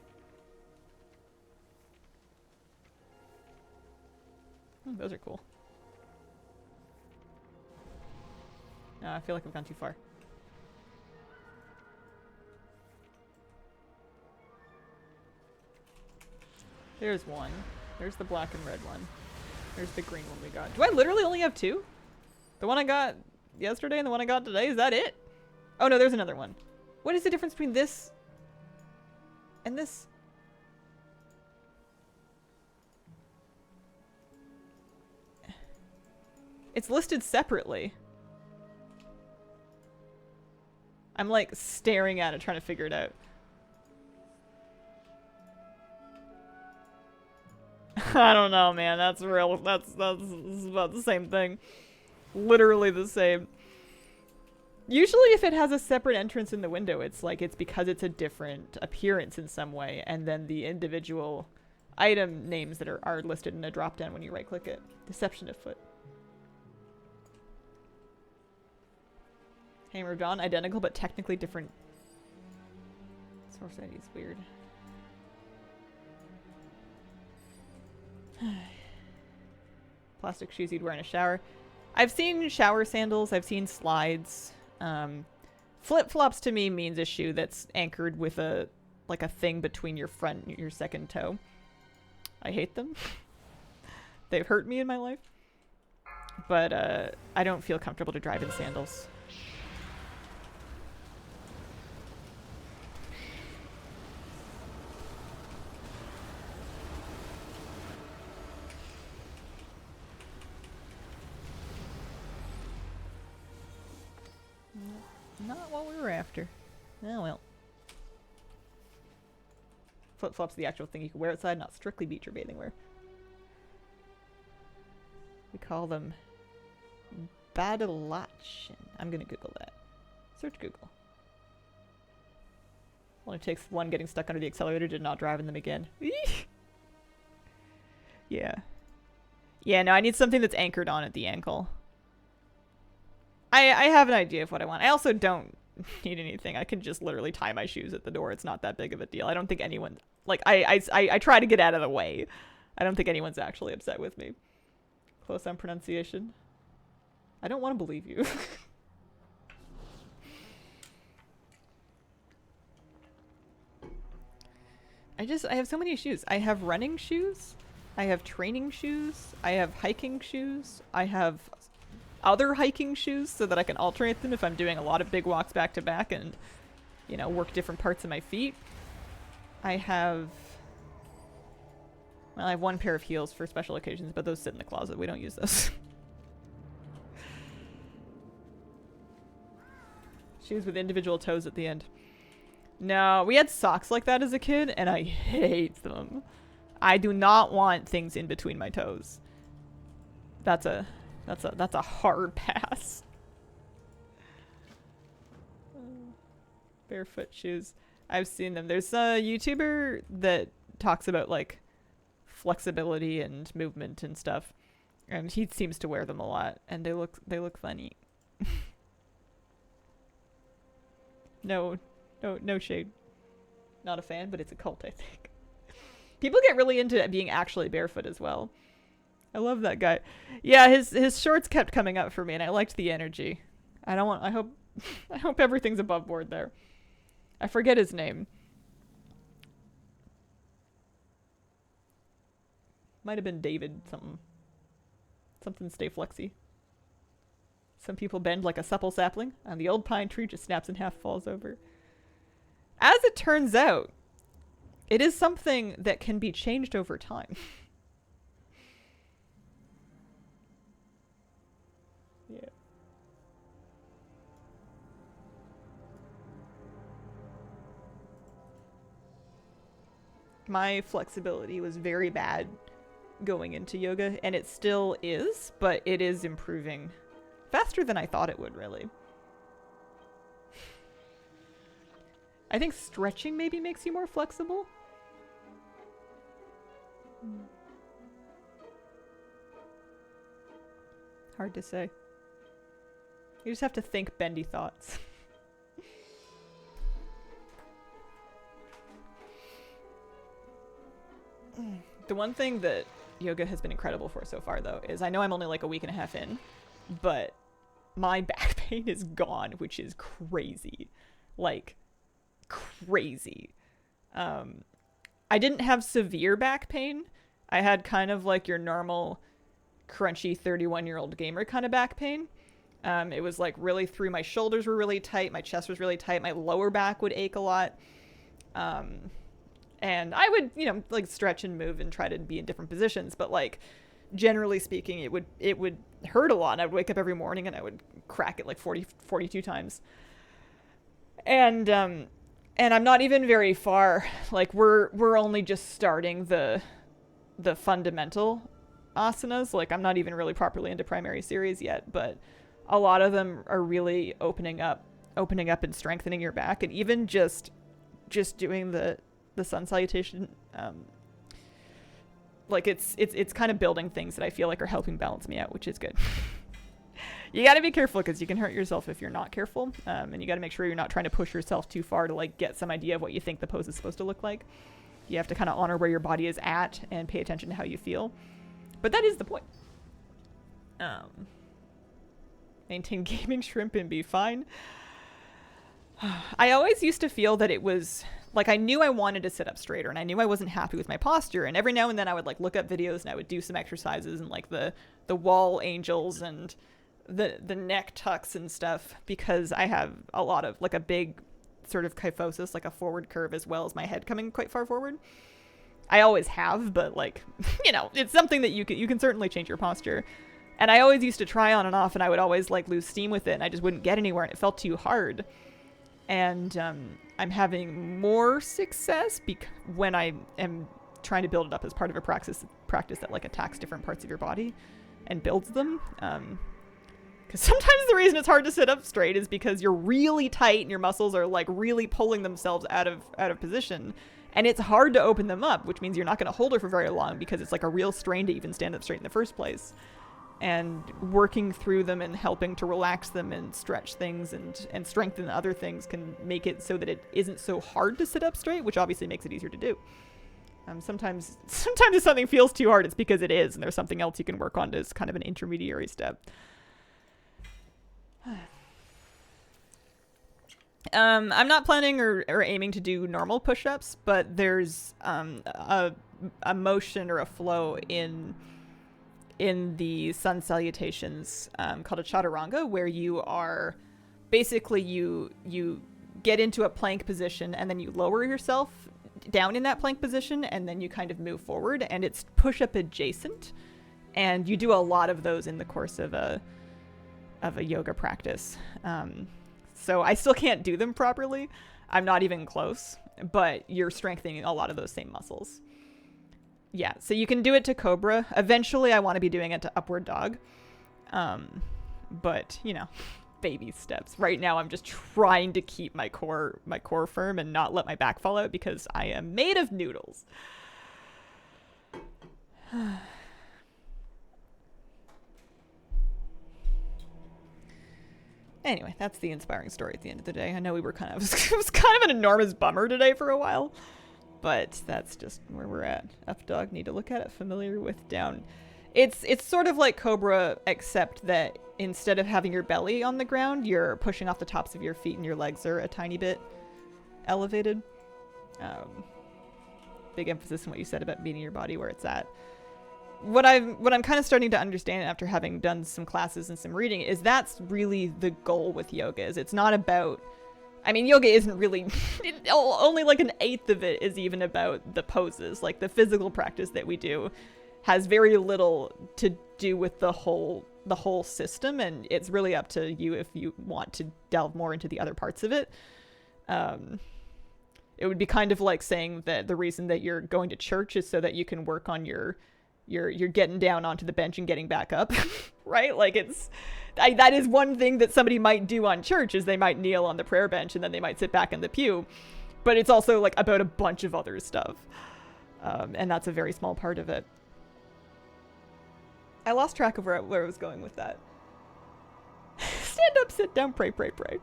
Oh, those are cool. No, I feel like I've gone too far. There's one. There's the black and red one. There's the green one we got. Do I literally only have two? The one I got yesterday and the one I got today? Is that it? Oh no, there's another one. What is the difference between this and this? It's listed separately. I'm like staring at it trying to figure it out. I don't know, man. That's real. That's about the same thing. Literally the same. Usually if it has a separate entrance in the window, it's like it's because it's a different appearance in some way, and then the individual item names that are listed in a drop down when you right click it. Deception of foot. Hammer of Dawn, identical but technically different. Source ID is weird. Plastic shoes you'd wear in a shower. I've seen shower sandals. I've seen slides. Flip-flops to me means a shoe that's anchored with a thing between your front and your second toe. I hate them. They've hurt me in my life. But I don't feel comfortable to drive in sandals. Not what we were after. Oh well. Flip-flops the actual thing you can wear outside, not strictly beach or bathing wear. We call them badalachin. I'm gonna Google that. Search Google. Only takes one getting stuck under the accelerator to not drive in them again. Yeah. Yeah, no, I need something that's anchored on at the ankle. I have an idea of what I want. I also don't need anything. I can just literally tie my shoes at the door. It's not that big of a deal. I don't think anyone... Like, I try to get out of the way. I don't think anyone's actually upset with me. Close on pronunciation. I don't want to believe you. I have so many shoes. I have running shoes. I have training shoes. I have hiking shoes. I have other hiking shoes so that I can alternate them if I'm doing a lot of big walks back to back and, you know, work different parts of my feet. I have one pair of heels for special occasions, but those sit in the closet. We don't use those. Shoes with individual toes at the end. No, we had socks like that as a kid, and I hate them. I do not want things in between my toes. That's a hard pass. Barefoot shoes. I've seen them. There's a YouTuber that talks about like flexibility and movement and stuff, and he seems to wear them a lot, and they look funny. No shade. Not a fan, but it's a cult, I think. People get really into being actually barefoot as well. I love that guy. Yeah, his shorts kept coming up for me, and I liked the energy. I hope everything's above board there. I forget his name. Might have been David something. Something stay flexy. Some people bend like a supple sapling, and the old pine tree just snaps in half, falls over. As it turns out, it is something that can be changed over time. Yeah. My flexibility was very bad going into yoga, and it still is, but it is improving faster than I thought it would, really. I think stretching maybe makes you more flexible. Hard to say. You just have to think bendy thoughts. The one thing that yoga has been incredible for so far, though, is I know I'm only like a week and a half in, but my back pain is gone, which is crazy. Like, crazy. I didn't have severe back pain. I had kind of like your normal crunchy 31-year-old gamer kind of back pain. It was like really through my shoulders were really tight, my chest was really tight, my lower back would ache a lot. And I would, you know, like stretch and move and try to be in different positions, but like generally speaking, it would hurt a lot. And I would wake up every morning and I would crack it like 42 times. And I'm not even very far. Like we're only just starting the the fundamental asanas. Like, I'm not even really properly into primary series yet, but a lot of them are really opening up and strengthening your back. And even just doing the sun salutation, like it's kind of building things that I feel like are helping balance me out, which is good. You got to be careful because you can hurt yourself if you're not careful, and you got to make sure you're not trying to push yourself too far to like get some idea of what you think the pose is supposed to look like. You have to kind of honor where your body is at and pay attention to how you feel. But that is the point. Maintain gaming shrimp and be fine. I always used to feel that it was like, I knew I wanted to sit up straighter and I knew I wasn't happy with my posture. And every now and then I would like look up videos and I would do some exercises and like the wall angels and the neck tucks and stuff, because I have a lot of like a big sort of kyphosis, like a forward curve, as well as my head coming quite far forward. I always have, but like, you know, it's something that you can certainly change your posture. And I always used to try on and off, and I would always like lose steam with it and I just wouldn't get anywhere and it felt too hard. And I'm having more success when I am trying to build it up as part of a practice that like attacks different parts of your body and builds them. Because sometimes the reason it's hard to sit up straight is because you're really tight and your muscles are like really pulling themselves out of position. And it's hard to open them up, which means you're not going to hold it for very long because it's like a real strain to even stand up straight in the first place. And working through them and helping to relax them and stretch things and strengthen other things can make it so that it isn't so hard to sit up straight, which obviously makes it easier to do. Sometimes if something feels too hard, it's because it is, and there's something else you can work on as kind of an intermediary step. I'm not planning or aiming to do normal push-ups, but there's a motion or a flow in the sun salutations called a chaturanga, where you are basically you get into a plank position and then you lower yourself down in that plank position and then you kind of move forward, and it's push-up adjacent, and you do a lot of those in the course of a yoga practice. So I still can't do them properly. I'm not even close, but you're strengthening a lot of those same muscles. Yeah, so you can do it to cobra. Eventually I want to be doing it to upward dog. But, you know, baby steps. Right now I'm just trying to keep my core firm and not let my back fall out because I am made of noodles. Anyway, that's the inspiring story at the end of the day. I know it was kind of an enormous bummer today for a while, but that's just where we're at. Up dog, need to look at it, familiar with down. It's sort of like cobra, except that instead of having your belly on the ground, you're pushing off the tops of your feet and your legs are a tiny bit elevated. Big emphasis on what you said about meeting your body where it's at. What I'm kind of starting to understand after having done some classes and some reading is that's really the goal with yoga. Is it's not about, I mean, yoga isn't really, only like an eighth of it is even about the poses. Like the physical practice that we do has very little to do with the whole system, and it's really up to you if you want to delve more into the other parts of it. It would be kind of like saying that the reason that you're going to church is so that you can work on you're getting down onto the bench and getting back up, right? Like that is one thing that somebody might do on church, is they might kneel on the prayer bench and then they might sit back in the pew, but it's also like about a bunch of other stuff. And that's a very small part of it. I lost track of where I was going with that. Stand up, sit down, pray, pray, pray.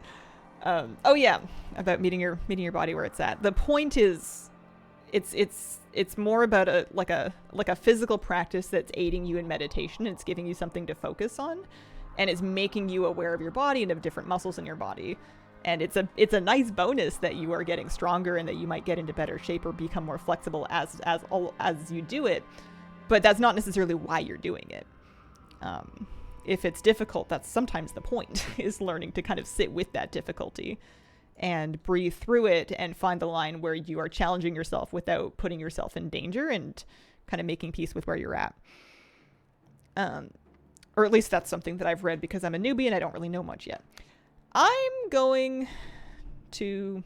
Oh yeah, about meeting your body where it's at. The point is, it's more about a physical practice that's aiding you in meditation. It's giving you something to focus on, and it's making you aware of your body and of different muscles in your body. And it's a nice bonus that you are getting stronger and that you might get into better shape or become more flexible as you do it. But that's not necessarily why you're doing it. If it's difficult, that's sometimes the point, is learning to kind of sit with that difficulty and breathe through it and find the line where you are challenging yourself without putting yourself in danger and kind of making peace with where you're at. Or at least that's something that I've read, because I'm a newbie and I don't really know much yet. I'm going to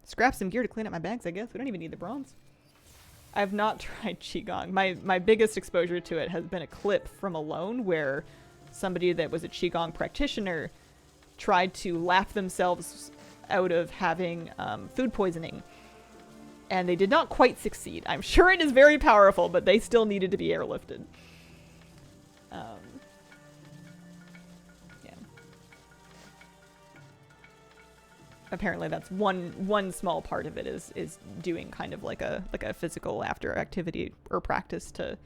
scrap some gear to clean up my bags, I guess. We don't even need the bronze. I've not tried Qigong. My biggest exposure to it has been a clip from Alone where somebody that was a Qigong practitioner tried to laugh themselves out of having food poisoning. And they did not quite succeed. I'm sure it is very powerful, but they still needed to be airlifted. Yeah. Apparently that's one small part of it is doing kind of like a physical after activity or practice to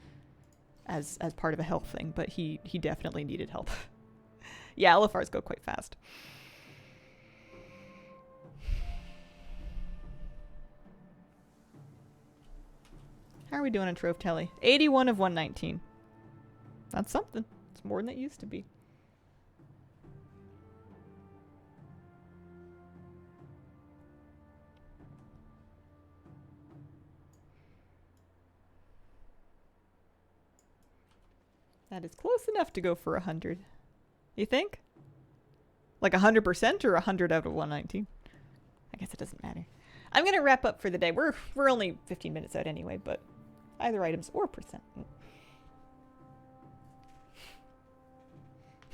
as part of a health thing, but he definitely needed help. Yeah, LFRs go quite fast. How are we doing on Trove Telly? 81 of 119. That's something. It's more than it used to be. That is close enough to go for 100. You think? Like 100% or 100 out of 119? I guess it doesn't matter. I'm going to wrap up for the day. We're only 15 minutes out anyway, but either items or percent.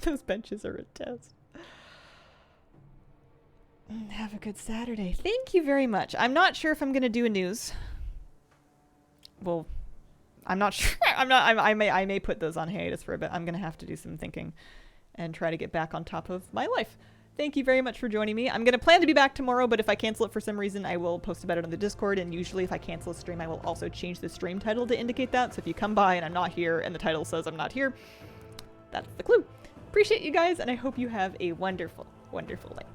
Those benches are a test. Have a good Saturday. Thank you very much. I'm not sure if I'm going to do a news. Well, I'm not sure. I may put those on hiatus for a bit. I'm going to have to do some thinking and try to get back on top of my life. Thank you very much for joining me. I'm going to plan to be back tomorrow, but if I cancel it for some reason, I will post about it on the Discord, and usually if I cancel a stream, I will also change the stream title to indicate that. So if you come by and I'm not here and the title says I'm not here, that's the clue. Appreciate you guys, and I hope you have a wonderful, wonderful day.